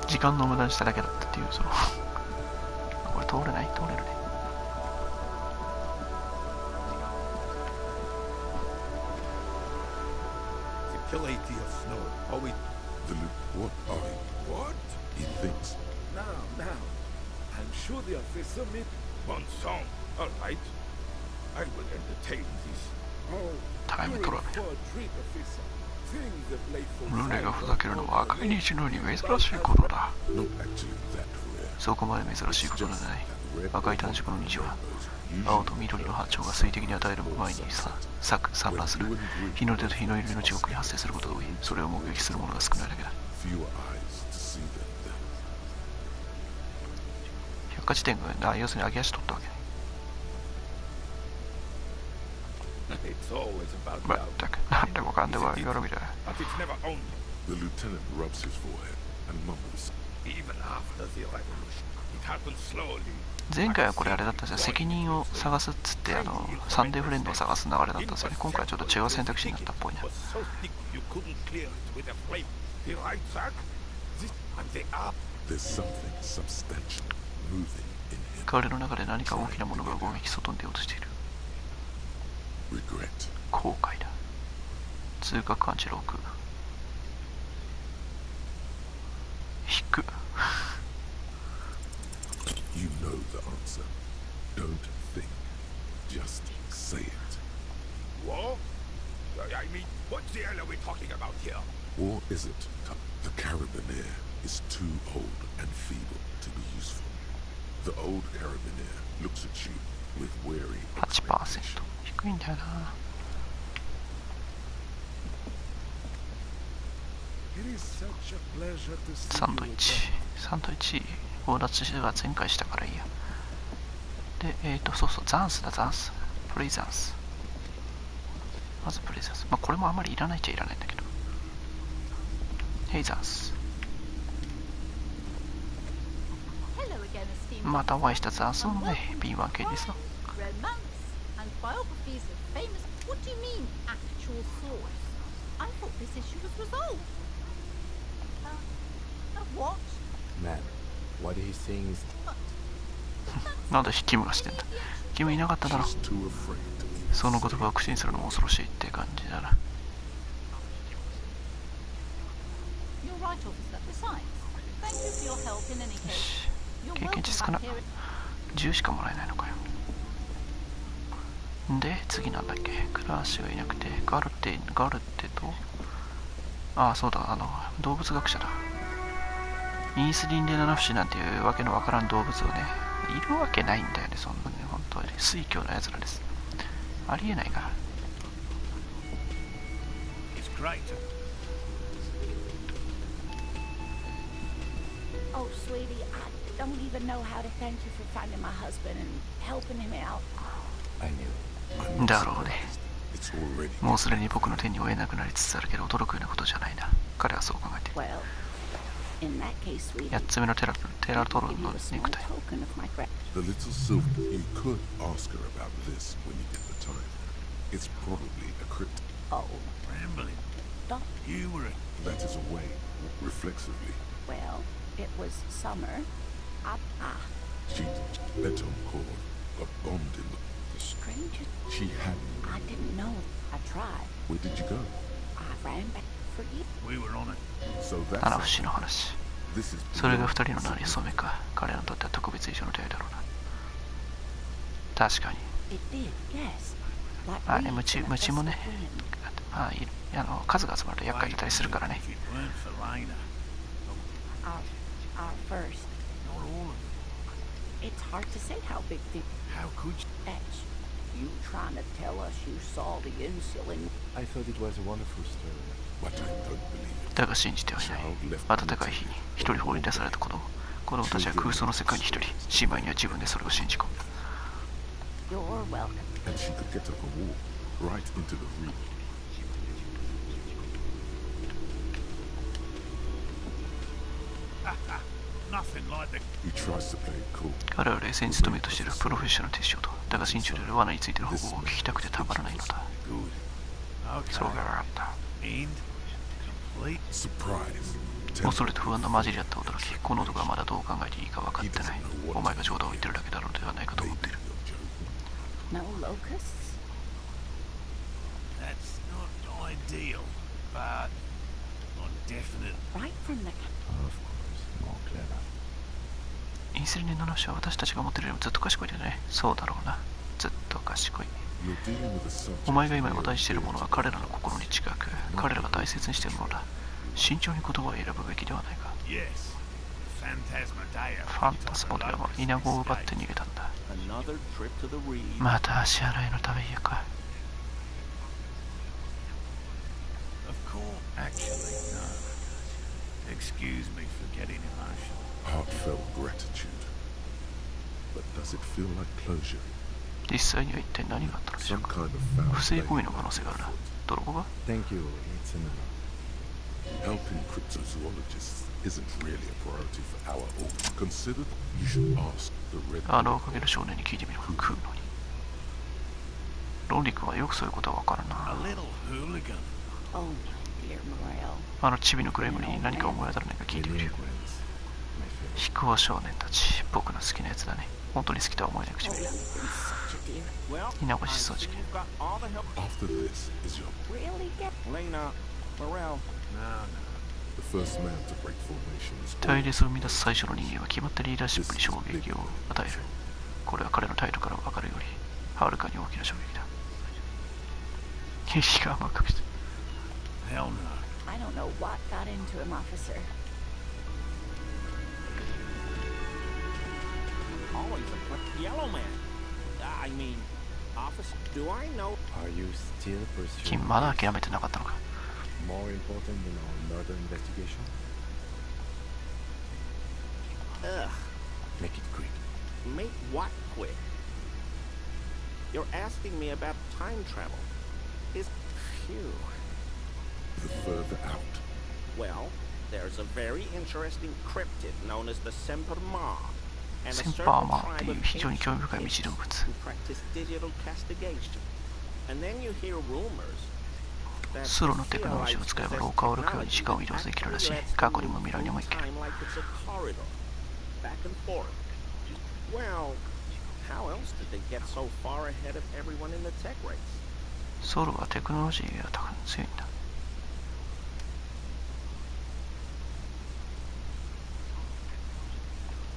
時間の無駄にしただけだったっていう、そのこれ通れない。通れるね。What are you? What? He thinks. Now. I'm sure the officer made one song. All right. I will entertain this. Oh, Time you're in trouble. for a treat, officer. Things have laid for ルネがふざけるのは赤い日のように珍しいことだ。 Not actually that rare. そこまで珍しいことではない。赤い短軸の虹は青と緑の波長が水滴に与える前に散乱する日の出と日の入りの地獄に発生することが多い。それを目撃する者が少ないだけだ。百科事典が要するに上げ足取ったわけね。まったく何でもかんでもよろみだ。 The lieutenant rubs his forehead and mumbles. Even after the revolution, it happened slowly. 前回はこれあれだったんですよ。責任を探すっつってサンデーフレンドを探す流れだったんですよね。今回はちょっと違う選択肢になったっぽいな。彼の中で何か大きなものが動き外に出ようとしている。後悔だ。通過感知6。引く。You know the answer. Don't think. Just say it. War? I mean, what the hell are we talking about here? Or is it? The Carabiner is too old and feeble to be useful. The old Carabiner looks at you with wary expectation. 低いんだよな。サンドイッチ強奪は前回したからいいや。でそうザンスだ。プレザンス。まずプレザンス。まあこれもあんまりいらないっちゃいらないんだけど。ヘイザンス。またお会いしたザンスのね B1 系ですよ。なんでキムがしてんだ。キムいなかっただろ。その言葉を口にするのも恐ろしいって感じだな。よし、経験値少な。10しかもらえないのかよ。で次なんだっけ。クラッシュがいなくてガルテと、ああそうだ、動物学者だ。インスリンで七不思なんていうわけのわからん動物をね、いるわけないんだよね。そんなね、本当に水教のやつらです。ありえないから。Oh, sweetie, I don't even know how to thank you for finding my husband and helping him out. I knew. だろうね。もうすでに僕の手に負えなくなりつつあるけど驚くようなことじゃないな。彼はそう考えてる。8つ目のテラトロンのネクタイ。 The little silver. You could ask her about this when you get the time. It's probably a crypt. Oh. Rambling. stop. You were That is away, reflexively. Well, it was summer. She let on cord, got bombed in The strangest. She had. I didn't know. I tried. Where did you go? I ran back for you. we were on it. So that's 七節の話。 this is それが二人の馴れ初めか。彼らにとっては特別以上の出会いだろうな。確かに。 It did, yes. Like まあね、 reeds in a 虫も gust ね of wind. まあ、数が集まると厄介だったりするからね。 If it weren't for Lena, Our first. not all of them. It's hard to say how big the How could you? Edge. You trying to tell us you saw the insulin? I thought it was a wonderful story. but I don't believe だが信じてはいない。暖かい日に一人放り出された子供たちは空想の世界に一人、姉妹には自分でそれを信じ込んだ。 You're welcome. and she could get up and walk right into the room. Nothing like the. He tries to play it cool. 彼は冷静に努めようとしているプロフェッショナル手帳と、だが心中である罠についての報告を聞きたくてたまらないのだ。 Good. Okay. そうがあった。 And complete. Surprise. 恐れと不安の混じり合った驚き、この男はまだどう考えていいか分かってない。お前が冗談を言ってるだけだろうではないかと思っている。 No locusts? That's not ideal, but not definite. Right from the... Of course, more clever. インスリンの話は私たちが思ってるよりもずっと賢いでね。そうだろうな。ずっと賢い。 You're dealing with a subject. お前が今話題しているものは彼らの心に近く、彼らが大切にしているものだ。慎重に言葉を選ぶべきではないか。 Yes. Phantasmadeia. ファンタスモデアはイナゴを奪って逃げたんだ。 Another trip to the reed. また足洗いのため家か。 Of course. Actually, no. Excuse me for getting emotional. Heartfelt gratitude. But does it feel like closure? 実際には一体何があったのでしょう Some か。 kind of foul 不正 play. 行為の可能性があるな。泥棒が Thank you, it's an honor. Helping cryptozoologists isn't really a priority for our org. Consider you should ask the red. あの若気の少年に聞いてみろ。食うのに。ロンリ君はよくそういうことは分からん A な。 little hooligan. Oh, dear Morel. あのチビのクレムリに何か思い当たらないか聞いてみる。 Delinquents, my favorite. 非行少年たち、僕の好きなやつだね。本当に好きとは思えない唇。 You've been such a dear. Well, 稲越し掃除機。 you've got all the help. After this is your Really get... Lena, Morel. No, the first man to break formation is 隊列を生み出す最初の人間は決まったリーダーシップに衝撃を与える。これは彼の態度から分かるより、はるかに大きな衝撃だ。景色が甘くして。 no. Hell no. I don't know what got into him, officer. Always a yellow man. I mean, officer. Do I know? Are you still pursuing 君まだ諦めてなかったのか。 more important than our murder investigation? Ugh. Make it quick. Make what quick? You're asking me about time travel. Is phew. the further out. Well, there's a very interesting cryptid known as the Semperma, and a セン certain パーマーって tribe いう of 非常に興味深い ancient 未知動物。 who practice digital castigation. And then you hear rumors that スロのテクノロジーを使えば廊下を歩くように時間を移動できるらしい。過去にも未来にも行ける。 time like it's a corridor, back and forth. Well, how else did they get so far ahead of everyone in the tech race? ソロはテクノロジーが強いんだ。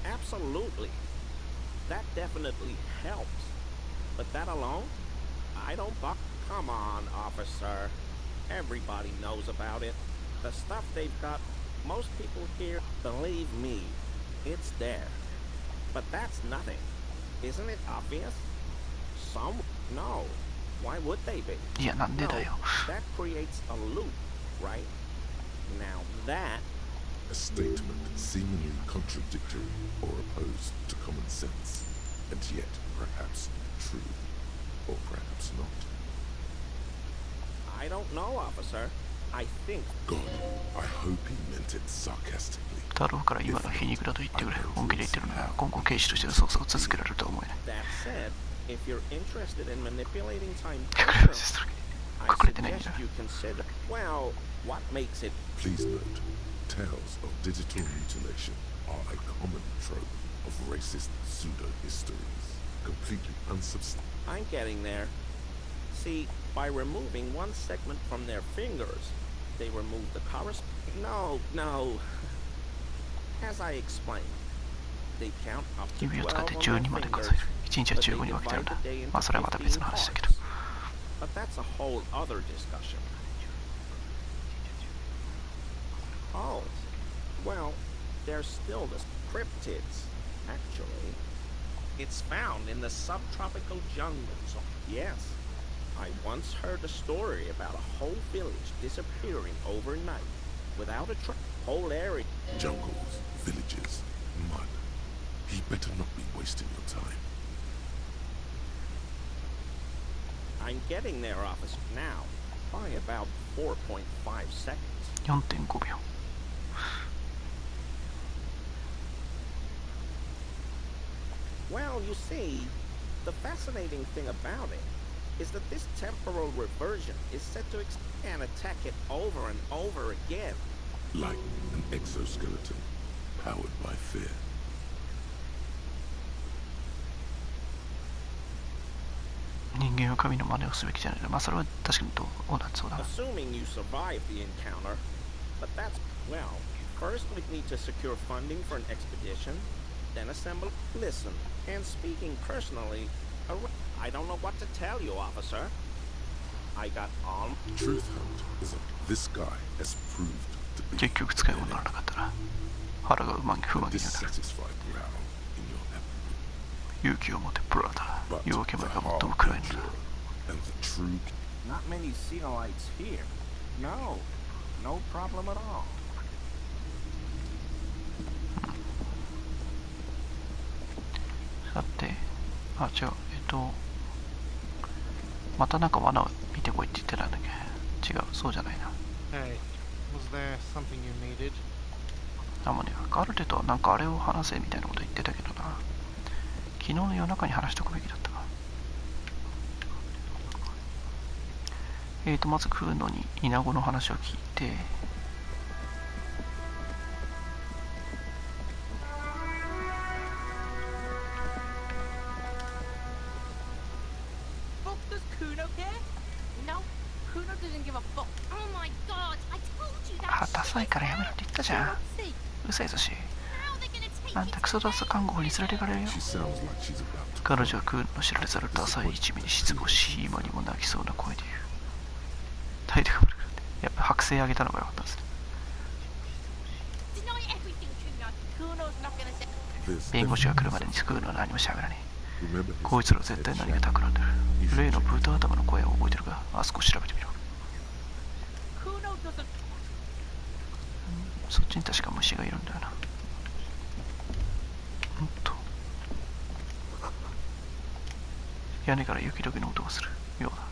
Absolutely. That definitely helps. But that alone? I don't buck. Come on, officer. Everybody knows about it. The stuff they've got, most people here, believe me, it's there. But that's nothing. Isn't it obvious? Some? No. Why would they be? いや、なんで No, だよ。 that creates a loop, right? Now that A statement seemingly contradictory or opposed to common sense, and yet perhaps true, or perhaps not. I don't know, officer. I think God, I hope he meant it sarcastically. 太郎から今の皮肉だと言ってくれ。本気で言ってるなら今後警視としての捜査を続けられるとは思えない。 that said, if you're interested in manipulating time テクノロジー culture, する隠れてないんだよ。 you consider. Well, what makes it? Please note, tales of digital mutilation are a common trope of racist pseudo-histories, completely unsubstantiated. I'm getting there. See, by removing one segment from their fingers, they remove the corresponding. No. As I explained, they count up to 指を使って 12 on 12 their まで fingers, 数える。1日は but they 15に分けてるん divide だ。 the day まあ into それはまた別 15の話だけど。 parts. But that's a whole other discussion. Oh, well, there's still the cryptids, actually. It's found in the subtropical jungles. Yes, I once heard a story about a whole village disappearing overnight without a trace. Whole area. Jungles, villages, mud. He better not be wasting your time. I'm getting there, officer, now, by about 4.5 seconds. 4.5 秒。 Well, you see, the fascinating thing about it is that this temporal reversion is set to and attack it over and over again. Like an exoskeleton, powered by fear. 人間は神の真似をすべきじゃない。まあそれは確かにそうだな。 Assuming you survive the encounter, but that's, well, first we'd need to secure funding for an expedition, then assemble. Listen, and speaking personally, I don't know what to tell you, officer. I got on. Truth hunt is this guy has proved to be 結局使い物にならなかったら腹が不満になる。 dissatisfied growl in your abdomen. 勇気を持てブラダー。 But 夜明け the 前が hard 最も暗いんだ。 conjurer and the true Not many xenolites here. No. No problem at all. さて、あ、違う、またなんか罠を見てこいって言ってたんだっけ。違う、そうじゃないな。 Hey, was there something you needed? あ、もうね、ガルテとはなんかあれを話せみたいなこと言ってたけどな。昨日の夜中に話しとくべきだったか。まず食うのにイナゴの話を聞いて、あ、ダサいからやめろって言ったじゃん。うさいぞし。あんたクソダサ看護婦に連れてかれるよ。彼女はクールの知られざるダサい一味に失望し、今にも泣きそうな声で言う。態度が悪くなって、やっぱ剥製あげたのが良かったですね。弁護士が来るまでにクールは何も喋らねえ。こいつらは絶対何か企んでる。例の豚頭の声を覚えてるが、あそこ調べてみろ。そっちに確か虫がいるんだよな。屋根から雪解けの音がするようだ。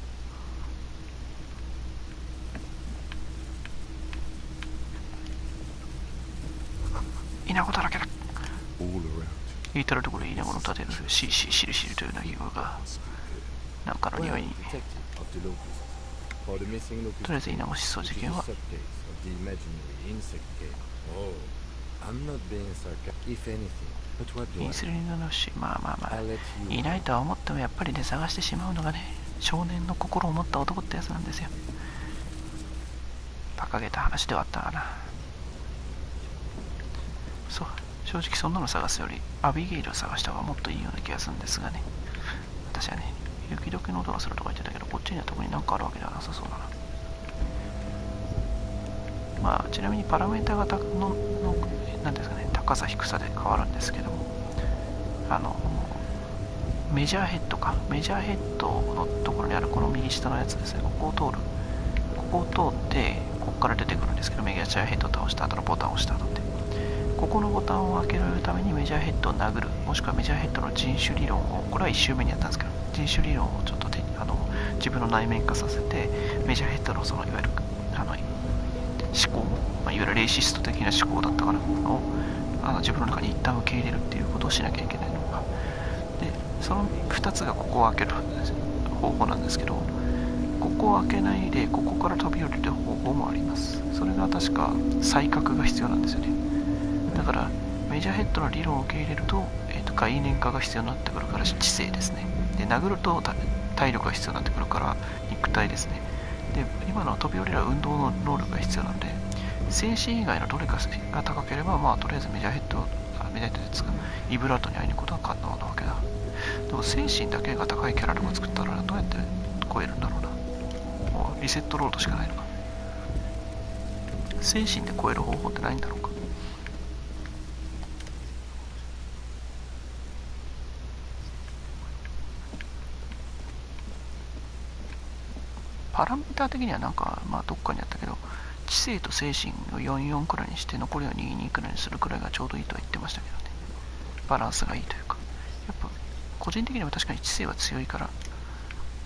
イナゴだらけだ。至るところにイナゴの立てるシリシリシリという鳴き声がなんかの匂いに。とりあえずイナゴ失踪事件はインスリンのし、まあいないとは思ってもやっぱりね、探してしまうのがね、少年の心を持った男ってやつなんですよ。馬鹿げた話ではあったかな。そう、正直そんなの探すよりアビゲイルを探した方がもっといいような気がするんですがね。私はね、雪解けの音がするとか言ってたけど、こっちには特になんかあるわけではなさそうだな。まあちなみにパラメータ型のなんですかね、高さ低さで変わるんですけども、メジャーヘッドのところにあるこの右下のやつですね、ここを通ってここから出てくるんですけど、メジャーヘッドを倒した後のボタンを押した後って、ここのボタンを開けるためにメジャーヘッドを殴る、もしくはメジャーヘッドの人種理論を、これは1周目にやったんですけど、人種理論をちょっと自分の内面化させて、メジャーヘッドのそのいわゆる思考、いわゆるレイシスト的な思考だったかなを自分の中に一旦受け入れるっていうことをしなきゃいけないのかで、その2つがここを開ける方法なんですけど、ここを開けないでここから飛び降りる方法もあります。それが確か才覚が必要なんですよね。だからメジャーヘッドの理論を受け入れると、概念化が必要になってくるから知性ですね。で殴ると体力が必要になってくるから肉体ですね。で今の飛び降りる運動の能力が必要なので、精神以外のどれかが高ければ、まあとりあえずメジャーヘッドですがイブラートに会いに行くことは可能なわけだ。でも精神だけが高いキャラルを作ったらどうやって超えるんだろうな。もうリセットロードしかないのか。精神で超える方法ってないんだろうか。パラメーター的にはなんか、まあどっかにあったけど、知性と精神を44くらいにして残りを22くらいにするくらいがちょうどいいとは言ってましたけどね。バランスがいいというか。やっぱ個人的には確かに知性は強いから、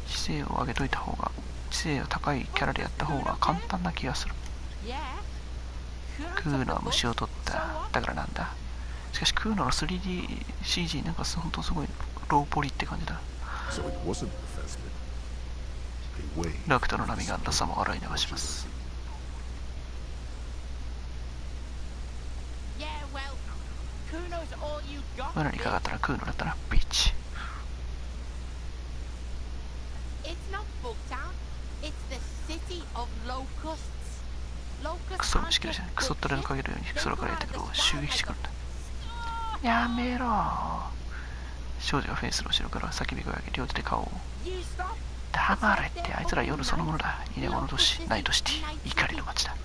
知性を上げといた方が、知性が高いキャラでやった方が簡単な気がする。クーノは虫を取った。だからなんだ。しかしクーノの 3DCG なんかほんとすごいローポリって感じだ。ラクタの波がラサも洗い流します。罠にかかったらクーノだったな、ビーチ。クソ虫キラじゃん。クソったれのかけるように空からやってくるを襲撃してくるんだ。やめろー。少女がフェンスの後ろから叫び声を上げ両手で顔を。黙れって、あいつら夜そのものだ。稲子の都市、ナイトシティ、怒りの街だ。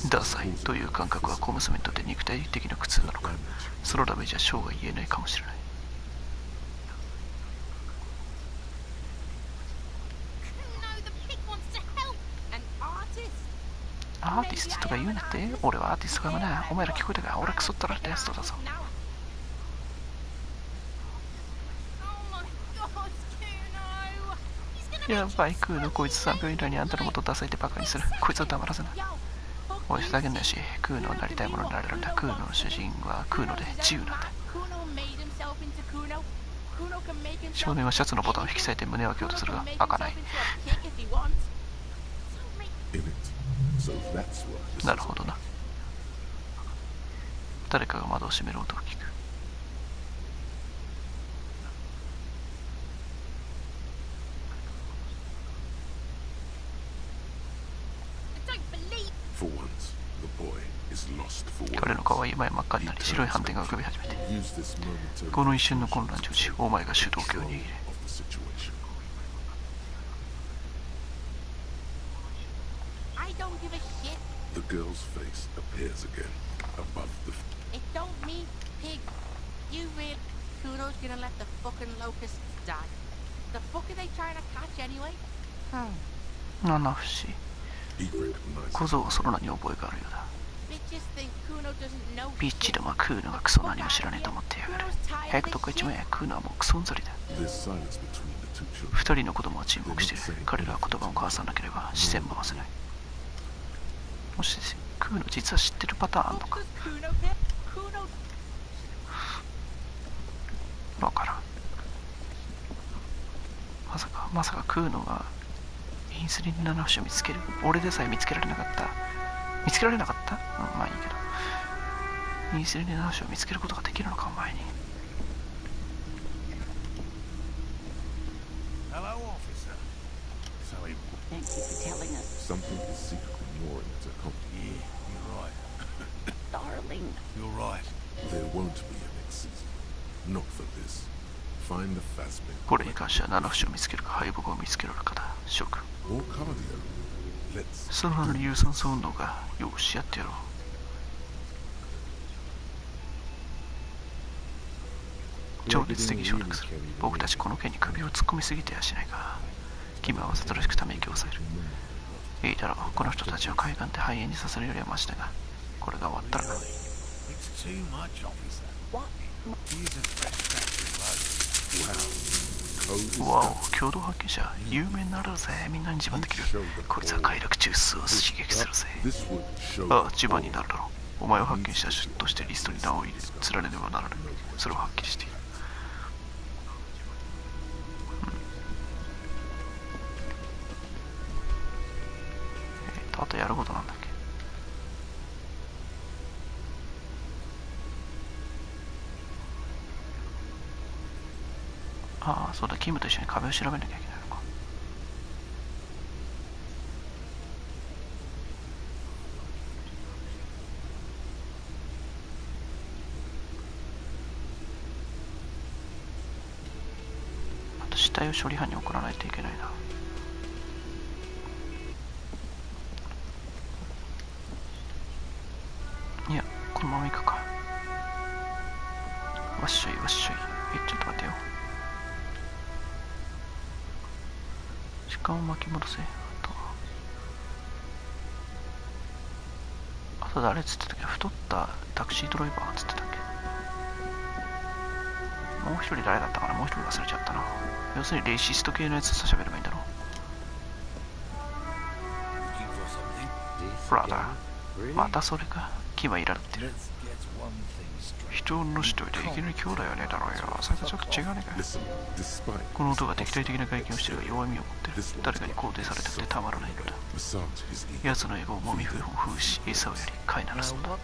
ダサいという感覚は小娘にとって肉体的な苦痛なのか。そのダメージは生涯言えないかもしれない。アーティストとか言うなって。俺はアーティストかもな。お前ら聞こえたか。俺はクソったられたやつだぞ。やばい、クーノ、こいつ3秒以内にあんたのことをダサいってバカにする。こいつを黙らせない。おい、ふざけんなし。クーノになりたいものになれるんだ。クーノの主人はクーノで自由なんだ。少年はシャツのボタンを引き裂いて胸を開けようとするが開かない。なるほどな。誰かが窓を閉める音を聞く。彼の顔は今や真っ赤になり、白い斑点が浮かび始めて、この一瞬の混乱中お前が主導権を握れ。The girl's face appears again above the. It don't mean pig. You really Kuno's gonna let the fucking locusts die. The fuck are they trying to catch anyway? 七不思議。小僧はその名に覚えがあるようだ。ビッチどもはクーノがクソ何も知らねえと思ってやがる。早くどっか行っちまえ。クーノはもうクソうんざりだ。二人の子供は沈黙している。彼らは言葉を交わさなければ視線も合わせない。もしクーノ実は知ってるパターンあんのか。わからん。まさかクーノがインスリン七節を見つける。俺でさえ見つけられなかった。見つけられなかった？まあいいけど。インスリン七節を見つけることができるのか、お前に。Hello, officer. So he... Thank you for telling us. Something is secretly mooring at a company. Yeah, you're right. Darling. You're right. There won't be a next season. Not for this. Find the Phasmid. これに関しては七節を見つけるか敗北を見つけられるかだ。諸君。Or cardio. Let's. その名の有酸素運動がよしやってやろう。情熱的承諾する。僕たちこの件に首を突っ込みすぎてやしないか。君はわざとらしくため息を抑える。いいだろう。この人たちを海岸で肺炎にさせるよりはマシだが、これが終わったら。It's too much, officer. What? Here's a fresh batch of わお、共同発見者、有名になれるぜ。みんなに自慢できる。こいつは快楽中枢を刺激するぜ。ああ、自慢になるだろう。お前を発見したとしてリストに名を入れ、連ねねばならない。それははっきりしている。ああ、そうだ、キムと一緒に壁を調べなきゃいけないのか。あと死体を処理班に送らないといけないな。いや、このまま行くか。わっしょいわっしょい。ちょっと待ってよ。時間を巻き戻せ。あと誰っつってたっけ？太ったタクシードライバーっつってたっけ？もう一人誰だったかな？もう一人忘れちゃったな。要するにレイシスト系のやつと喋ればいいんだろう。ブラダー、またそれか。キムはイラだってる。人を乗しといていきなり兄弟はねえだろうよ。それとちょっと違うねえかよ。この音が敵対的な外見をしてるが弱みを持ってる。誰かに肯定されたくてたまらないのだ。奴のエゴをもみ封し、餌をやり、飼いならすのだ。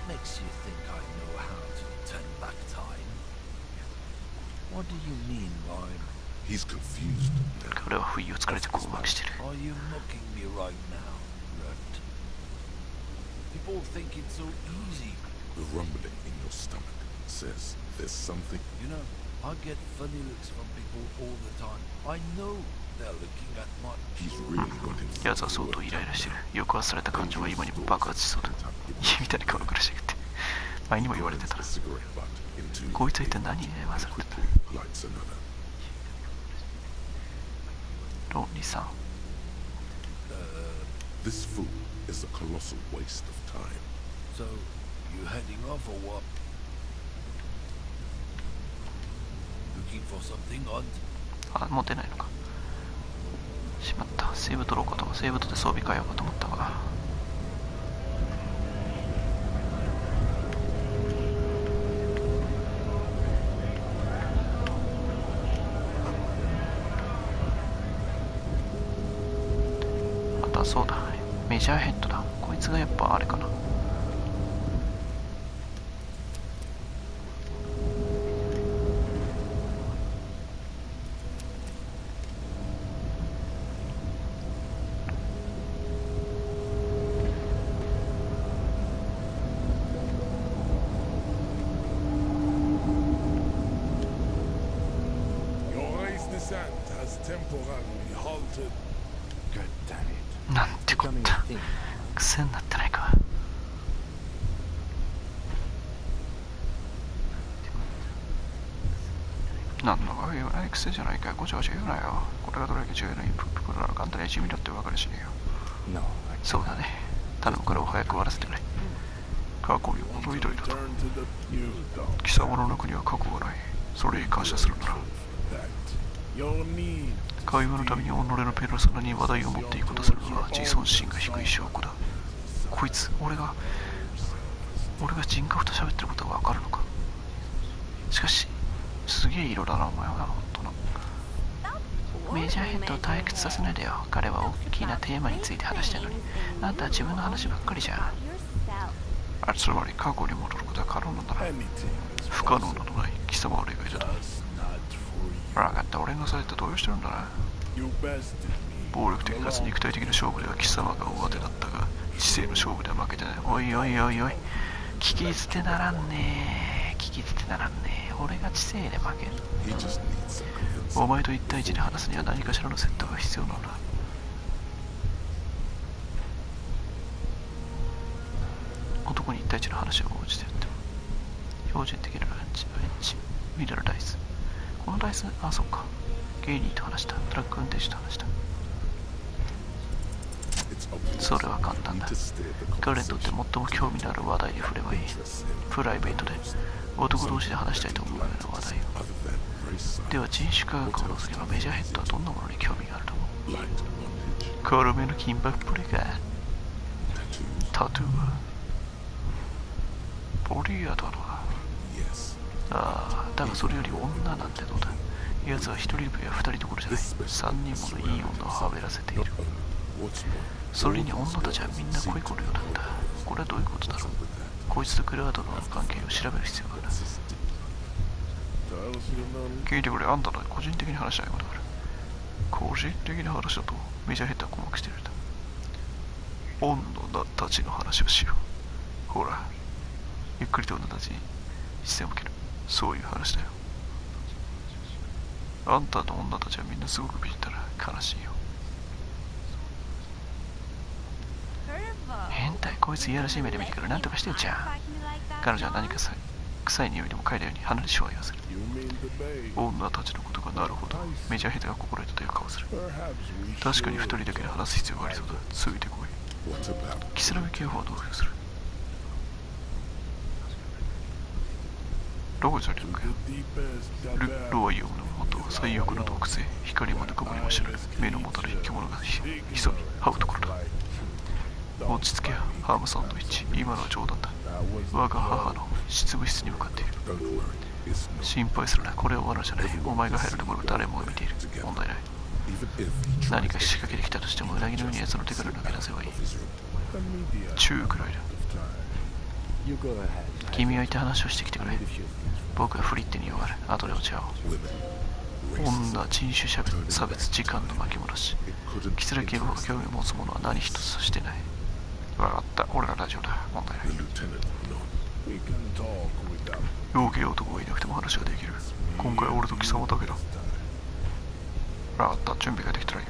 彼は不意をつかれて困惑してる。People think it's so easy. The rumbling in your stomach says there's something. You know, I get funny looks from people all the time. I know they're looking at my... He's really got him. 奴は相当イライラしてる。抑圧された感情は今にも爆発しそうだ。みたいに顔を苦しげて。前にも言われてたな。こいつは一体何に悩まされてた？ロンリーさん。This fool is a colossal waste of time. So, you heading off or what? Looking for something odd? あ、もう出ないのか。しまった。セーブ取ろうかと。セーブ取って装備変えようかと思ったが。あとはそうだ。メジャーヘッドだ。こいつがやっぱあれかな。なんてこった。癖になってないか。なんだか言わない癖じゃないか。ごちゃごちゃ言うなよ。これがどれだけ重要なインプットなのかあんたに地味だって分かりしねえよ。そうだね。頼むからを早く終わらせてくれ。過去に戻りどいろと。貴様の中には過去がない。それに感謝するなら。会話のために己のペルソナに話題を持っていこうとするのは自尊心が低い証拠だ。こいつ、俺が人格と喋ってることがわかるのか。しかし、すげえ色だな、お前は。本当の。メジャーヘッドを退屈させないでよ。彼は大きなテーマについて話してるのに、あんたは自分の話ばっかりじゃん。あ、つまり過去に戻ることは可能なんだな。不可能などない貴様は例外だ。分かった、俺のされて動揺してるんだな。暴力的かつ肉体的な勝負では貴様が大当てだったが、知性の勝負では負けてない。おいおいおいおい、聞き捨てならんねえ。聞き捨てならんねえ。俺が知性で負ける。お前と一対一で話すには何かしらのセットが必要なんだ。男に一対一の話を応じてやっても標準的なランチ、ミドルダイス。このダイス、あ、そっか。ゲイニーと話した。トラック運転手と話した。それは簡単だ。彼にとって最も興味のある話題に振ればいい。プライベートで男同士で話したいと思うような話題を。では人種科学を除けばメジャーヘッドはどんなものに興味があると思う？軽めの金箔プレか。タトゥーはボディーアートだ。ああ、だがそれより女なんてどうだ。奴は一人分や二人どころじゃない。三人ものいい女をはべらせている。それに女たちはみんな恋子のようなんだ。これはどういうことだろう。こいつとクラウドの関係を調べる必要がある。聞いてくれ、あんたの個人的に話したいことがある。個人的な話だとメジャーヘッダー困惑してるんだ。女たちの話をしよう。ほら、ゆっくりと女たちに視線を向ける。そういう話だよ。あんたの女たちはみんなすごく美人だな。悲しいよ。変態、こいついやらしい目で見てくる。なんとかしてよ、じゃん。彼女は何か臭い匂いでも嗅いだように鼻でシュワイをする。女たちのことがなるほどメジャーヘッダーが心得たという顔をする。確かに二人だけで話す必要がありそうだ。ついてこい。キスラメ警報はどうする。どこにされるのかよ。ロアイオムの元最悪の洞窟へ光までくぼりも知らぬ目の元で獣が急ぎ這うところだ。落ち着けよ、ハームサンドイッチ。今のは冗談だ。我が母の執務室に向かっている。心配するな、これは罠じゃない。お前が入るところを誰も見ている。問題ない。何か仕掛けてきたとしてもうなぎのように奴の手から抜け出せばいい。中くらいだ。君は行って話をしてきてくれ。僕はフリッテに弱る。後でお茶を。女、人種差別、時間の巻き戻し。キスラ警部補が興味を持つものは何一つしてない。わかった、俺らラジオだ。問題ない。容疑男がいなくても話ができる。今回は俺と貴様だけだ。わかった、準備ができたら言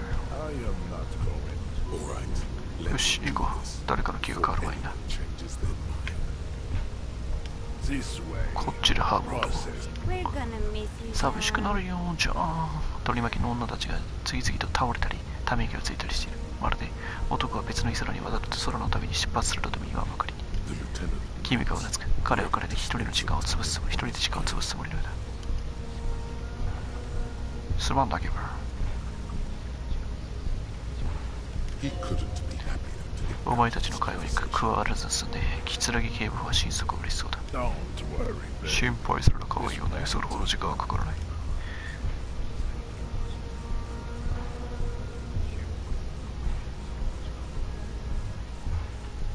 うよ。よし、行こう。誰かの気が変わる前にな。こっちでハーブの男。寂しくなるよ、じゃあ。取り巻きの女たちが次々と倒れたりため息をついたりしている。まるで男は別の空に渡って空の旅に出発するとでも言わんばかりに。君がうなずく。彼は彼で一人で時間を潰すつもりのようだ。すまんだけど。お前たちの会話に加わらず進んで、キツラギ警部補は心底嬉しそうだ。心配するな、可愛い女よ。それほど時間はかからない。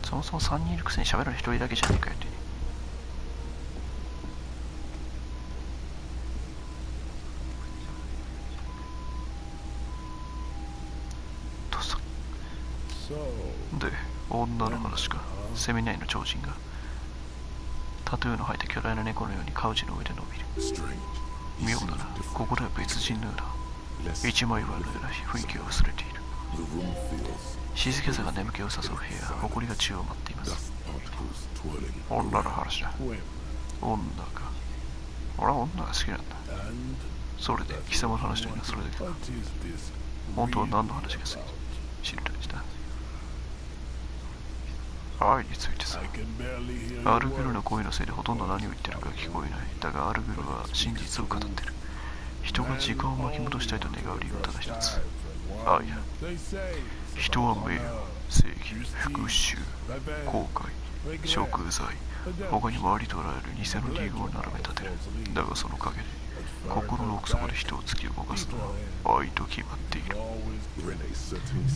そもそも3人いるくせに喋るの1人だけじゃねえかよって。で、女の話か。セミナイの超人がタトゥーの入った巨大な猫のようにカウチの上で伸びる。妙だな、ここでは別人のようだ。一枚岩のような雰囲気が薄れている。静けさが眠気を誘う部屋、埃が宙を舞っています。女の話だ。女か。俺は女が好きなんだ。それで貴様の話というのはそれだけか。本当は何の話が好き？知りたいだ。愛についてさ。アルグルの声のせいでほとんど何を言ってるか聞こえない。だがアルグルは真実を語ってる。人が時間を巻き戻したいと願う理由はただ一つ。愛だ。人は名誉、正義、復讐、後悔、贖罪、他にもありとあらゆる偽の理由を並べ立てる。だがその陰で心の奥底で人を突き動かすのは愛と決まっている。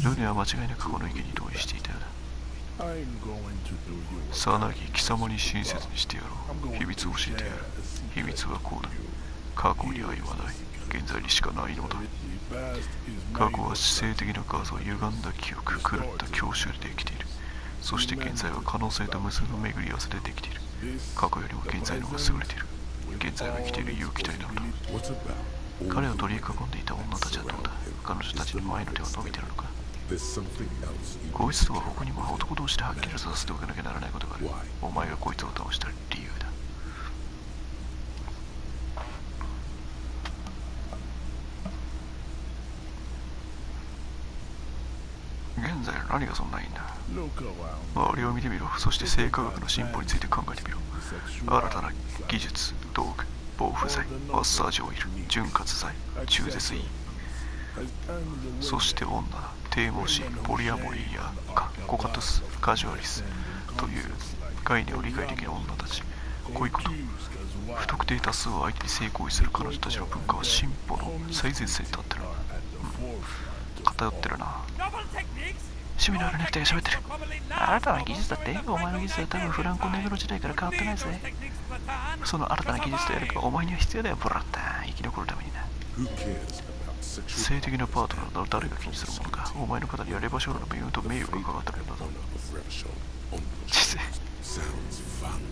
ルネは間違いなくこの意見に同意していたようだ。さなぎ貴様に親切にしてやろう。秘密を教えてやる。秘密はこうだ。過去に愛はない。現在にしかないのだ。過去は姿勢的な画像、歪んだ記憶、狂った郷愁でできている。そして現在は可能性と無数の巡り合わせでできている。過去よりも現在の方が優れている。現在を生きている有機体なのだ。彼を取り囲んでいた女たちはどうだ。彼女たちの前の手は伸びているのか。こいつとは他にも男同士ではっきりさせておかなきゃならないことがある。お前がこいつを倒した理由だ。現在何がそんないいんだ。周りを見てみろ。そして生化学の進歩について考えてみろ。新たな技術、道具、防腐剤、マッサージオイル、潤滑剤、中絶飲、そして女だ。低毛子、ポリアモリーやコカトス、カジュアリスという概念を理解できる女たち。こういうこと。不特定多数を相手に性行為する彼女たちの文化は進歩の最前線に立ってる。偏ってるな。趣味のあるネクタイが喋ってる。あなたの技術だって。お前の技術は多分フランコネグロ時代から変わってないぜ。その新たな技術とやるかお前には必要だよ、ブラッター。生き残るためにな。性的なパートナーなら誰が気にするものか。お前の肩にはレバショールの命運と名誉がかかってるんだぞ。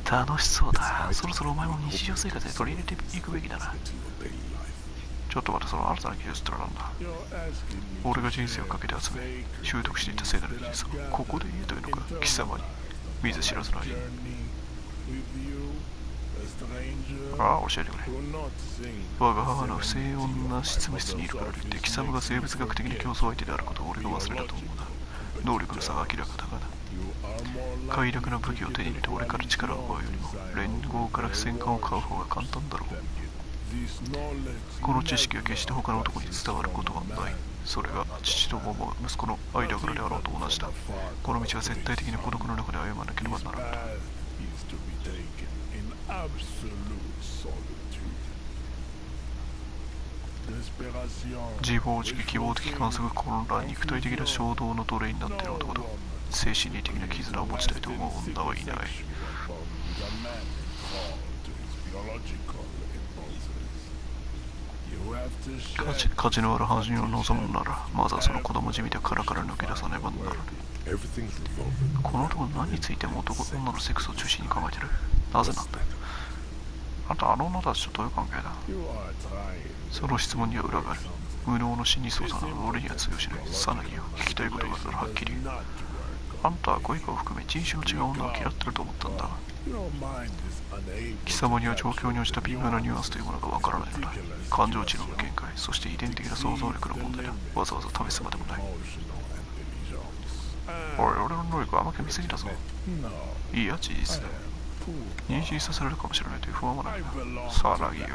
楽しそうだ。そろそろお前も日常生活で取り入れていくべきだな。ちょっと待って、その新たな技術ってのはなんだ。俺が人生をかけて集め習得していった聖なる技術をここで言うというのか。貴様に見ず知らずの間に。ああ、教えてくれ。我が母の不正女執務室にいるからといって貴様が生物学的に競争相手であることを俺が忘れたと思うな。能力の差は明らかだがな。快楽な武器を手に入れて俺から力を奪うよりも連合から戦艦を買う方が簡単だろう。この知識は決して他の男に伝わることはない。それが父と息子の間柄であろうと同じだ。この道は絶対的な孤独の中で歩まなければならんだ。自暴自棄、希望的観測混乱、肉体的な衝動の奴隷になっている男と精神的な絆を持ちたいと思う女はいない。価値のある犯人を望むならまずはその子供じみた殻から抜け出さねばならない。この男は何についても女のセックスを中心に考えてる。なぜなんだよ。あんたあの女たちとどういう関係だ。その質問には裏がある。無能の心理操作など俺には通用しない。さなぎよ、聞きたいことがあったらはっきり言う。あんたは恋かを含め人種の違う女を嫌ってると思ったんだ。貴様には状況に応じた微妙なニュアンスというものがわからないのだ。感情知能の限界、そして遺伝的な想像力の問題だ。わざわざ試すまでもない。おい、俺の能力甘く見すぎだぞ。いや、事実だ。妊娠させられるかもしれないという不安はないな。さなぎよ。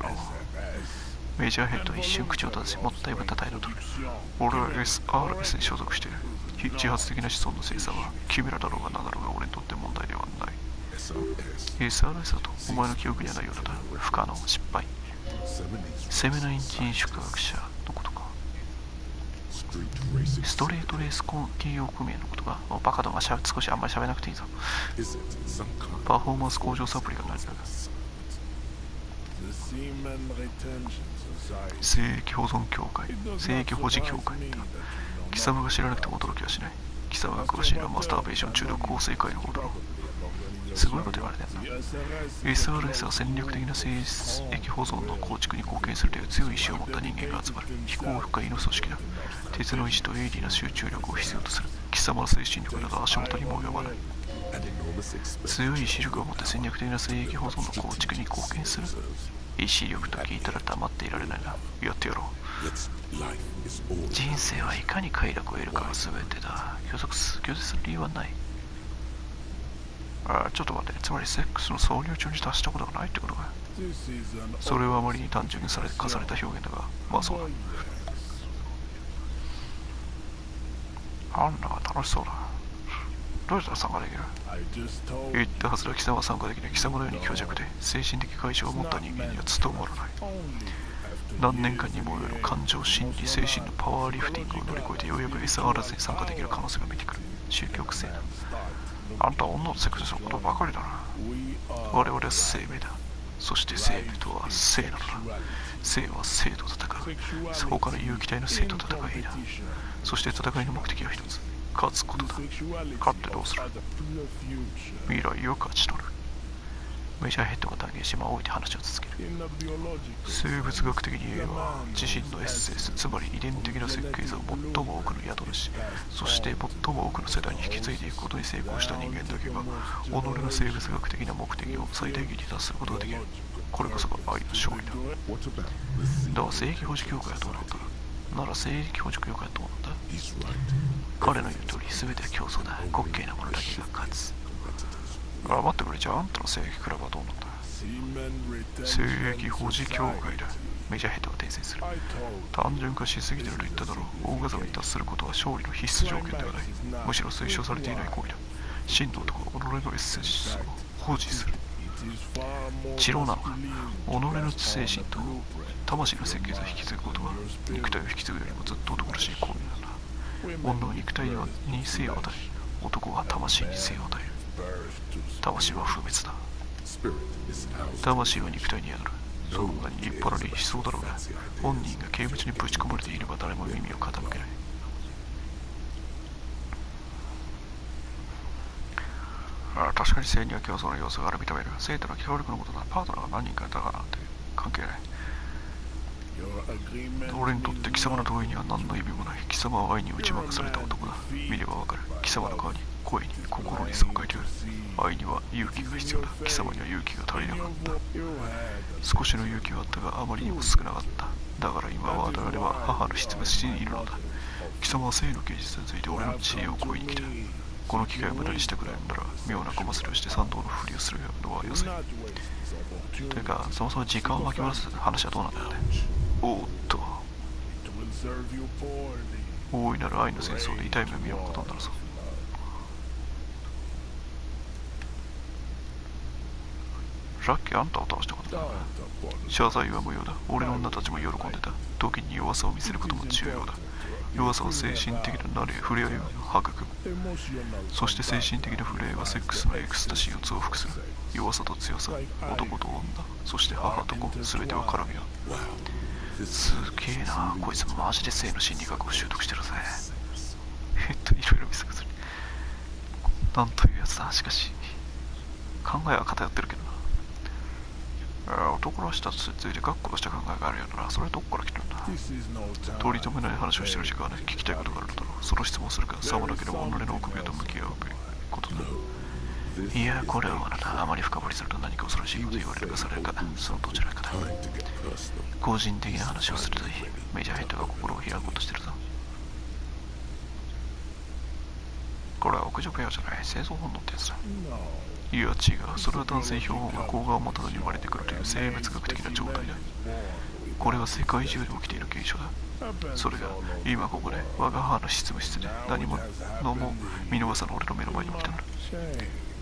メジャーヘッドは一瞬口を立てしもったいぶ叩いたとる。俺は SRS に所属している。自発的な子孫の生産はキメラだろうが何だろうが俺にとって問題ではない。 SRS だとお前の記憶にはないようだ。不可能、失敗。攻めない人種科学者のことか。ストレートレース企業組合のことか。バカどもが少しあんまり喋らなくていいぞ。パフォーマンス向上サプリが何だ。聖域保存協会、聖域保持協会だ。貴様が知らなくても驚きはしない。貴様が詳しいのはマスターベーション中毒構成会の方だろう。すごいこと言われてんな。SRS は戦略的な聖域保存の構築に貢献するという強い意志を持った人間が集まる非公不快の組織だ。鉄の意志と鋭利な集中力を必要とする。貴様の精神力など足元にも及ばない。強い意志力を持って戦略的な聖域保存の構築に貢献する。意志力と聞いたら黙っていられないな。やってやろう。人生はいかに快楽を得るかが全てだ。拒絶する理由はない。ちょっと待って、つまりセックスの挿入中に達したことがないってことか。それはあまりに単純に化された表現だが、まあそうだ。あんなが楽しそうだ。どうやったら参加できる。言ったはずだ。貴様は参加できない。貴様のように強弱で精神的解消を持った人間には務まらない。何年間にも及ぶ感情、心理、精神のパワーリフティングを乗り越えてようやく SRS に参加できる可能性が見えてくる。宗教性だ。あんたは女のセックスすることばかりだな。我々は生命だ。そして生命とは生なのだ。生は生と戦う。そこから有機体の生と戦いだ。そして戦いの目的は一つ。勝つことだ。勝ってどうする。未来を勝ち取る。メジャーヘッドが断言し、置いて話を続ける。生物学的に言えば自身のエッセンス、つまり遺伝的な設計図を最も多くの宿主、そして最も多くの世代に引き継いでいくことに成功した人間だけが己の生物学的な目的を最大限に達することができる。これこそが愛の勝利だ。だが聖域保持協会はどうなんだ。なら聖域保持協会はどうなんだ。彼の言う通り全ては競争だ。滑稽なものだけが勝つ。待ってくれ。じゃああんたの聖域クラブはどうなんだ。聖域保持協会だ。メジャーヘッドが訂正する。単純化しすぎてると言っただろう。大風呂に達することは勝利の必須条件ではない。むしろ推奨されていない行為だ。真の男が己のエッセンスを保持する。治療なのか。己の精神と魂の設計図を引き継ぐことは肉体を引き継ぐよりもずっと男らしい行為なんだ。女は肉体に生を与え、男は魂に生を与える。魂は不滅だ。spirit is housed. 魂は肉体に宿る。そんなに立派な理想だろうが、本人が刑物にぶち込まれていれば誰も耳を傾けない。確かに性には競争の要素がある認める。生徒の協力のことだ。パートナーが何人かいたかなんて関係ない。俺にとって貴様の同意には何の意味もない。貴様は愛に打ち負かされた男だ。見ればわかる。貴様の顔に、声に、心にそう書いてある。愛には勇気が必要だ。貴様には勇気が足りなかった。少しの勇気はあったがあまりにも少なかった。だから今我々は母の執務室にいるのだ。貴様は性の芸術について俺の知恵を請いに来た。この機会を無駄にしてくれるなら妙なこまつりをして賛同のふりをするのはよせ。というかそもそも時間を巻き戻す話はどうなんだよね。おーっと、大いなる愛の戦争で痛い目を見ようことになるぞ。さっきあんたを倒したことだ。謝罪は無用だ。俺の女たちも喜んでた。時に弱さを見せることも重要だ。弱さは精神的な触れ合いを育む。そして精神的な触れ合いはセックスのエクスタシーを増幅する。弱さと強さ、男と女、そして母と子、全ては絡み合う。すげえな、こいつマジで性の心理学を習得してるぜ。いろいろ見せくする。なんというやつだ。しかし考えは偏ってるけどな。男らしたついて学校とした考えがあるようだな。それはどこから来るんだ。取り留めない話をしてる時間はね、聞きたいことがあるのだろう。その質問するか、さもなければ己の臆病と向き合うことだ。いや、これはあなた、あまり深掘りすると何か恐ろしいこと言われるかされるか、そのどちらかだ。個人的な話をするといい。メジャーヘッドが心を開こうとしてるぞ。これは屋上ペアじゃない、生存本能ってやつだ。いや違う、それは男性標本が睾丸を持たずに生まれてくるという生物学的な状態だ。これは世界中で起きている現象だ。それが今ここで我が母の執務室で何も見逃さぬ俺の目の前に起きたんだ。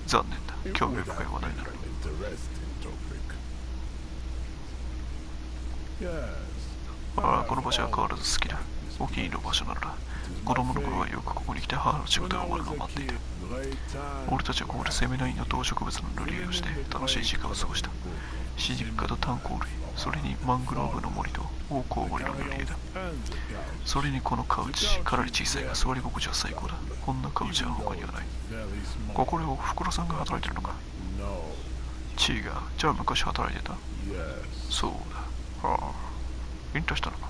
残念だ、興味深い話題になる。この場所は変わらず好きだ。お気に入りの場所なのだ。子供の頃はよくここに来て母の仕事が終わるのを待っていた。俺たちはここでセミナインの動植物の塗り絵をして楽しい時間を過ごした。シジッカと炭鉱類、それにマングローブの森とオオコウモリの塗り絵だ。それにこのカウチ、かなり小さいが座り心地は最高だ。こんなカウチは他にはない。ここでおふくろさんが働いてるのか。違う、じゃあ昔働いてた。そうだ。引退したのか。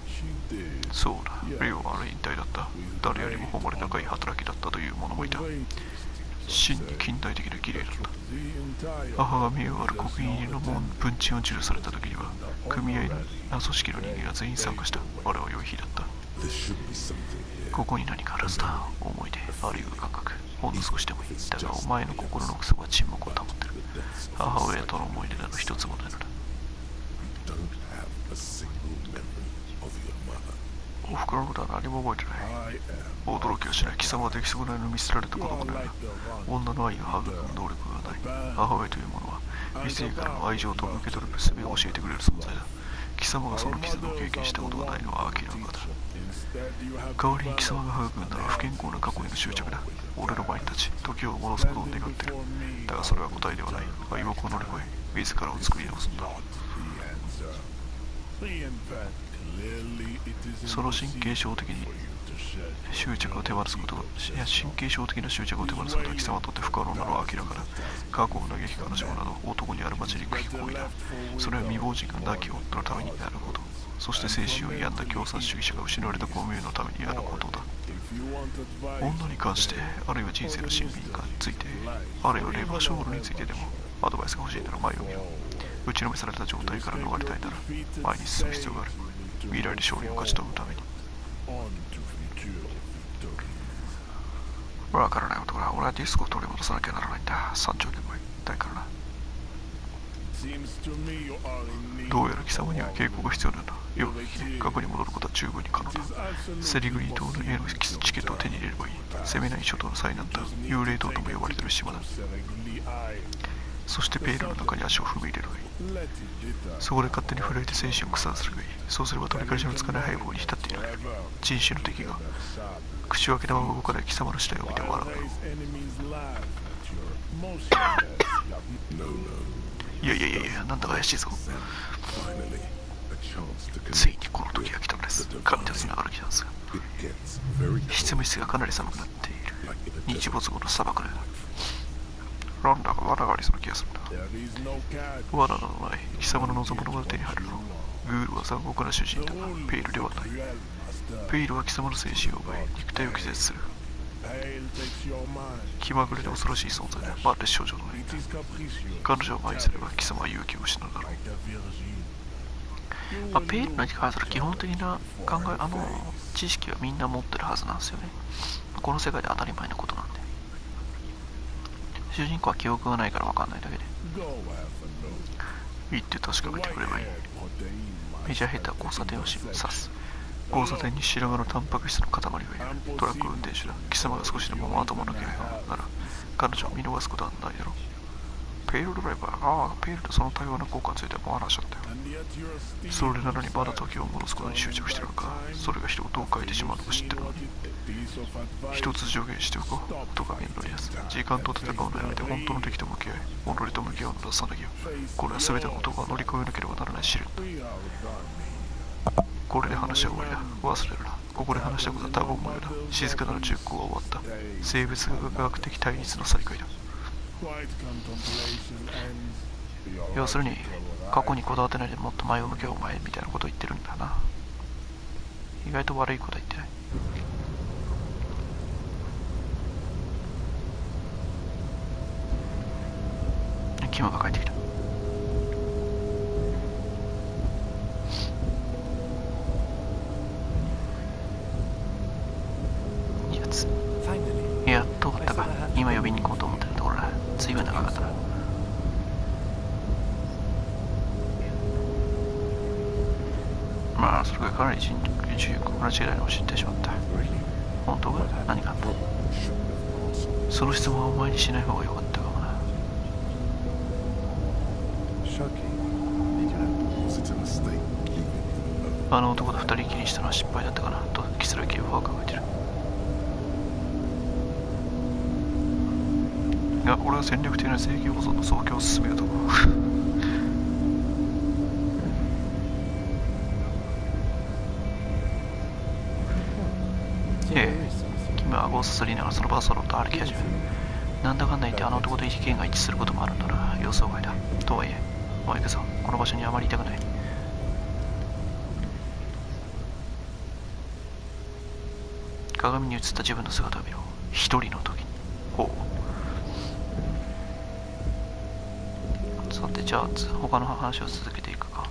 そうだ、レオはあれ引退だった。誰よりも誉れ高い働きだったという者もいた。真に近代的で綺麗だった。母が名誉ある国民入りの文鎮を授与された時には組合の組織の人間が全員参加した。あれは良い日だった。ここに何かあるはずだ。思い出、あるいは感覚、ほんの少しでもいい。だがお前の心の奥底は沈黙を保ってる。母親との思い出など一つもないのだ。おふくろのことは何も覚えてない。驚きはしない。貴様は出来損ないの見捨てられた子供のような。女の愛を育む能力がない。母親というものは異性からの愛情と受け取る術を教えてくれる存在だ。貴様がその傷を経験したことがないのは明らかだ。代わりに貴様が育んだのは不健康な過去への執着だ。俺の前に立ち時を戻すことを願ってる。だがそれは答えではない。敗北を乗り越え自らを作り直すんだ。その神経症的に執着を手放すことが、神経症的な執着を手放すことは貴様にとって不可能なのは明らかだ。過去を嘆き悲しむなど男にあるまじりく行為だ。それは未亡人が亡き夫のためにやること、そして精神を病んだ共産主義者が失われた公務員のためにやることだ。女に関して、あるいは人生の親身について、あるいはレバーショールについてでもアドバイスが欲しいなら前を見よう。打ちのめされた状態から逃れたいなら前に進む必要がある。未来で勝利を勝ち取るために。わからない男だ。俺はディスコを取り戻さなきゃならないんだ。3兆年前だからな。どうやら貴様には稽古が必要なんだ。よく聞き、過去に戻ることは十分に可能だ。セリグリー島の家のチケットを手に入れればいい。攻めない諸島の最南端、幽霊島とも呼ばれている島だ。そしてペールの中に足を踏み入れるがいい。そこで勝手に震えて精神を腐らせるがいい。そうすれば取り返しのつかない敗北に浸っていられる。人種の敵が口を開けたまま動かない貴様の死体を見て笑うだろう。いやいやいやいや、なんだか怪しいぞ。 Finally, a chance to つい connect にこの時 with が来たのです。 the 神たち divine. が歩きなんですが、 It gets very 執務室がかなり寒くなっている。日没後の砂漠のようだ。なんだか罠がありそうな気がするんだ。 罠などない。貴様の望むものが手に入るの。グールは残酷な主人だが、ペイルではない。ペイルは貴様の精神を奪い、肉体を気絶する。気まぐれで恐ろしい存在だ。まるで少女のようだ。彼女を愛すれば貴様は勇気を失うだろう。ペイルに関する基本的な考え、知識はみんな持ってるはずなんですよね。この世界で当たり前のことなんで。主人公は記憶がないから分かんないだけで。言って確かめてくればいい。メジャーヘッダー交差点を指す。交差点に白髪のタンパク質の塊がいる。トラック運転手だ。貴様が少しでもまともなければなら、彼女を見逃すことはないだろう。ペイルドライバー、ああ、ペイルとその多様な効果についても話しちゃったよ。それなのにまだ時を戻すことに執着してるのか。それが人をどう変えてしまうのか知ってるのに。一つ助言しておこう。とか言うのにやつ。時間と戦うのやめて本当の敵と向き合い、己と向き合うのださなぎよ。これは全ての男が乗り越えなければならない試練だ。これで話は終わりだ。忘れるな。ここで話したことは多言無用だ。静かなる熟考は終わった。生物学的対立の再開だ。要するに、過去にこだわってないでもっと前を向けようお前みたいなことを言ってるんだな。意外と悪いことは言ってない。キムが帰ってきた。やっと終わったか。今呼びに行こうと思ってるところだ。随分長かったな。まあそれがかなり重要な違いを知ってしまった。本当か？何かあった？その質問はお前にしない方がよかったかもな。あの男と二人きりにしたのは失敗だったかなとキスラキーは考えてる。いや、俺は戦略的な正規保存の増強を進めるところ。ええ、君は顎をすすりながらその場をそろっと歩き始める。なんだかんだ言ってあの男と意見が一致することもあるんだな。予想外だ。とはいえ、もう行くぞ。この場所にあまりいたくない。鏡に映った自分の姿を見ろ。一人の時に。ほう。さて、じゃあ他の話を続けていくか。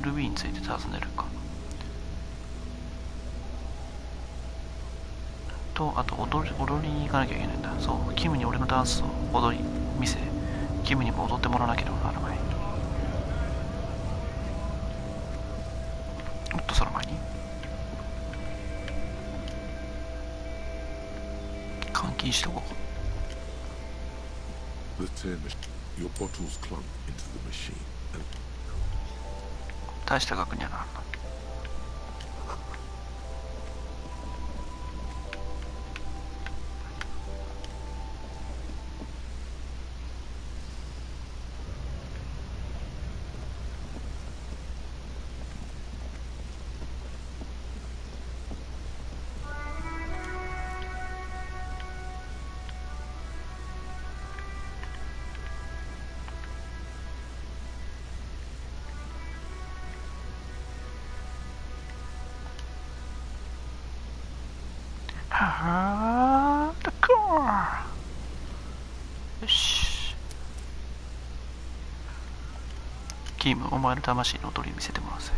ルビーについて尋ねるか。と、あと踊りに行かなきゃいけないんだ。そう、キムに俺のダンスを見せ、キムにも踊ってもらわなければならない。おっと、その前に監禁しとこう。Your bottles clunk into the machine and 大した額にはならんな。はーだこー。よし。キム、お前の魂の踊り見せてもらうぜ。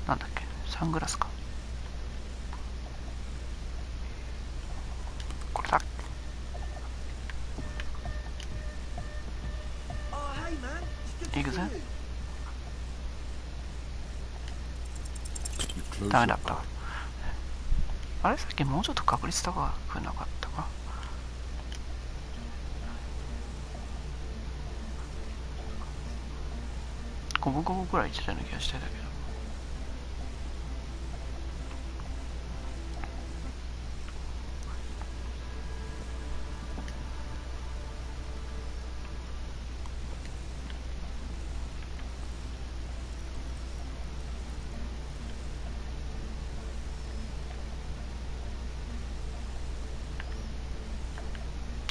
なんだっけ、サングラスか。これだ。行くぜ。ダメだった。あれ、さっきもうちょっと確率高くなかったか。五分五分くらい言ってたような気がしてたけど。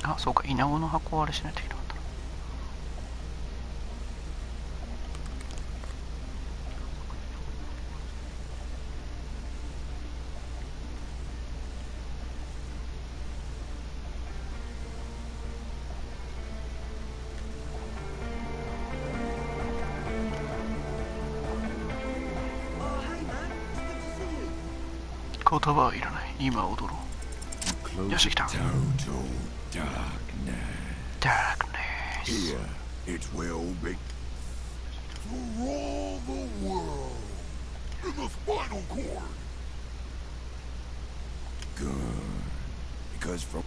あ、そうか、稲子の箱をあれしないといけなかったな。言葉はいらない。今踊ろう。よし、来た。Darkness. Here, it will be for all the world in the spinal cord. Good. Because from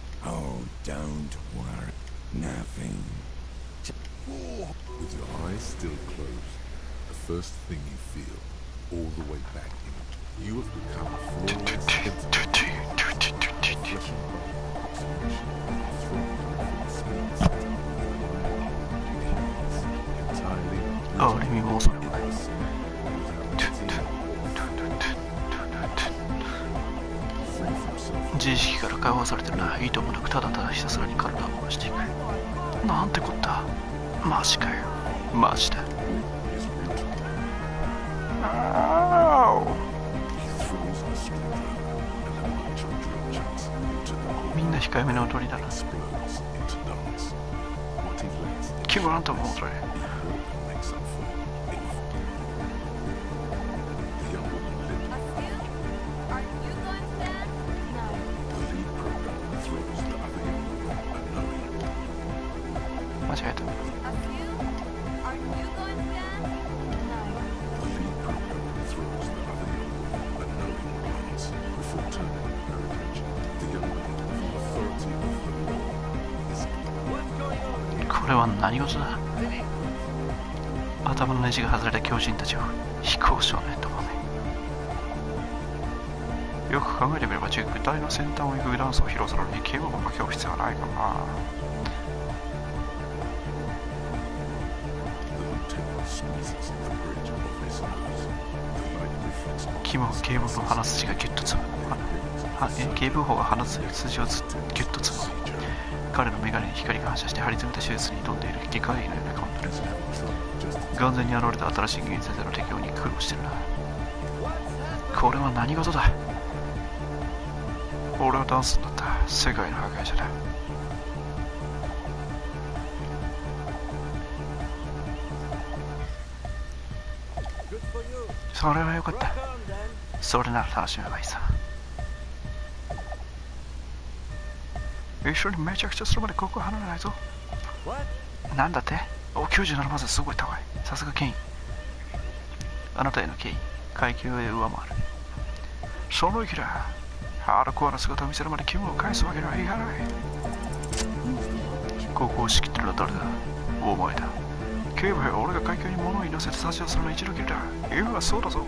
don't worry. Nothing. With your eyes still closed, the first thing you feel, all the way back in, you have become a flawless entity. Oh, let me also. 自意識から解放されてるな。意図もなくただただひたすらに体を回していく。なんてこった。マジかよ。マジだ。みんな控えめな踊りだな。キュアントも踊れ。間違えた。これは何事だ。頭のネジが外れた狂人たちを非行少年ともね。よく考えてみれば、具体の先端を行くダンスを披露するのに警部補が今日必要はないかな。キムは警部補の鼻筋がギュッとつむ。警部補が鼻筋をギュッとつむ。彼の眼鏡に光が反射して張り詰めた手術に挑んでいる外科医のような顔になる。眼前に現れた新しい現先生の適応に苦労してるな。これは何事だ。俺はダンスになった世界の破壊者だ。それはよかった。それなら楽しめばいいさ。一緒にめちゃくちゃするまでここ離れないぞ。なんだって。お、97まずすごい高い。さすが権威。あなたへの敬意、階級へ上回る。その意気だ。ハードコアな姿を見せるまでキムを返すわけにはいかない。ここを仕切ってるのは誰だ。お前だ。警部兵、俺が階級に物を乗せて差し出すのは一度きりだ。今はそうだぞ。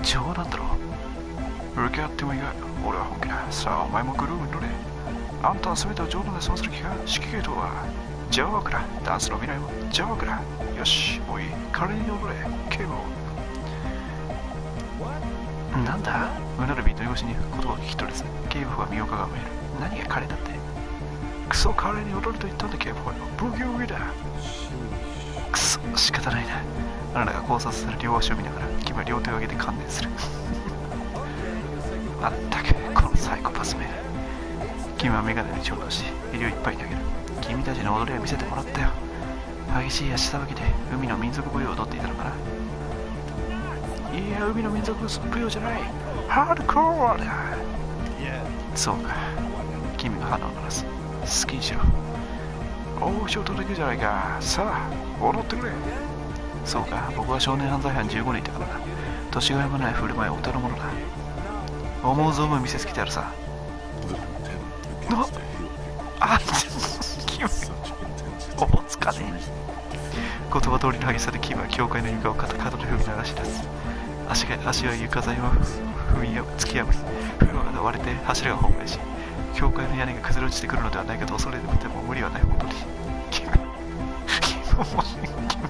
冗談だろ。受け合ってもいいが、俺は本気だ。さあ、お前もグルーヴに乗れ。あんたは全てを冗談で済ませる気か。指揮系統はジャワークだ。ダンスの未来もジャワークだ。よし、もういい。彼に踊れ、警部。なんだ。うなるビート越しに言葉を聞き取れず、警部は身をかがめる。何が彼だって。クソ、彼に踊ると言ったんだ、警部は。ブギウギだ。クソ、仕方ないな。あなたが交差する両足を見ながら、君は両手を上げて観念する。まったく、このサイコパスめ。君はメガネに長打し、医療いっぱい投げる。君たちの踊りを見せてもらったよ。激しい足さばきで海の民族舞踊を踊っていたのかな。いや、海の民族舞踊じゃない。ハードコアだ。そうか。君が鼻を鳴らす。好きにしろ。王将とだけじゃないか。さあ、踊ってくれ。そうか、僕は少年犯罪犯15年いたからな。年がいもない振る舞いを歌うものだ。思う存分見せつけてやるさ。あ、君おぼつかねえ。言葉通りの激しさでキムは教会の床を肩で踏み鳴らし出す。足は床材を突き破り、フロアが割れて柱が崩壊し、教会の屋根が崩れ落ちてくるのではないかと恐れても無理はないほどに。キム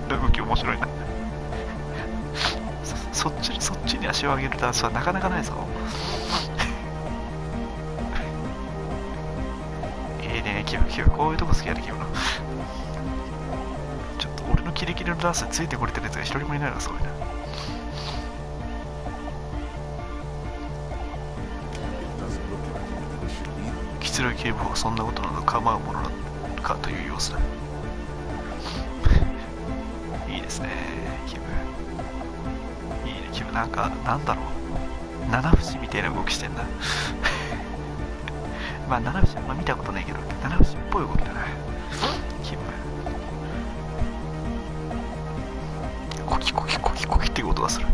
の動き面白いな。そっちに足を上げるダンスはなかなかないぞ。いいね、キム、こういうとこ好きやね、キムの。ちょっと俺のキレキレのダンスについてこれてるやつが一人もいないのがすごいな。キツロイ警部補はそんなことなど構うものなのかという様子だ。いいですね、キム。いいね、キム。なんだろう、七節みたいな動きしてんな。まあ七節あんま見たことないけど、七節っぽい動きだな、キム。コキコキコキコキっていう音がする。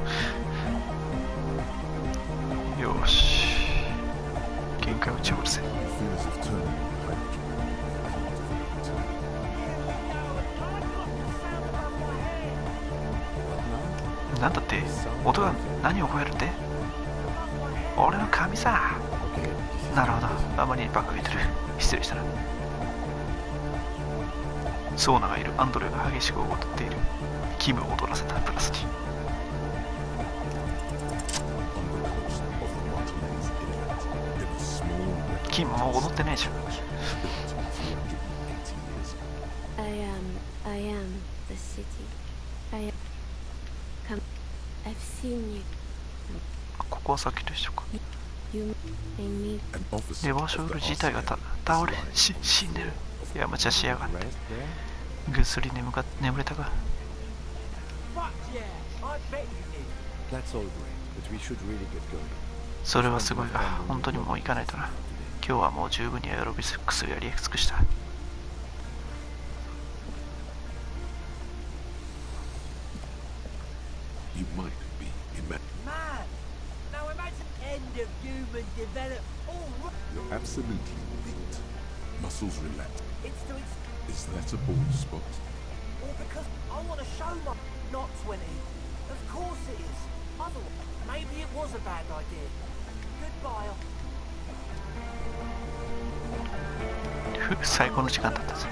よーし、限界を打ち破るぜ。なんだって、音が何を超えるって？俺の髪さ。なるほど、あまりにバカげてる。失礼したな。ソーナがいる。アンドレが激しく踊っている。キムを踊らせた。プラスにキムもう踊ってねえじゃん。I am the city. Come, I've seen you. ここはさっきと一緒か。 You and me. レバーショール自体が倒れ死んでる。山茶しやがって。ぐっすり眠れたか。それはすごいが、本当にもう行かないとな。今日はもう十分にエアロビクスをやり尽くした。You might be Man, now imagine end of human development. You're absolutely beat. Muscles relaxed. It's to Is that a bald spot? all because I want to show my not 20. Of course it is. Otherwise, maybe it was a bad idea. Goodbye. 最高の時間だったぜ。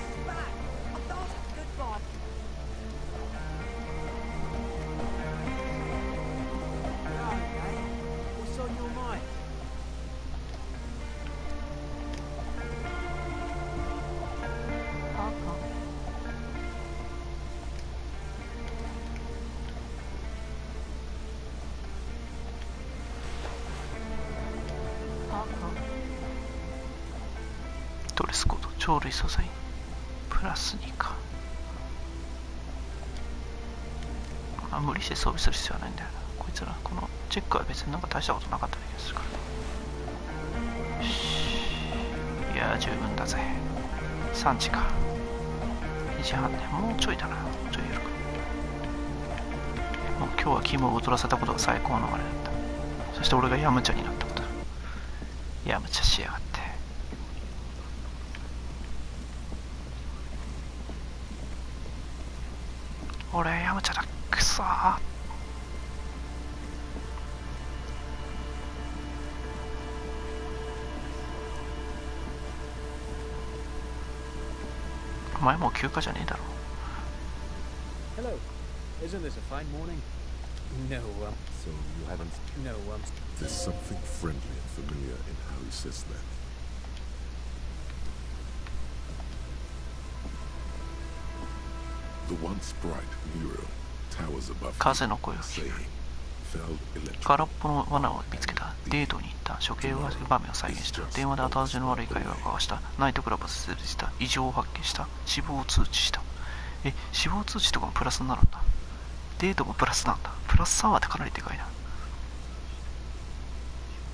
What's on your mind? Papa. ドレスコード、鳥類素材プラス2か。まあ無理して装備する必要はないんだよな。こいつらこのチェックは別になんか大したことなかった気がするから。よし、いやー十分だぜ。3時か。2時半ね。もうちょいだな。もうちょいやるか。もう今日はキムを踊らせたことが最高のあれだった。そして俺がヤムチャになったことだ。ヤムチャしやがって。俺ヤムチャだ。くそー。お前もう休暇じゃねえだろ。 Hello. Isn't this a fine morning? No, So you haven't... no, There's something friendly and familiar in how he says that. The once bright mural towers above 風の声を saying, felled electric. 空っぽの罠を見つけた。デートに行った処刑場面を再現した。電話で後味の悪い会話を交わした。ナイトクラブを設立した。異常を発見した。死亡を通知した。死亡通知とかもプラスになるんだ。デートもプラスなんだ。プラス3はかなりでかいな。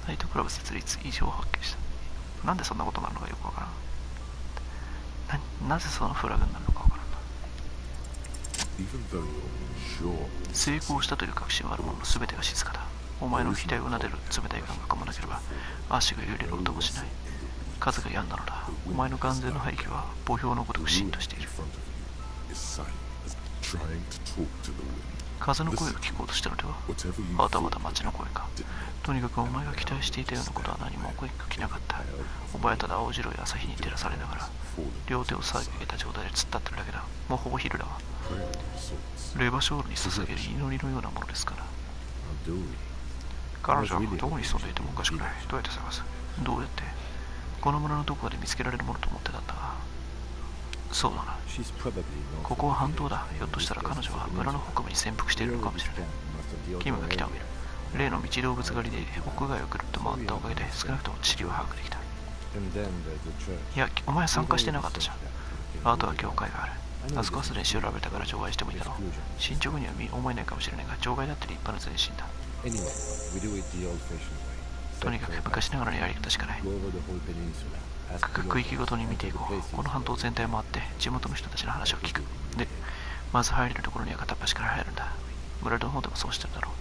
ナイトクラブ設立、異常を発見した。なんでそんなことになるのかよくわからん。なぜそのフラグになるのかわからんな。 Even though you're sure 成功したという確信はあるものの全てが静かだ。お前の額を撫でる冷たい感覚もなければ足が揺れる音もしない。風が止んだのだ。お前の眼前の背景は墓標のごとくしんとしている。 is silent as trying to talk to the wind. 風の声を聞こうとしたのでは。はたまた町の声か。とにかくお前が期待していたようなことは何も起きなかった。お前はただ青白い朝日に照らされながら両手を下げた状態で突っ立ってるだけだ。もうほぼ昼だわ。レバショールに捧げる祈りのようなものですから。彼女はどこに潜んでいてもおかしくない。どうやって探す？どうやって？この村のどこかで見つけられるものと思ってたんだが。そうだな。ここは半島だ。ひょっとしたら彼女は村の北部に潜伏しているのかもしれない。キムが来たを見る。例の道動物狩りで屋外をぐるっと回ったおかげで少なくとも地理は把握できた。いや、お前は参加してなかったじゃん。あとは教会がある。あそこはすでに調べたから除外してもいいだろう。進捗には思えないかもしれないが、除外だって立派な前進だ。とにかく昔ながらのやり方しかない。区域ごとに見ていこう。この半島全体を回って地元の人たちの話を聞く。で、まず入れるところには片っ端から入るんだ。村の方でもそうしてるだろう。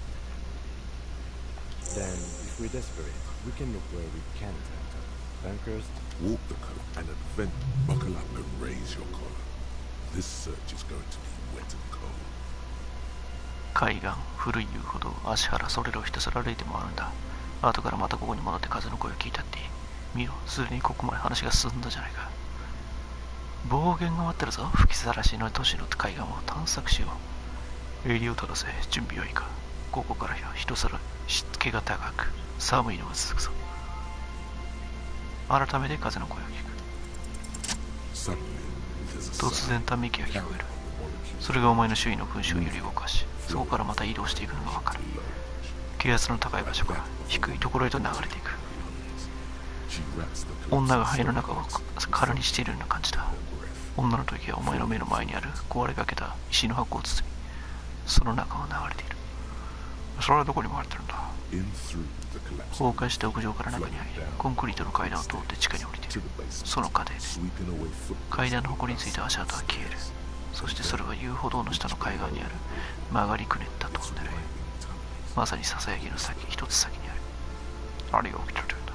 Then, if we're desperate, we can look where we can't enter. Bankers, walk the coast and advent. Buckle up and raise your collar. This search is going to be wet and cold. 海岸、古い遊歩道、足原、それらをひたすら歩いて回るんだ。後からまたここに戻って風の声を聞いたっていい。見ろ、すでにここまで話が進んだじゃないか。暴言が終わってるぞ。吹きさらしの都市の海岸を探索しよう。襟を正せ、準備はいいか。ここから一皿湿気が高く寒いのが続くぞ。改めて風の声を聞く。突然ため息が聞こえる。それがお前の周囲の群衆を揺り動かし、そこからまた移動していくのがわかる。気圧の高い場所から低いところへと流れていく。女が肺の中を空にしているような感じだ。女の時はお前の目の前にある壊れかけた石の箱を包み、その中を流れている。それはどこに回ってるんだ？崩壊した屋上から中に入り、コンクリートの階段を通って地下に降りている。その過程で階段の埃についた足跡は消える。そしてそれは遊歩道の下の海岸にある曲がりくねったトンネルへ。まさにささやきの先一つ先にある。何が起きてるんだ？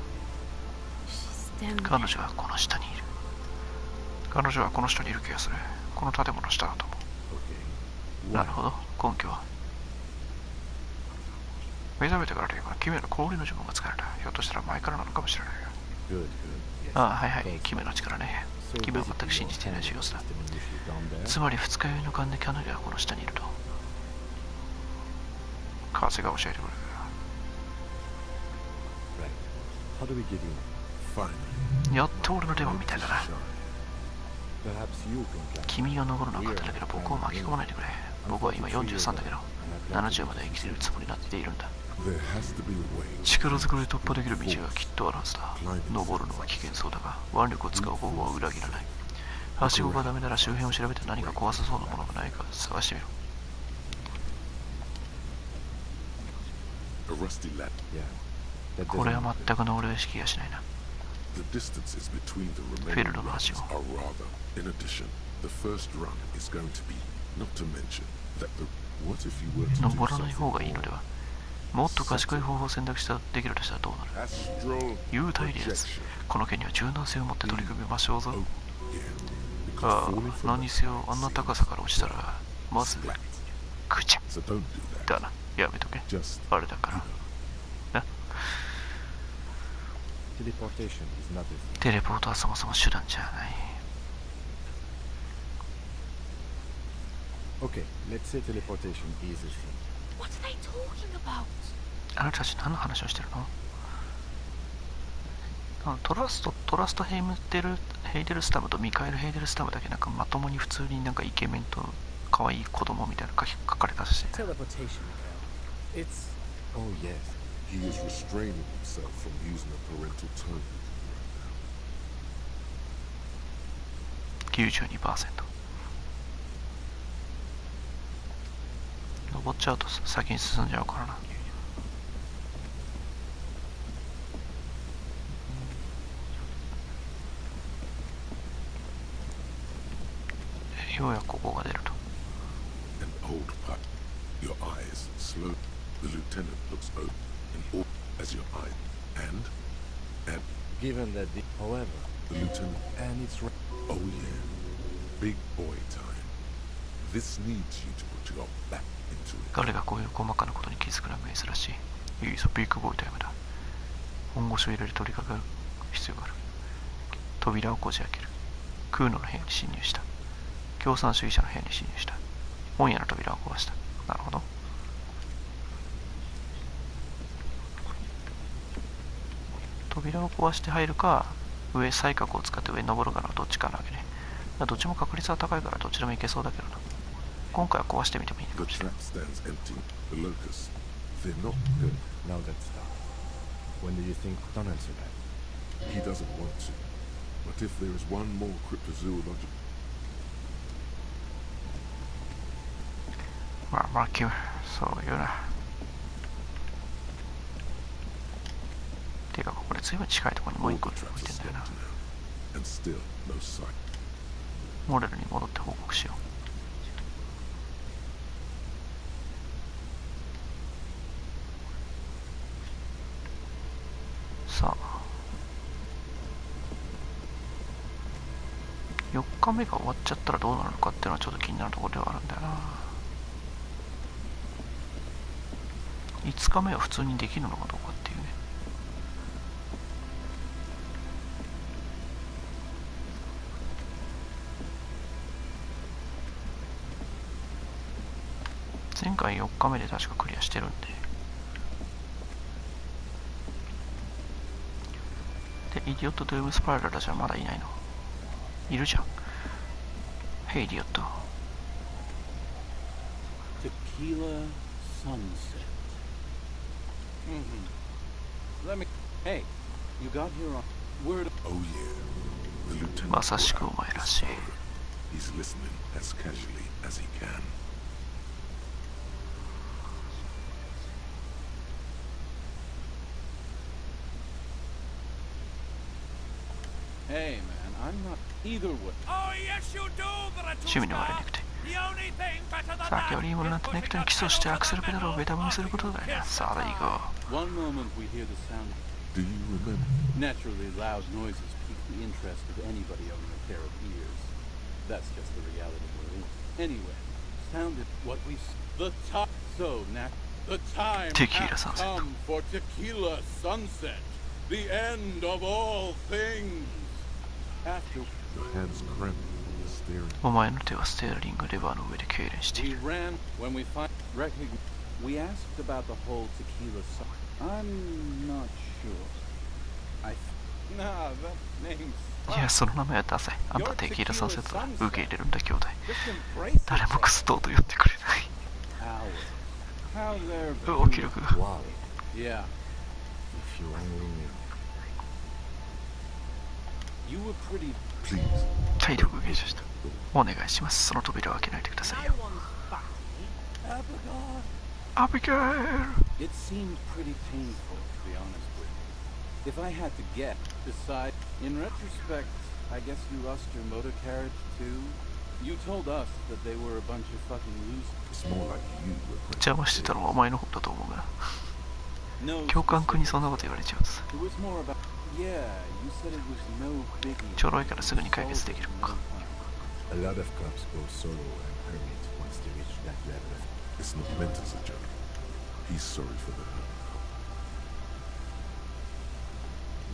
彼女はこの下にいる。彼女はこの下にいる気がする。この建物の下だと思う。なるほど。根拠は？目覚めてからで今、キメの氷の呪文が使えるんだ。ひょっとしたら前からなのかもしれないよ。ああ、はいはい、キメの力ね。キメは全く信じていない様子だ。つまり二日酔いの勘で彼女はこの下にいると。風が教えてくれる。やっと俺の出番みたいだな。君が登るのは勝手だけど僕を巻き込まないでくれ。僕は今43だけど70まで生きているつもりになっているんだ。力ずくで突破できる道がきっとあるはずだ。登るのは危険そうだが腕力を使う方法は裏切らない。はしごがダメなら周辺を調べて何か壊さそうなものがないか探してみろ。これは全く登る意識がしないな。フェルドの橋を。登らない方がいいのでは。もっと賢い方法を選択できるとしたらどうなる？幽体離脱。この件には柔軟性を持って取り組みましょうぞ。ああ、何にせよあんな高さから落ちたらまずぐちゃだな。やめとけ。あれだからな。テレポートはそもそも手段じゃない。Okay, let's say teleportation is a thing. What are they talking about? あなたたち何の話をしてるの？トラストヘイデルスタムとミカエル・ヘイデルスタムだけなんかまともに普通になんかイケメンと可愛い子供みたいな書かれたし。Teleportation, it's... Oh yes, he is restraining himself from using a parental tone. 92%。登っちゃうと先に進んじゃうからな。ようやくここが出ると。An old pup. Your eyes slow. The lieutenant looks over and as your eye and given that however the lieutenant and it's oh yeah, big boy time. This needs you to put your back into it. 彼がこういう細かなことに気づくのは珍しい。いいぞ、ビッグボーイタイムだ。本腰を入れて取り掛かる必要がある。扉をこじ開ける。クーノの部屋に侵入した。共産主義者の部屋に侵入した。本屋の扉を壊した。なるほど。扉を壊して入るか、上再角を使って上に登るかのどっちかなわけね。どっちも確率は高いからどっちでもいけそうだけどな。今回は壊してみてもいいかもしれない。The locusts, they're not good. Now let's start. When do you think Don answered that? He doesn't want to. But if there is one more cryptozoological... まあまあ、そういうな。てか、これ随分近いところにもう一個置いてんだよな。モレルに戻って報告しよう。さあ。4日目が終わっちゃったらどうなるのかっていうのはちょっと気になるところではあるんだよな。5日目は普通にできるのかどうかっていうね。前回4日目で確かクリアしてるんで。で、イディオット・ドゥーム・スパイラルじゃまだいないの。いるじゃん。ヘイ、イディオット。Tequila sunset. Let me. Hey, you got here on word. Oh yeah, the lieutenant. まさしくお前らしい。He's listening as casually as he can. Hey man, I'm not either way. Oh yes you do, 趣味の悪いネクタイ。さっきよりいいものなんてネクタイに基礎してアクセルペダルをベタ踏みすることだよな。さあ、行こう。One moment we hear the sound. Do you remember? Naturally, loud noises pique the interest of anybody owning a pair of ears. That's just the reality we're in. Anyway, sounded what we the time. So now the time has come for Tequila Sunset, the end of all things. After your hands cramp. お前の手はステーリングレバーの上で痙攣している。We ran when we we asked about the whole tequila song. I'm not sure. Nah, that name's いや、その名前はダサい。あんたテキーラサンセットだ。受け入れるんだ、兄弟。誰もクストーと言ってくれない。お、記録が。Yeah. If you only knew. You were pretty. Please. 体力減少した。お願いします。その扉を開けないでくださいよ。アビゲイル。 It seemed pretty painful, to be honest with you. If I had to guess, decide, in retrospect, I guess you lost your motor carriage too. You told us that they were a bunch of fucking losers. It's more like you were. 邪魔してたのはお前の方だと思うが。教官君にそんなこと言われちゃうとさ。ちょろいからすぐに解決できるか。A lot of cops go solo and hermit once they reach that level. It's not meant as a joke. He's sorry for the hurt.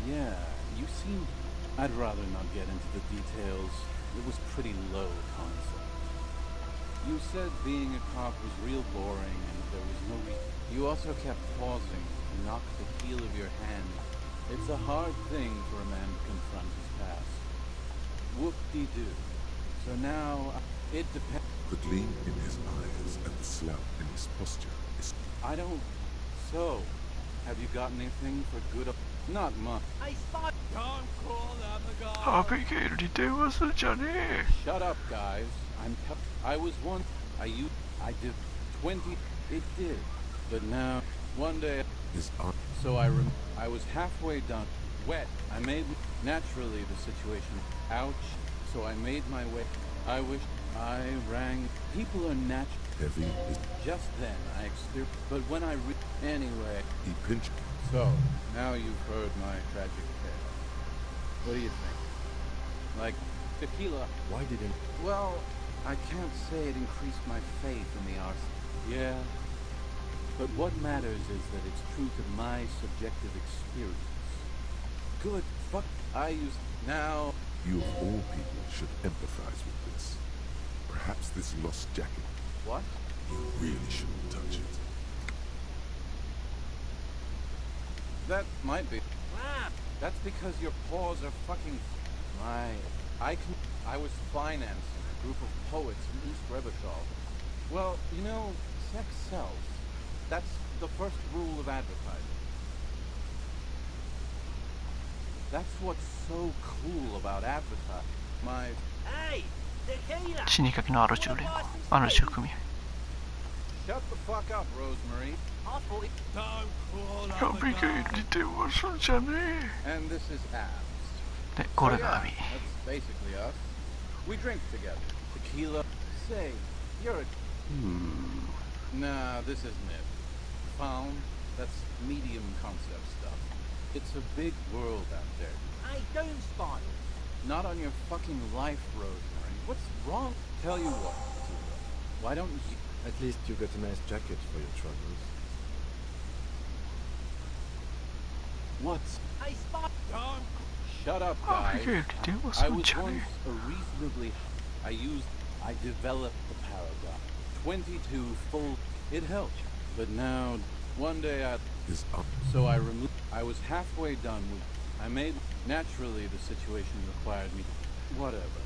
Yeah, you seem. I'd rather not get into the details. It was pretty low concept. You said being a cop was real boring and there was no reason. You also kept pausing to knock the heel of your hand. It's a hard thing for a man to confront his past. Whoop-de-doo. So now, it depends. The gleam in his eyes and the slouch in his posture is... I don't... So, have you got anything for good... Not much. I thought... Don't call them a god. アビゲイルに電話するんじゃねえ。 Shut up, guys. I was one... I did 20... It did. But now, one day... His arm... So I was halfway done. Wet. I made... Naturally, the situation... Ouch. So I made my way. I wish I rang. People are natural. Heavy. Just then, I experienced. But when I anyway. He pinched. So now you've heard my tragic tale. What do you think? Like tequila? Why didn't? Well, I can't say it increased my faith in the arts. Yeah. But what matters is that it's true to my subjective experience. Good fuck. I used now. You of all people should empathize with this. Perhaps this lost jacket. What? You really shouldn't touch it. That might be. That's because your paws are fucking. I was financing a group of poets in East Rebishal. Well, you know, sex sells. That's the first rule of advertising. That's what's so cool about advertising. Hey, tequila! 死にかけのアル中連合、アル中組合。 Shut the fuck up, Rosemary. I thought it... Don't crawl アビゲイルに電話すんじゃねえ。 And this is Abs. で、これがアビ。 That's basically us. We drink together. Tequila. Say, you're a... Nah, this isn't it. Found? That's medium concept stuff. It's a big world out there. Hey, Doom Spiral. Not on your fucking life, Rosemary. What's wrong? Tell you what, Tequila. Why don't you... At least you got a nice jacket for your troubles. What? Hey, Spiral. Don't... Shut up, guys. I was once a reasonably... I developed the paragraph. 22 full... It helped. But now, one day Is up. So I removed... I was halfway done with... I made... Naturally, the situation required me... Whatever.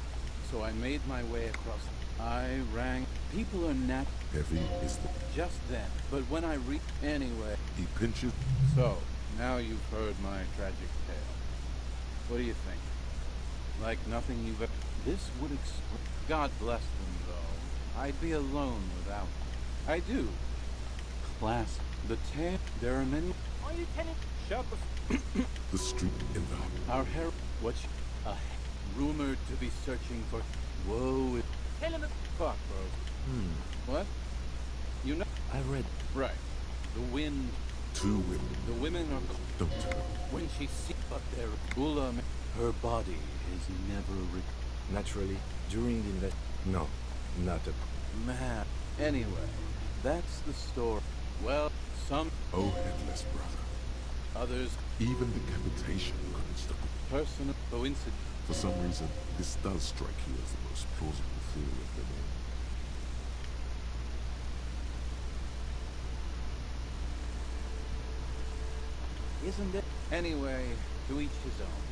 So I made my way across... I rang... People are not... Heavy is the... Just then. But when I Anyway... He pinches... So, now you've heard my tragic tale. What do you think? Like nothing you've ever... This would explain... God bless them, though. I'd be alone without... I do. Class. The tale... There are many... Are you telling... Shut the... The street in the... Our hero... What's... Rumored to be searching for... Whoa, Tell him... Fuck, bro. What? You know... I read... Right. The wind... 2 women. The women are... Don't you know? When she sees... But their... Ula... Her body is never... Naturally, during the invest... No, not a... Man. Anyway, that's the story. Well, some... Oh, headless brother. Others... Even decapitation couldn't stop it. Personal coincidence. For some reason, this does strike you as the most plausible theory of them all. Isn't it? Anyway, to each his own.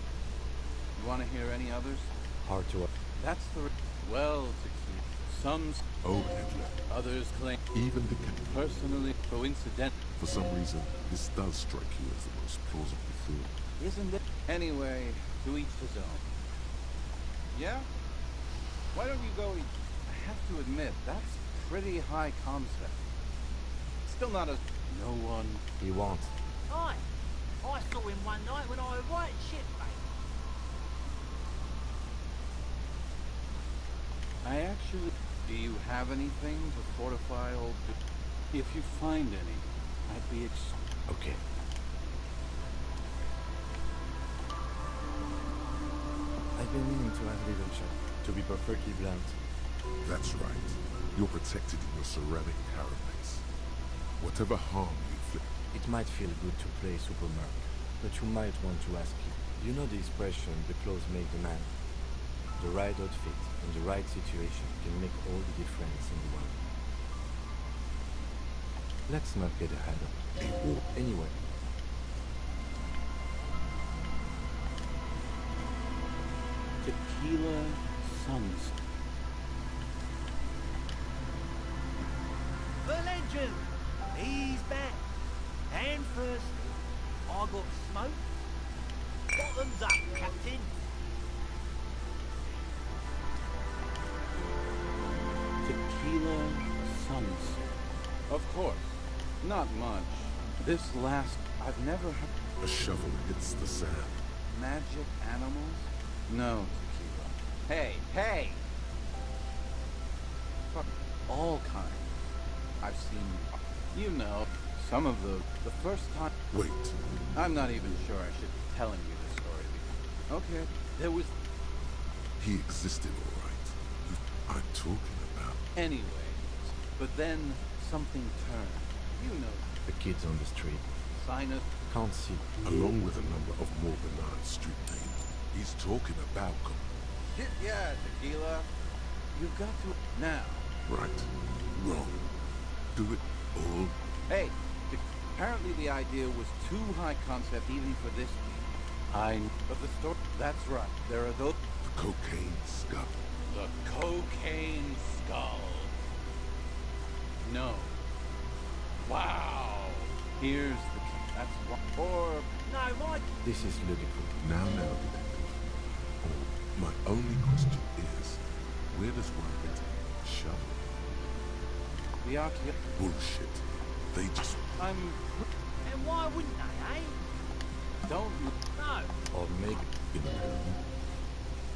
You want to hear any others? Hard to... That's the... Well, to keep... Some... Oh, headless. Others claim... Even decapitation. Personally, coincident... For some reason, this does strike you as the most plausible theory. Isn't it? Anyway, to each his own. Yeah? Why don't you go eat? I have to admit, that's pretty high concept. Still not as... No one... He won't. Aye. I saw him one night when I was right shit, mate. I actually... Do you have anything to fortify old... If you find any, I'd be Okay. I've been meaning to have a little chat, to be perfectly blunt. That's right. You're protected in your ceramic carapace. Whatever harm you inflict... It might feel good to play Superman, but you might want to ask you. You know the expression, the clothes make the man. The right outfit in the right situation can make all the difference in the world. Let's not get ahead of it. Anyway. Tequila Suns. The legend! He's back. And first, I got smoke. Bottoms up, Captain. Tequila Suns. Of course. Not much. This last... I've never heard... A shovel hits the sand. Magic animals? No, Tequila. Hey, hey! Fuck. All kinds. I've seen... You know, some of the first time... Wait. I'm not even sure I should be telling you this story. Okay. There was... He existed, all right. I'm talking about? Anyway, but then something turned. You know. The kids on the street. Sinus. Can't see. Along with a number of more benign street names. He's talking about... Shit, yeah, Tequila. You've got to... Now. Right. Wrong. Do it all. Hey, apparently the idea was too high concept even for this team. But the story... That's right. There are those... The cocaine skull. The cocaine skull. No. Wow. Here's the... That's one... Or... No, Mike! This is ludicrous. Now, detective. My only question is, where does one get a shovel? The archaeologist... Bullshit. They just... I'm... And why wouldn't they, eh? Don't... No. Or maybe... In the pyramid?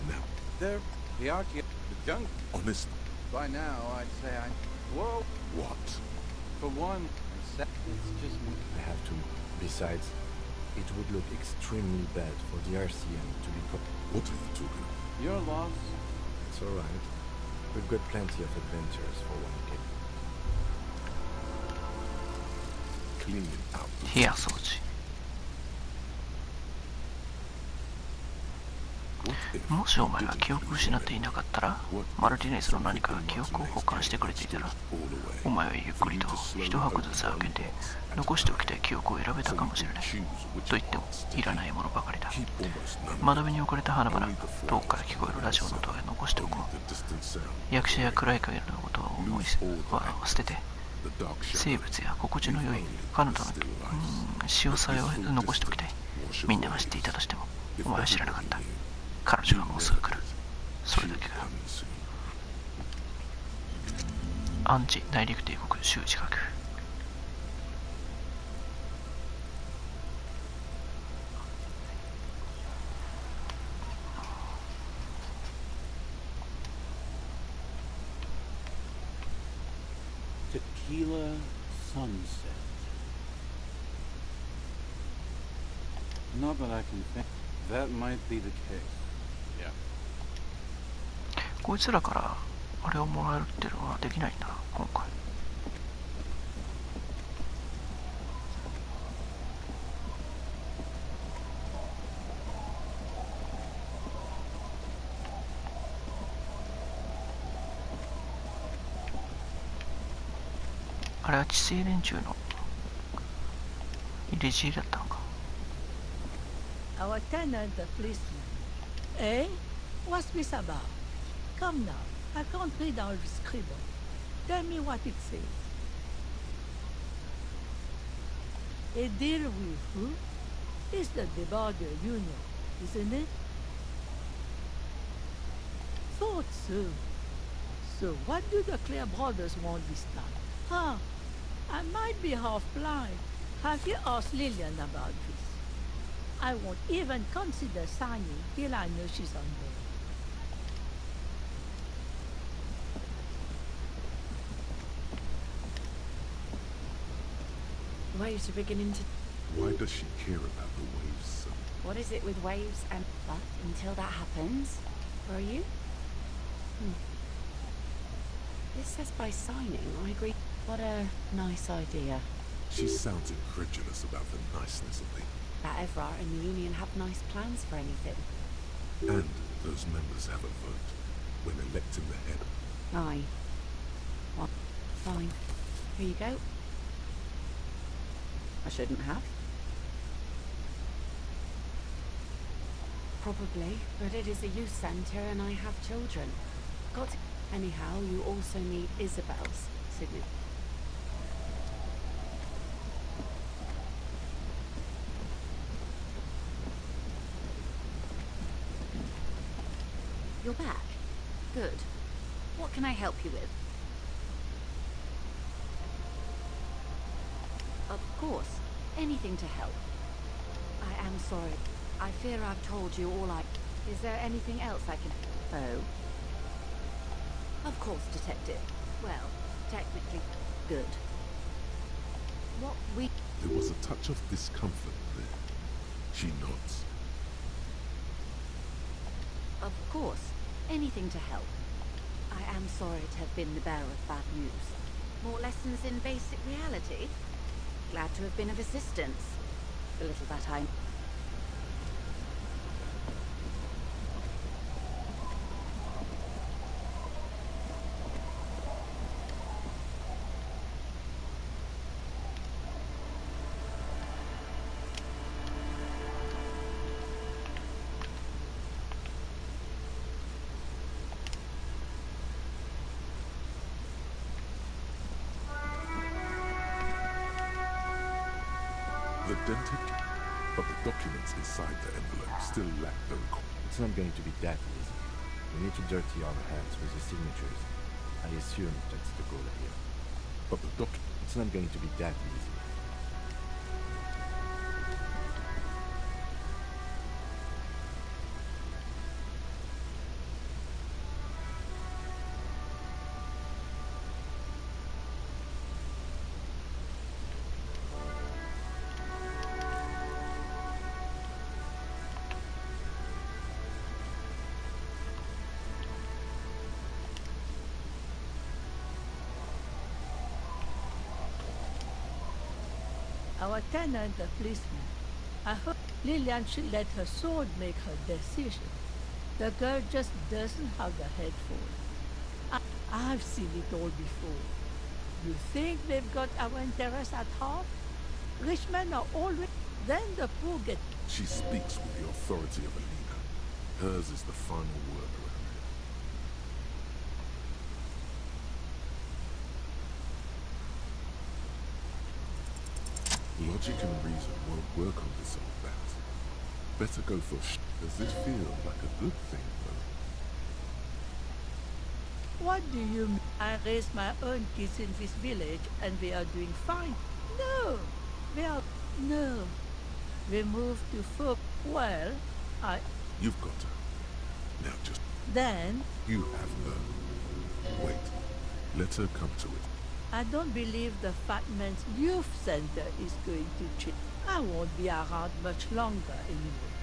Now. They're... The archaeologist... The junk... Honest. By now, I'd say I... Whoa. What? For one, and second, it's just... I have to. Besides, it would look extremely bad for the RCM to be caught. What are you talking about? Your loss. It's alright. We've got plenty of adventures for one kid. Cleaning out the... 部屋掃除。もしお前が記憶を失っていなかったら、マルティネスの何かが記憶を保管してくれていたら、お前はゆっくりと一箱ずつ開けて残しておきたい記憶を選べたかもしれない。と言ってもいらないものばかりだ。窓辺に置かれた花々、遠くから聞こえるラジオの音を残しておこう。役者や暗い影のことを思い捨てて、生物や心地の良い彼女の潮さえを残しておきたい。みんなが知っていたとしてもお前は知らなかった。彼女はもうすぐ来る。それだけが。アンチ内陸帝国州自覚。Tequila sunset. Not that I can think. That might be the case. Yeah. こいつらからあれをもらえるっていうのはできないんだな、今回。あれは知性連中の入れ知恵だったのか。Our tenant, the policeman. Eh? What's this about? Come now. I can't read all the scribble. Tell me what it says. A deal with who? It's the border union, isn't it? Thought so. So what do the Clear brothers want this time? Huh? I might be half blind. Have you asked Lillian about this? I won't even consider signing till I know she's on board. Waves are beginning to... Why does she care about the waves so? What is it with waves and... But until that happens, where are you? This says by signing, I agree. What a nice idea. She sounds incredulous about the niceness of things. That Evrart and the Union have nice plans for anything. And those members have a vote when electing the head. Aye. Well, fine. Here you go. I shouldn't have. Probably, but it is a youth centre and I have children. Got to... Anyhow, you also need Isabel's signature. You're back. Good. What can I help you with? Of course. Anything to help. I am sorry. I fear I've told you all I... Is there anything else I can... Oh? Of course, Detective. Well, technically... Good. What we... There was a touch of discomfort there. She nods. Of course. Anything to help. I am sorry to have been the bearer of bad news. More lessons in basic reality? Glad to have been of assistance. The little that I... The dented, but the documents inside the envelope still lack the It's not going to be that easy. We need to dirty our hands with the signatures. I assume that's the goal here. But the It's not going to be that easy. Our tenant, the policeman. I hope Lillian should let her sword make her decision. The girl just doesn't have the head for it. I've seen it all before. You think they've got our interests at heart? Rich men are always... Then the poor get... She speaks with the authority of a leader. Hers is the final word around here. Logic and reason won't work on this old bat. Better go for Does it feel like a good thing, though? What do you mean? I raised my own kids in this village and they are doing fine. No, they are... No. They moved to folk. Well, You've got her. Now just... Then... You have her. Wait. Let her come to it. I don't believe the Fat Man's Youth Center is going to change. I won't be around much longer anymore.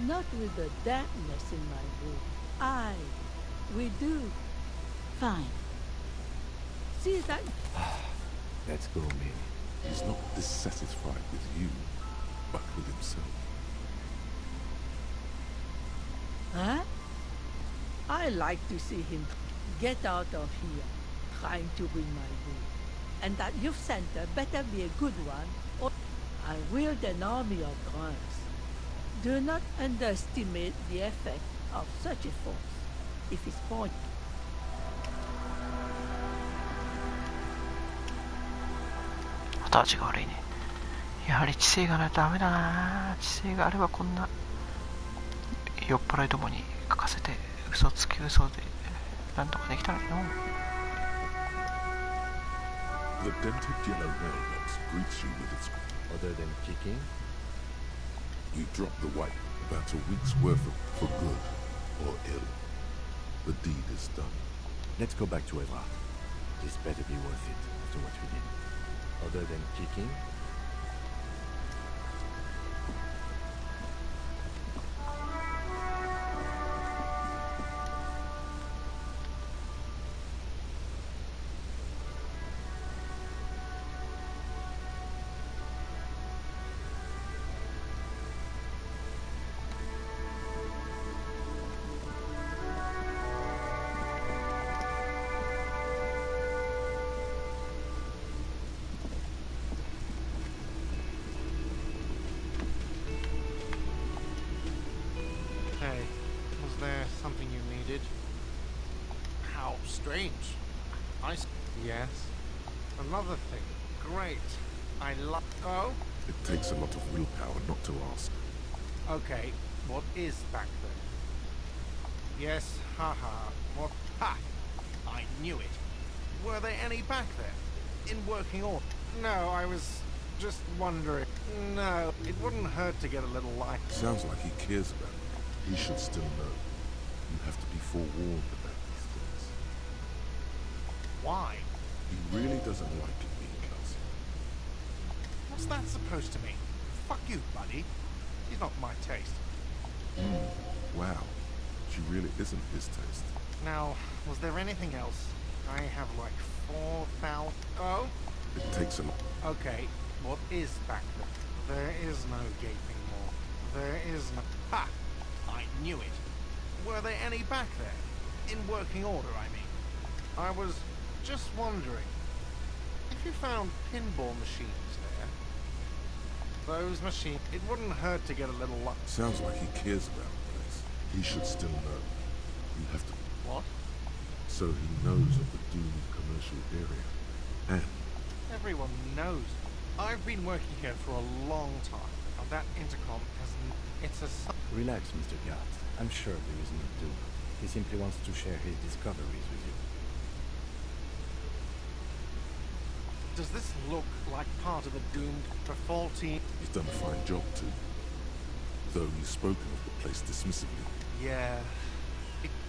Not with the dampness in my room. We do. Fine. See that? Let's go, Minnie. He's not dissatisfied with you, but with himself. Huh? I like to see him get out of here, trying to win my way. And that youth center better be a good one, or I wield an army of grunts. Do not underestimate the effect of such a force, if it's point. 後味が悪いね。やはり知性がないとダメだな。知性があればこんな酔っ払いどもに書かせて嘘つき嘘でなんとかできたのにの。The dented yellow mailbox greets you with its... Other than kicking? You drop the white, about a week's worth of for good or ill. The deed is done. Let's go back to Evrard. This better be worth it after what we did. Other than kicking? Hey, was there something you needed? How strange. Yes. Another thing. Great. I love... Oh? It takes a lot of willpower not to ask. Okay, what is back there? Yes, haha. What? Ha! I knew it. Were there any back there? In working order? No, I was just wondering. No, it wouldn't hurt to get a little light. Sounds like he cares about it. He should still know. You have to be forewarned about these things. Why? He really doesn't like it being classy. What's that supposed to mean? Fuck you, buddy. He's not my taste. Wow. She really isn't his taste. Now, was there anything else? I have like 4,000. Oh? It takes a lot. Okay, what is back there? There is no gaping maw. There is no. Ha! I knew it. Were there any back there? In working order, I mean. I was just wondering if you found pinball machines there. Those machines. It wouldn't hurt to get a little luck. Sounds like he cares about the place. He should still know. You have to. What? So he knows of the doomed commercial area. And Everyone knows. I've been working here for a long time. And that intercom has. It's a. Relax, Mr. Gatt. I'm sure there is no doom. He simply wants to share his discoveries with you. Does this look like part of the doomed Patrol team? he's done a fine job too. Though he's spoken of the place dismissively. Yeah.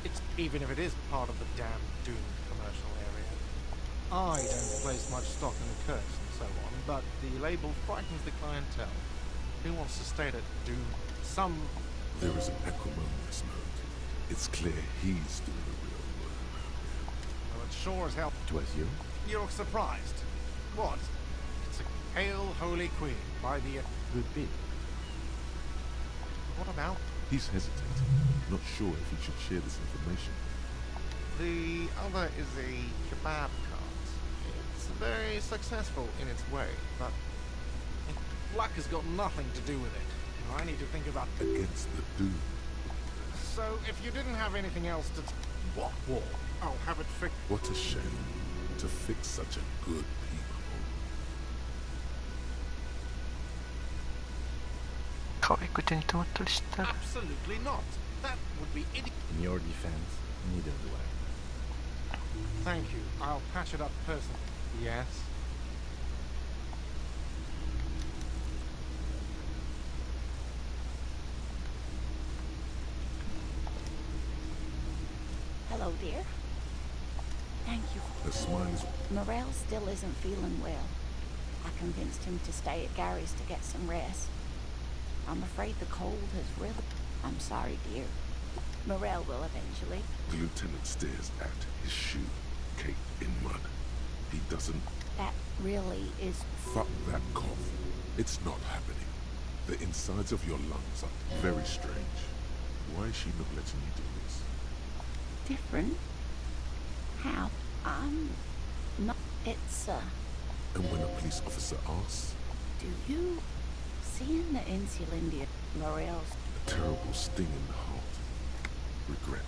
It's even if it is part of the damn doomed commercial area. I don't place much stock in the curse and so on, but the label frightens the clientele. Who wants to stay at doomed? There is an acrimonious note. It's clear he's doing the real work around here. Well, it sure as hell. Twas you? You're surprised. What? It's a Hail Holy Queen by the... Could be. What about? He's hesitating, not sure if he should share this information. The other is a kebab cart. It's very successful in its way, but luck has got nothing to do with it. I need to think about... Against the doom. So, if you didn't have anything else to... What war? I'll have it fixed. What a shame to fix such a good people. Absolutely not. That would be idiot. In your defense, neither do I. Thank you. I'll patch it up personally. Yes? Hello, dear. Thank you. The smile is... Morel still isn't feeling well. I convinced him to stay at Gary's to get some rest. I'm afraid the cold has really... I'm sorry, dear. Morel will eventually. The lieutenant stares at his shoe, caked in mud. He doesn't... That really is... Fuck that cough. It's not happening. The insides of your lungs are very strange. Why is she not letting you do this? Different? How? I'm not... It's, And when a police officer asks... Do you... Seeing the Insulindia Morel's... A terrible sting in the heart. Regret.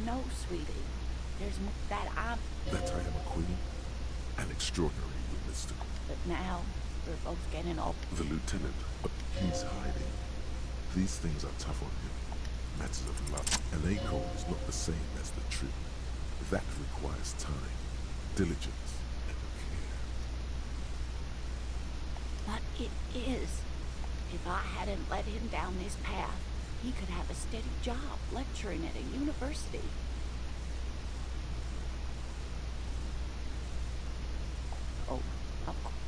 No, sweetie. There's more that I'm... That I am a queen. An extraordinary witness to... But now, we're both getting old. The lieutenant, he's hiding. These things are tough on him. Matters of love. An acorn is not the same as the tree. That requires time, diligence, and care. But it is. If I hadn't led him down this path, he could have a steady job lecturing at a university. Oh,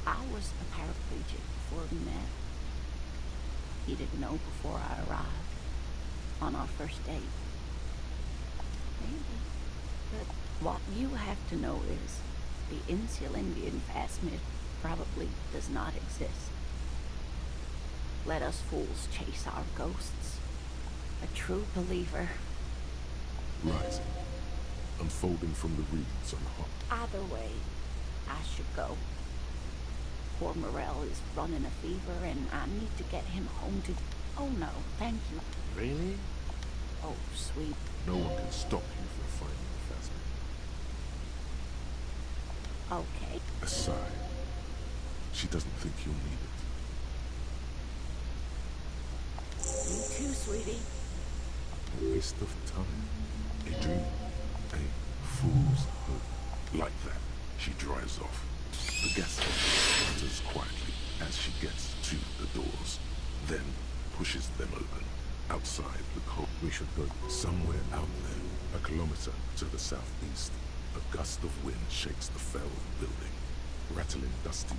I was a paraplegic before we met. He didn't know before I arrived. On our first date. Maybe. But what you have to know is the Insulindian plasmid probably does not exist. Let us fools chase our ghosts. A true believer. Rising. Unfolding from the reeds on hot. Either way, I should go. Poor Morel is running a fever and I need to get him home to... Oh no, thank you. Really? Oh, sweet. No one can stop you from finding the plasmid. Okay. A sigh. She doesn't think you'll need it. You too, sweetie. A waste of time. A dream. A fool's hope. Like that, she drives off. The gas engine sputters quietly as she gets to the doors, then pushes them open. Outside the cold, we should go somewhere out there, a kilometer to the southeast. A gust of wind shakes the fell building, rattling dusty.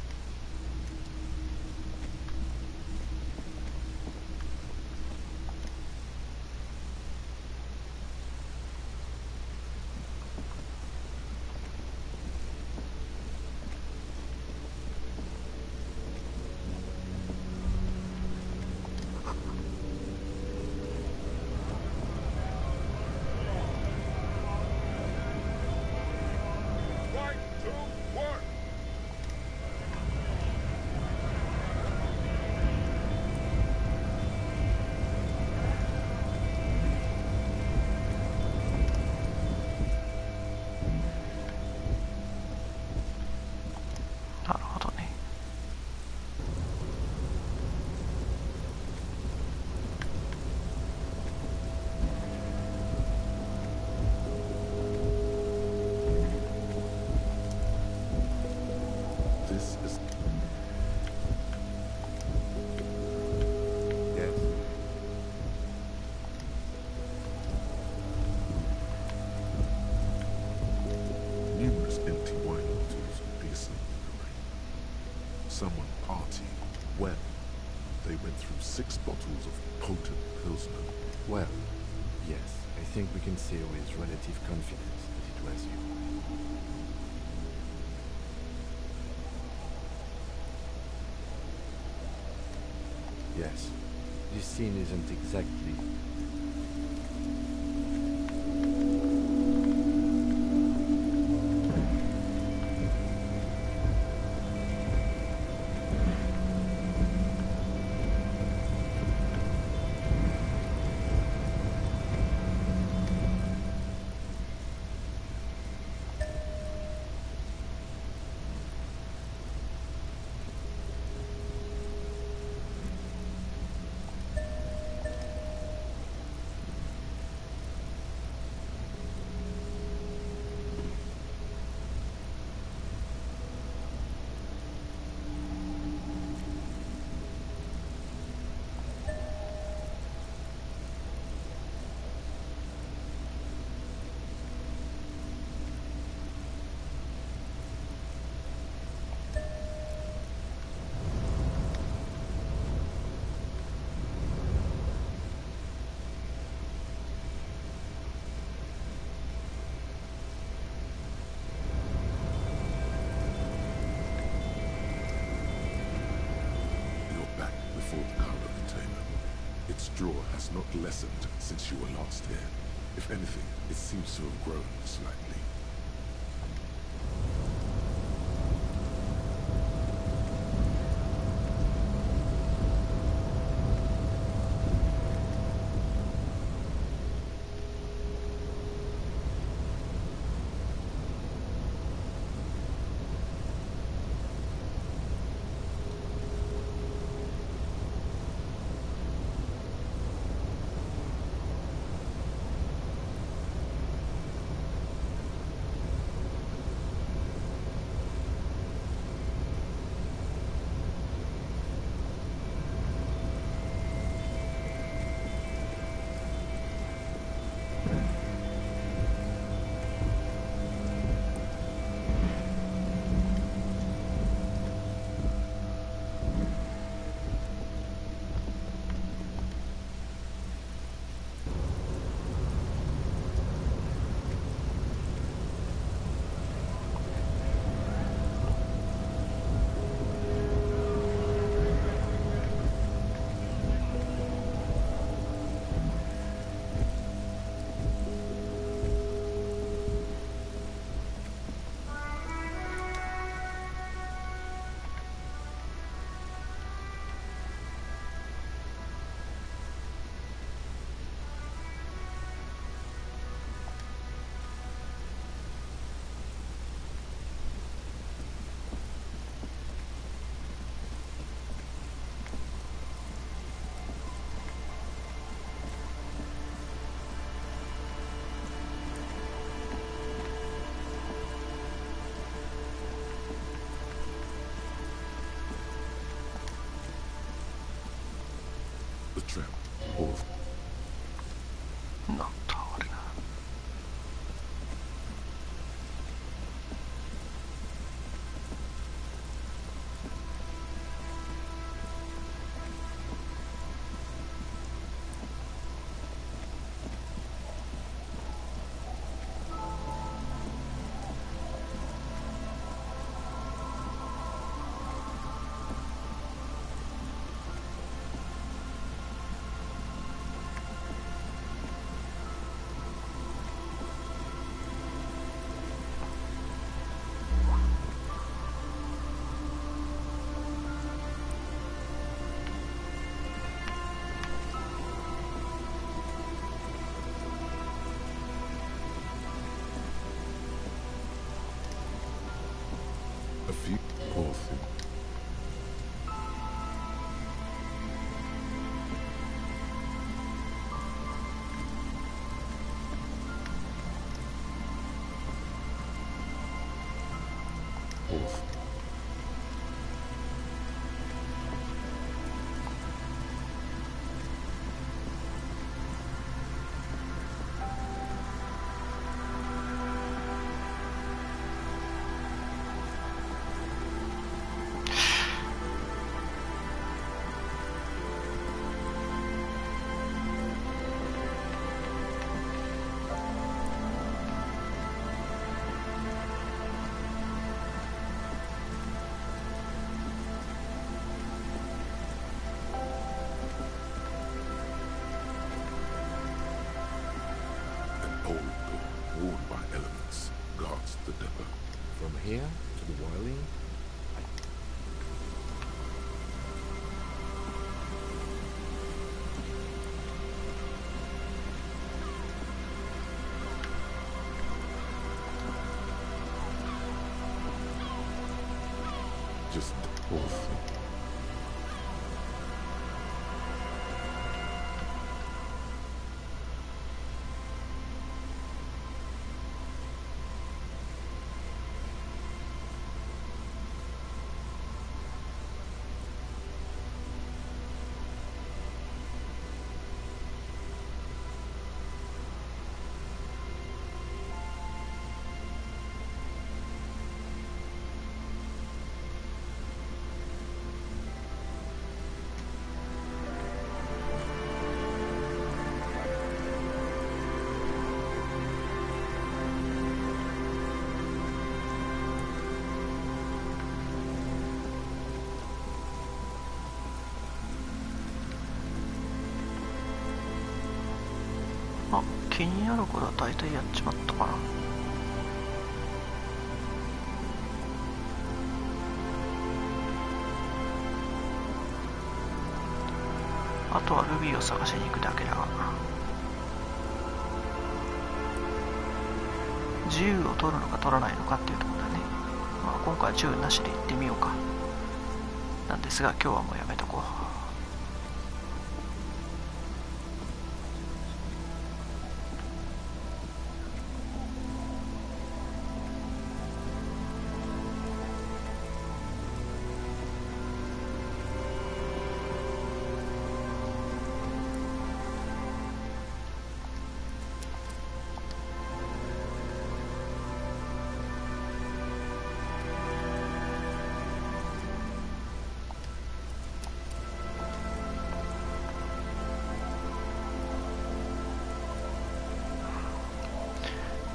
Well, they went through 6 bottles of potent Pilsner. Well, yes, I think we can say with relative confidence that it was you. Yes, this scene isn't exactly... Before the cargo container. Its draw has not lessened since you were last here. If anything, it seems to have grown slightly. The tramp, or... Non torna. A few poor thing. Poor. here to the wiring. Just awful.あ、気になることは大体やっちまったかな。あとはルビーを探しに行くだけだが、自由を取るのか取らないのかっていうところだね。まあ、今回は自由なしで行ってみようか。なんですが今日はもうやめとこう。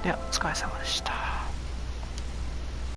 ではお疲れ様でした。